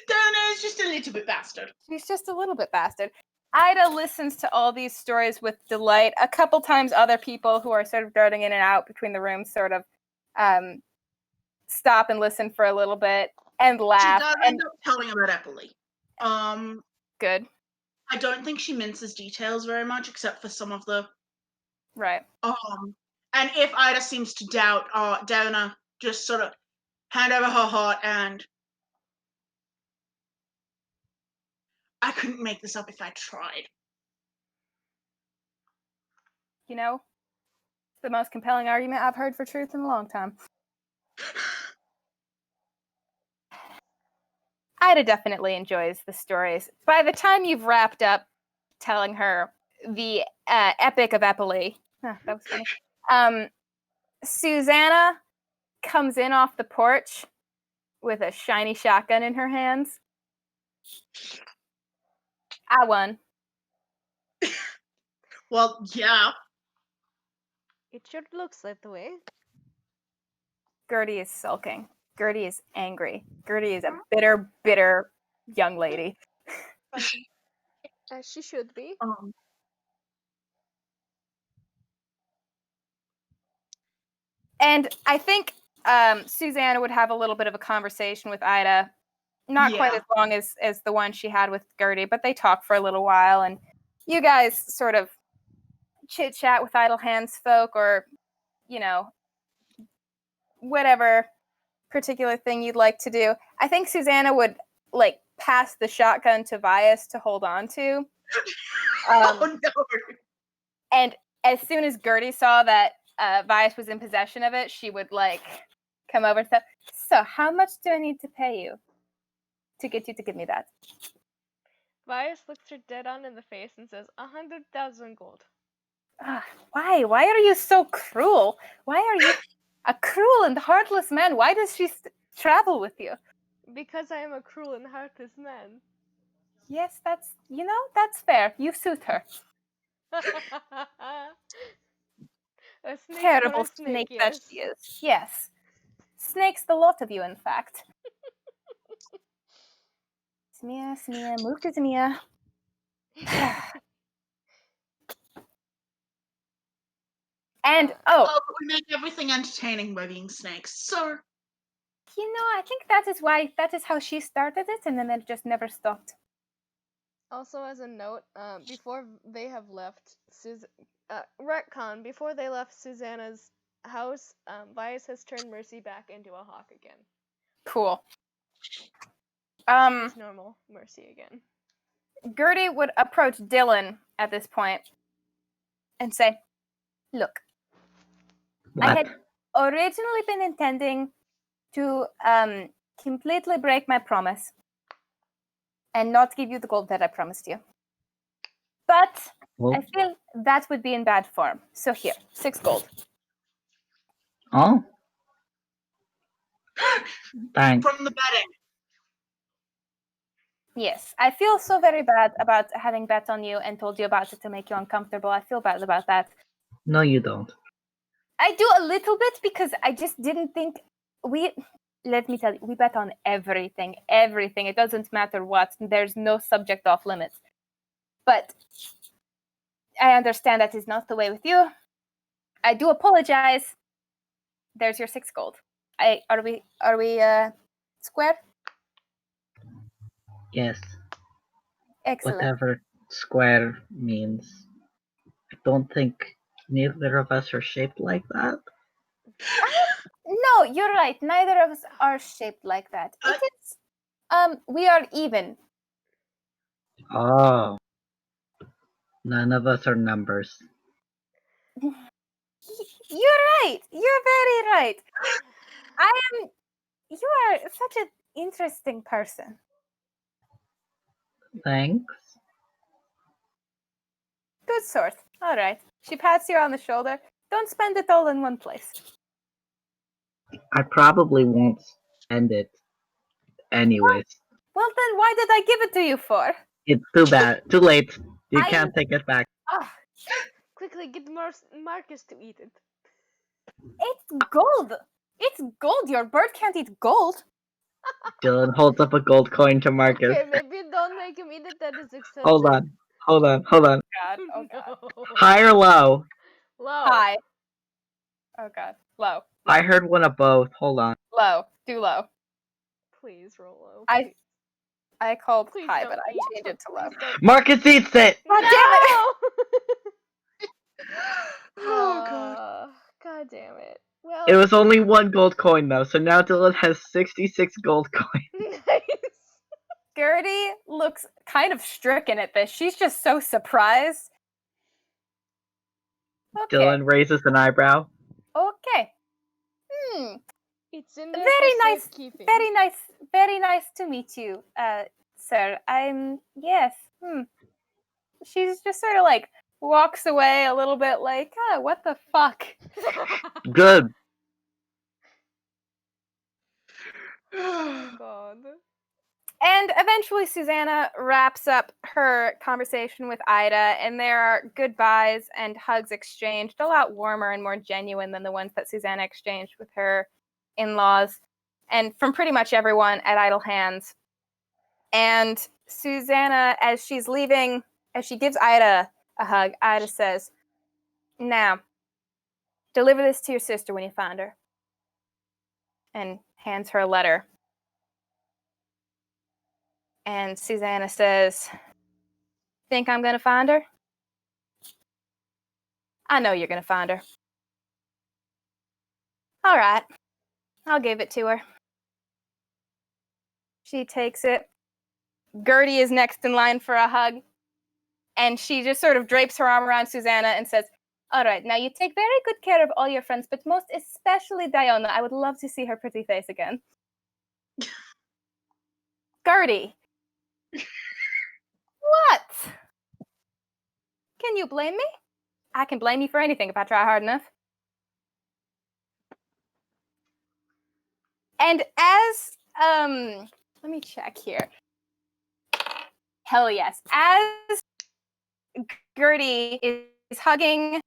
Diana is just a little bit bastard. She's just a little bit bastard. Ida listens to all these stories with delight. A couple times other people who are sort of darting in and out between the rooms sort of stop and listen for a little bit and laugh. She does end up telling about Eppley. Good. I don't think she minces details very much, except for some of the. Right. And if Ida seems to doubt, Diana just sort of hand over her heart and. I couldn't make this up if I tried. You know, it's the most compelling argument I've heard for truth in a long time. Ida definitely enjoys the stories. By the time you've wrapped up telling her the epic of Eppley, that was funny. Susanna comes in off the porch with a shiny shotgun in her hands. "I won." Well, yeah. It sure looks that way. Gertie is sulking. Gertie is angry. Gertie is a bitter young lady. As she should be. And I think Susanna would have a little bit of a conversation with Ida. Not quite as long as the one she had with Gertie, but they talk for a little while, and you guys sort of chit-chat with idle hands folk, or, whatever particular thing you'd like to do. I think Susanna would, pass the shotgun to Vias to hold on to. Oh, no. And as soon as Gertie saw that Vias was in possession of it, she would, come over and say, "So, how much do I need to pay you to get you to give me that?" Vias looks her dead on in the face and says, 100,000 gold. Why? Why are you so cruel? Why are you a cruel and heartless man? Why does she travel with you? Because I am a cruel and heartless man. Yes, that's fair. You suit her. A snake Terrible or a snake, snake that she is. Yes. Snakes, the lot of you, in fact. Smia, move to Smia. And, But we make everything entertaining by being snakes, so. I think that is how she started it, and then it just never stopped. Also, as a note, before they have left, retcon, before they left Susanna's house, Vias has turned Mercy back into a hawk again. Cool. It's normal Mercy again. Gertie would approach Dylan at this point and say, "Look, I What? had originally been intending to completely break my promise and not give you the gold that I promised you. But Well, I feel that would be in bad form. So here, 6 gold. oh. Thanks. From the betting. Yes, I feel so very bad about having bet on you and told you about it to make you uncomfortable. I feel bad about that. No, you don't. I do a little bit because I just didn't think let me tell you, we bet on everything. Everything. It doesn't matter what. There's no subject off limits. But I understand that is not the way with you. I do apologize. There's your 6 gold. Are we square? Yes. Excellent. Whatever square means. I don't think neither of us are shaped like that. No, you're right. Neither of us are shaped like that. It is we are even. Oh. None of us are numbers. You're right. You're very right. You are such an interesting person. Thanks. Good sort. All right. She pats you on the shoulder. Don't spend it all in one place. I probably won't spend it anyways. Well, then why did I give it to you for? It's too bad. Too late. You I- can't take it back. Ah, Quickly, get Marcus to eat it. it's gold. It's gold. Your bird can't eat gold. Dylan holds up a gold coin to Marcus. Okay, maybe don't make him eat it. That is excessive. Hold on. God. Oh God. No. High or low? Low. High. Oh God. Low. I heard one of both. Hold on. Low. Do low. Please roll low. I called Please high, don't but I eat. changed it to low. Please don't. Marcus eats it! God damn it! Oh god. God damn it. Well, It was only one gold coin though, so now Dylan has 66 gold coins. nice. Gertie looks kind of stricken at this. She's just so surprised. Okay. Dylan raises an eyebrow. Okay. It's in there Very for nice, safekeeping. very nice to meet you, sir. Yes. She's just sort of like walks away a little bit like, what the fuck? Good. Oh God. And eventually Susanna wraps up her conversation with Ida, and there are goodbyes and hugs exchanged, a lot warmer and more genuine than the ones that Susanna exchanged with her in-laws, and from pretty much everyone at Idle Hands. And Susanna, as she's leaving, as she gives Ida a hug, Ida says, "Now, deliver this to your sister when you find her." And hands her a letter. And Susanna says, "Think I'm going to find her? I know you're going to find her. All right, I'll give it to her." She takes it. Gertie is next in line for a hug. And she just sort of drapes her arm around Susanna and says, "All right, now you take very good care of all your friends, but most especially Diona. I would love to see her pretty face again." Gertie. What? Can you blame me? I can blame you for anything if I try hard enough. And as, let me check here. Hell yes. As Gertie is hugging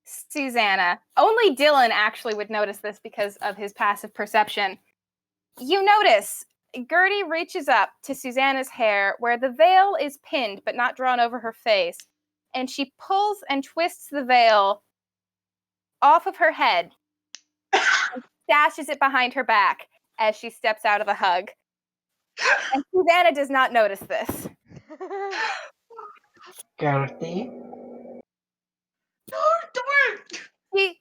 Susanna, only Dylan actually would notice this because of his passive perception. You notice Gertie reaches up to Susanna's hair where the veil is pinned but not drawn over her face, and she pulls and twists the veil off of her head and stashes it behind her back. as she steps out of the hug. And Susanna does not notice this. Gertie? No, don't!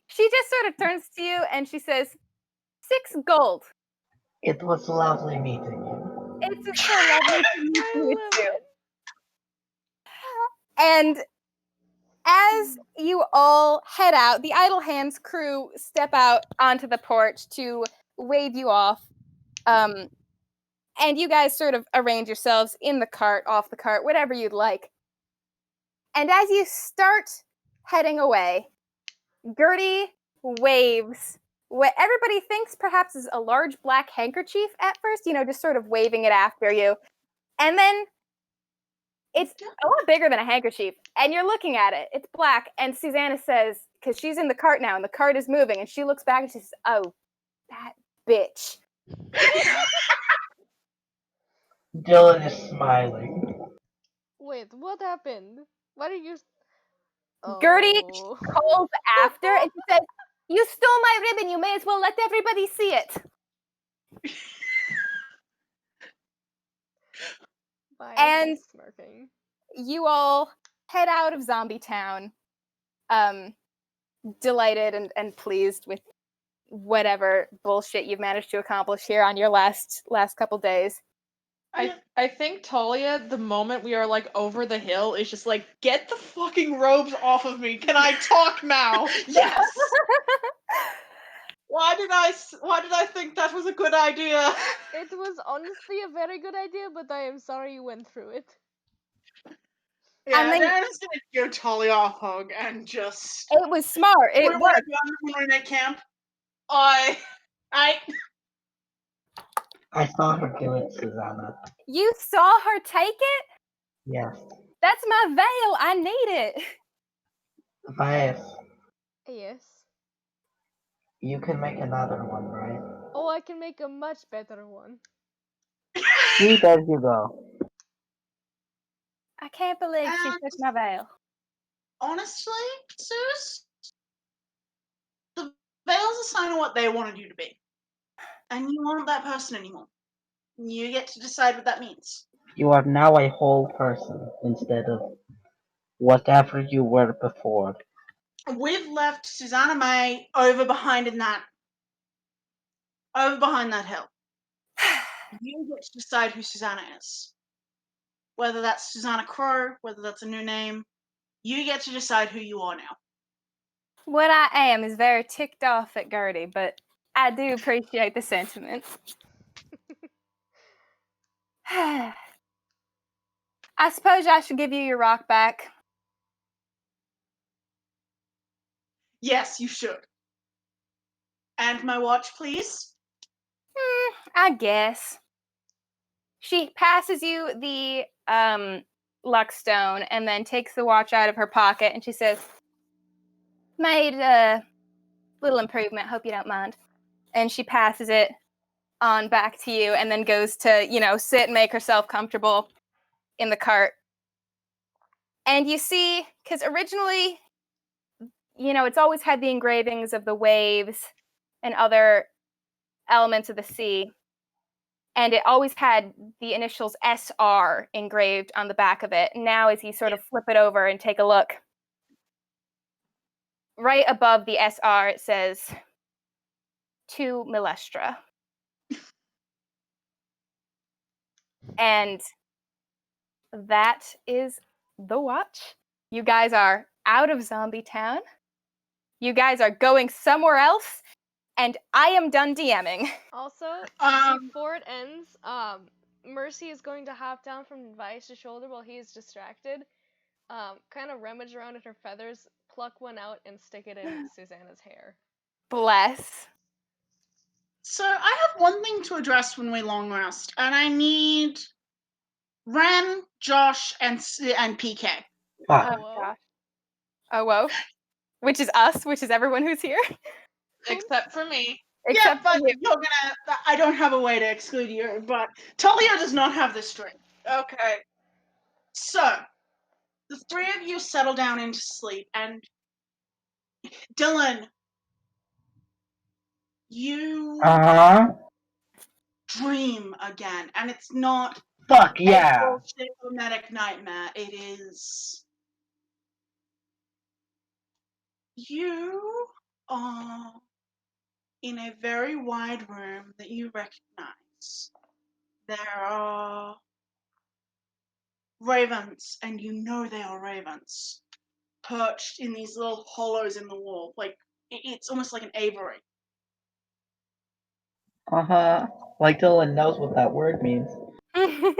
She just sort of turns to you and she says, 6 gold. It was lovely meeting you. It's so lovely to meet I you love too. it. And as you all head out, the Idle Hands crew step out onto the porch to wave you off. And you guys sort of arrange yourselves in the cart, off the cart, whatever you'd like. And as you start heading away, Gertie waves what everybody thinks perhaps is a large black handkerchief at first, just sort of waving it after you. And then it's a lot bigger than a handkerchief, and you're looking at it. It's black, and Susanna says, because she's in the cart now, and the cart is moving, and she looks back and she says, "Oh, that bitch." Dylan is smiling. Wait, what happened? Why did you? Gertie Oh. calls after, and she says, "You stole my ribbon. You may as well let everybody see it." Bye, And- smirking. You all head out of Zombie Town, delighted and pleased with whatever bullshit you've managed to accomplish here on your last couple days. I think Talia, the moment we are like over the hill, is just like, get the fucking robes off of me. Can I talk now? Yes. Why did I think that was a good idea? It was honestly a very good idea, but I am sorry you went through it. Yeah, then- Diana's gonna give Talia a hug and just. It was smart. It What worked. have you done when we're at camp? I. I saw her give it, Susanna. You saw her take it? Yes. That's my veil. I need it. Vias, Yes. you can make another one, right? Oh, I can make a much better one. See, there you go. I can't believe she And- took my veil. Honestly, Sus, the veil's a sign of what they wanted you to be. And you aren't that person anymore. You get to decide what that means. You are now a whole person instead of whatever you were before. We've left Susanna May over behind that hill. You get to decide who Susanna is. Whether that's Susanna Crow, whether that's a new name, you get to decide who you are now. What I am is very ticked off at Gertie, but I do appreciate the sentiment. I suppose I should give you your rock back. Yes, you should. And my watch, please. I guess. She passes you the Luckstone and then takes the watch out of her pocket and she says, "Made a little improvement, hope you don't mind." And she passes it on back to you and then goes to, sit and make herself comfortable in the cart. And you see, because originally, it's always had the engravings of the waves and other elements of the sea. And it always had the initials SR engraved on the back of it. Now, as you sort of flip it over and take a look, right above the SR, it says, "To Milestra." And that is the watch. You guys are out of Zombie Town. You guys are going somewhere else. And I am done DMing. Also, before it ends, Mercy is going to hop down from Vice's shoulder while he is distracted, kind of rummage around in her feathers, pluck one out, and stick it in Susanna's hair. Bless. So I have one thing to address when we long rest, and I need Ren, Josh, and PK. Fuck. Whoa. Gosh. Oh, whoa. Which is us, which is everyone who's here. Except for me. Except but for you. you're gonna. I don't have a way to exclude you, but Talia does not have this drink. Okay. So, the three of you settle down into sleep, and Dylan, you. Uh-huh. dream again, and it's not Fuck a yeah! bullshit romantic nightmare. It is you are in a very wide room that you recognize. There are ravens, and you know they are ravens, perched in these little hollows in the wall. Like, it's almost like an aviary. Like Dylan knows what that word means. It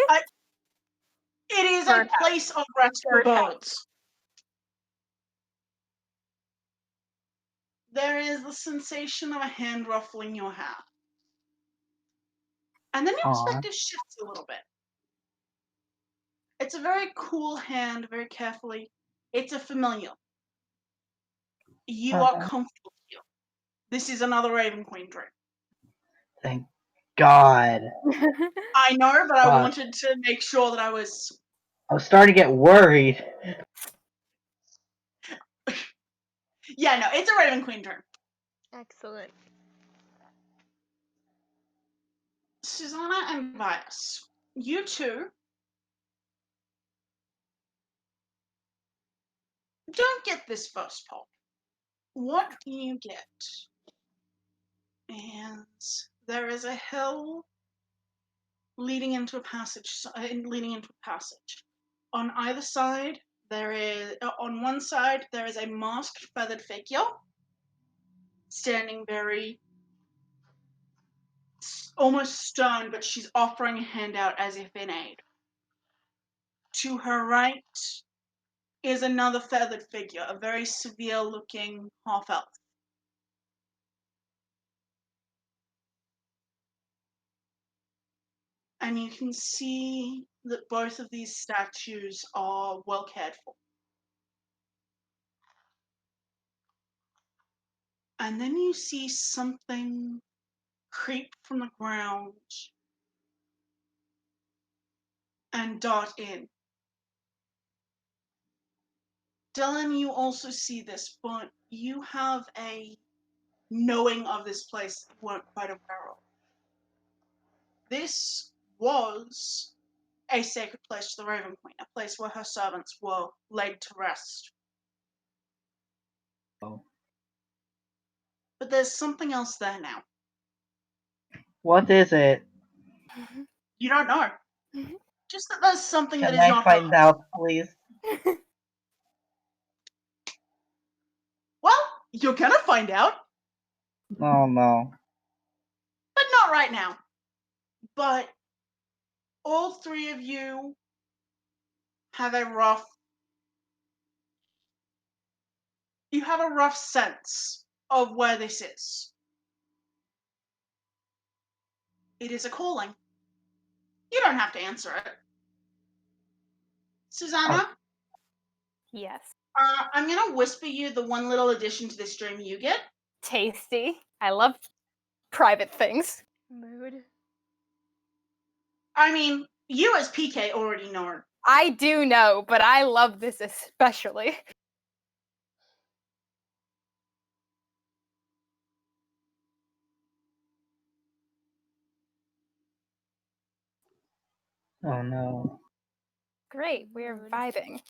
is a Birdhouse. place of rest for Birdhouse. birds. There is the sensation of a hand ruffling your hair. And then your Aw. perspective shifts a little bit. It's a very cool hand, very carefully. It's a familiar. You are comfortable here. This is another Raven Queen dream. Thank God. I know, but I Fuck. wanted to make sure that I was... I was starting to get worried. Yeah, no, it's a Raven Queen dream. Excellent. Susanna and Vias, you two don't get this first poll. What you get is there is a hill leading into a passage. On either side, on one side there is a masked, feathered figure standing very almost stern, but she's offering a hand out as if in aid. To her right is another feathered figure, a very severe-looking half-elf. And you can see that both of these statues are well cared for. And then you see something creep from the ground and dart in. Dylan, you also see this, but you have a knowing of this place that you weren't quite aware of. This was a sacred place to the Raven Queen, a place where her servants were laid to rest. Oh. But there's something else there now. What is it? You don't know. Just that there's something that Can is I not find hers. out, please? Well, you're gonna find out, Oh no. but not right now. But all three of you have a rough sense of where this is. It is a calling. You don't have to answer it. Susanna, Yes. I'm gonna whisper you the one little addition to this dream you get. Tasty. I love private things. Mood. I mean, you as PK already know. I do know, but I love this especially. Oh no. Great, we're Mood. vibing.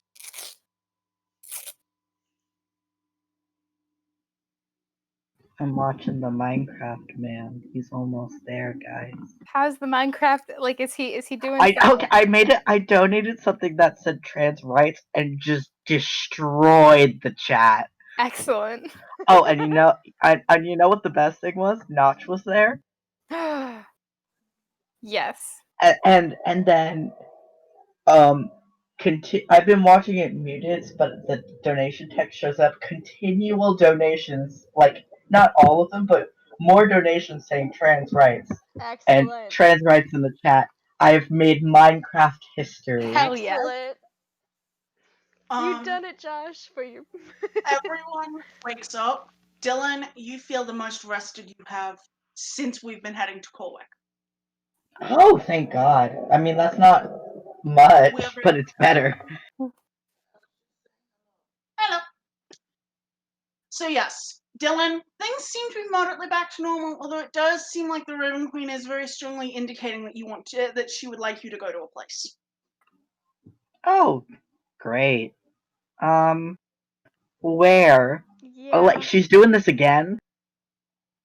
I'm watching the Minecraft man. He's almost there, guys. How's the Minecraft? Like, is he doing? I donated something that said trans rights and just destroyed the chat. Excellent. Oh, and you know what the best thing was? Notch was there. Yes. And then I've been watching it muted, but the donation text shows up. Continual donations, like not all of them, but more donations saying trans rights and Excellent. trans rights in the chat. I've made Minecraft history. Hell yes. Excellent. You've done it, Josh, for your. Everyone wakes up. Dylan, you feel the most rested you have since we've been heading to Colwick. Oh, thank God. I mean, that's not much, We are but it's better. Hello. So yes, Dylan, things seem to be moderately back to normal, although it does seem like the Raven Queen is very strongly indicating that that she would like you to go to a place. Oh, great. Where? Yeah. Oh, like she's doing this again?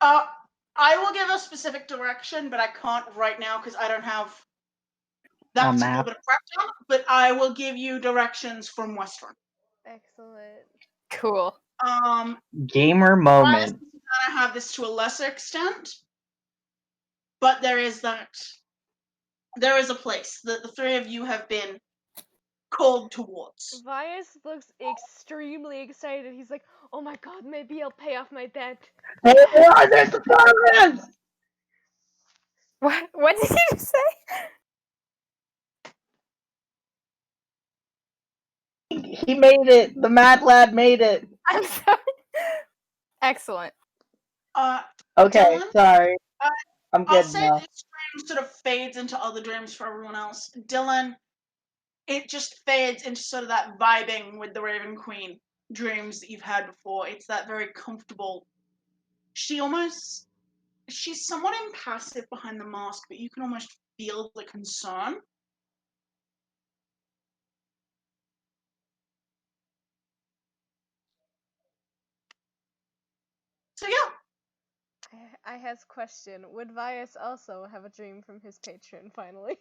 I will give a specific direction, but I can't right now because I don't have that A particular map? bit of prep down. But I will give you directions from Western. Excellent. Cool. Gamer Bias moment. and Susanna have this to a lesser extent, but there is a place that the three of you have been called towards. Vias looks extremely excited. He's like, "Oh my god, maybe I'll pay off my debt." Hey, there's the progress! What did you say? He made it! The mad lad made it! I'm sorry. Excellent. Okay, Dylan, sorry. I'm I'll good say now. this dream sort of fades into other dreams for everyone else. Dylan, it just fades into sort of that vibing with the Raven Queen dreams that you've had before. It's that very comfortable. She's somewhat impassive behind the mask, but you can almost feel the concern. So yeah. I has question. Would Vias also have a dream from his patron finally?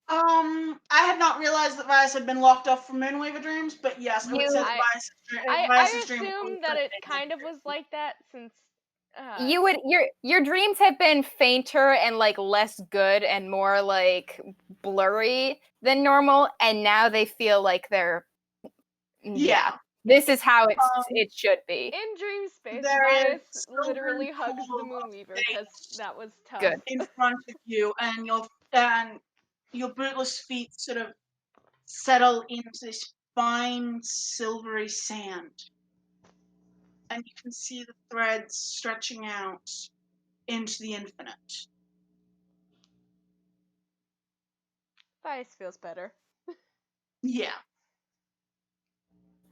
I had not realized that Vias had been locked off from Moonweaver dreams, but yes, I would say that I Vias's dream assume that it kind of was like that since Your dreams have been fainter and like less good and more like blurry than normal, and now they feel like they're Yeah. This is how it should be. in dream space, There Vias is literally silver hugs the pool of Moonweaver because that was tough. Good. in front of you, and your bootless feet sort of settle into this fine silvery sand, and you can see the threads stretching out into the infinite. Vias feels better. Yeah.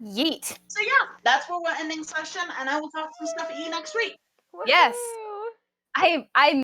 Yeet. So yeah, that's where we're ending session, and I will talk some stuff at you next week. Yes. Woohoo! I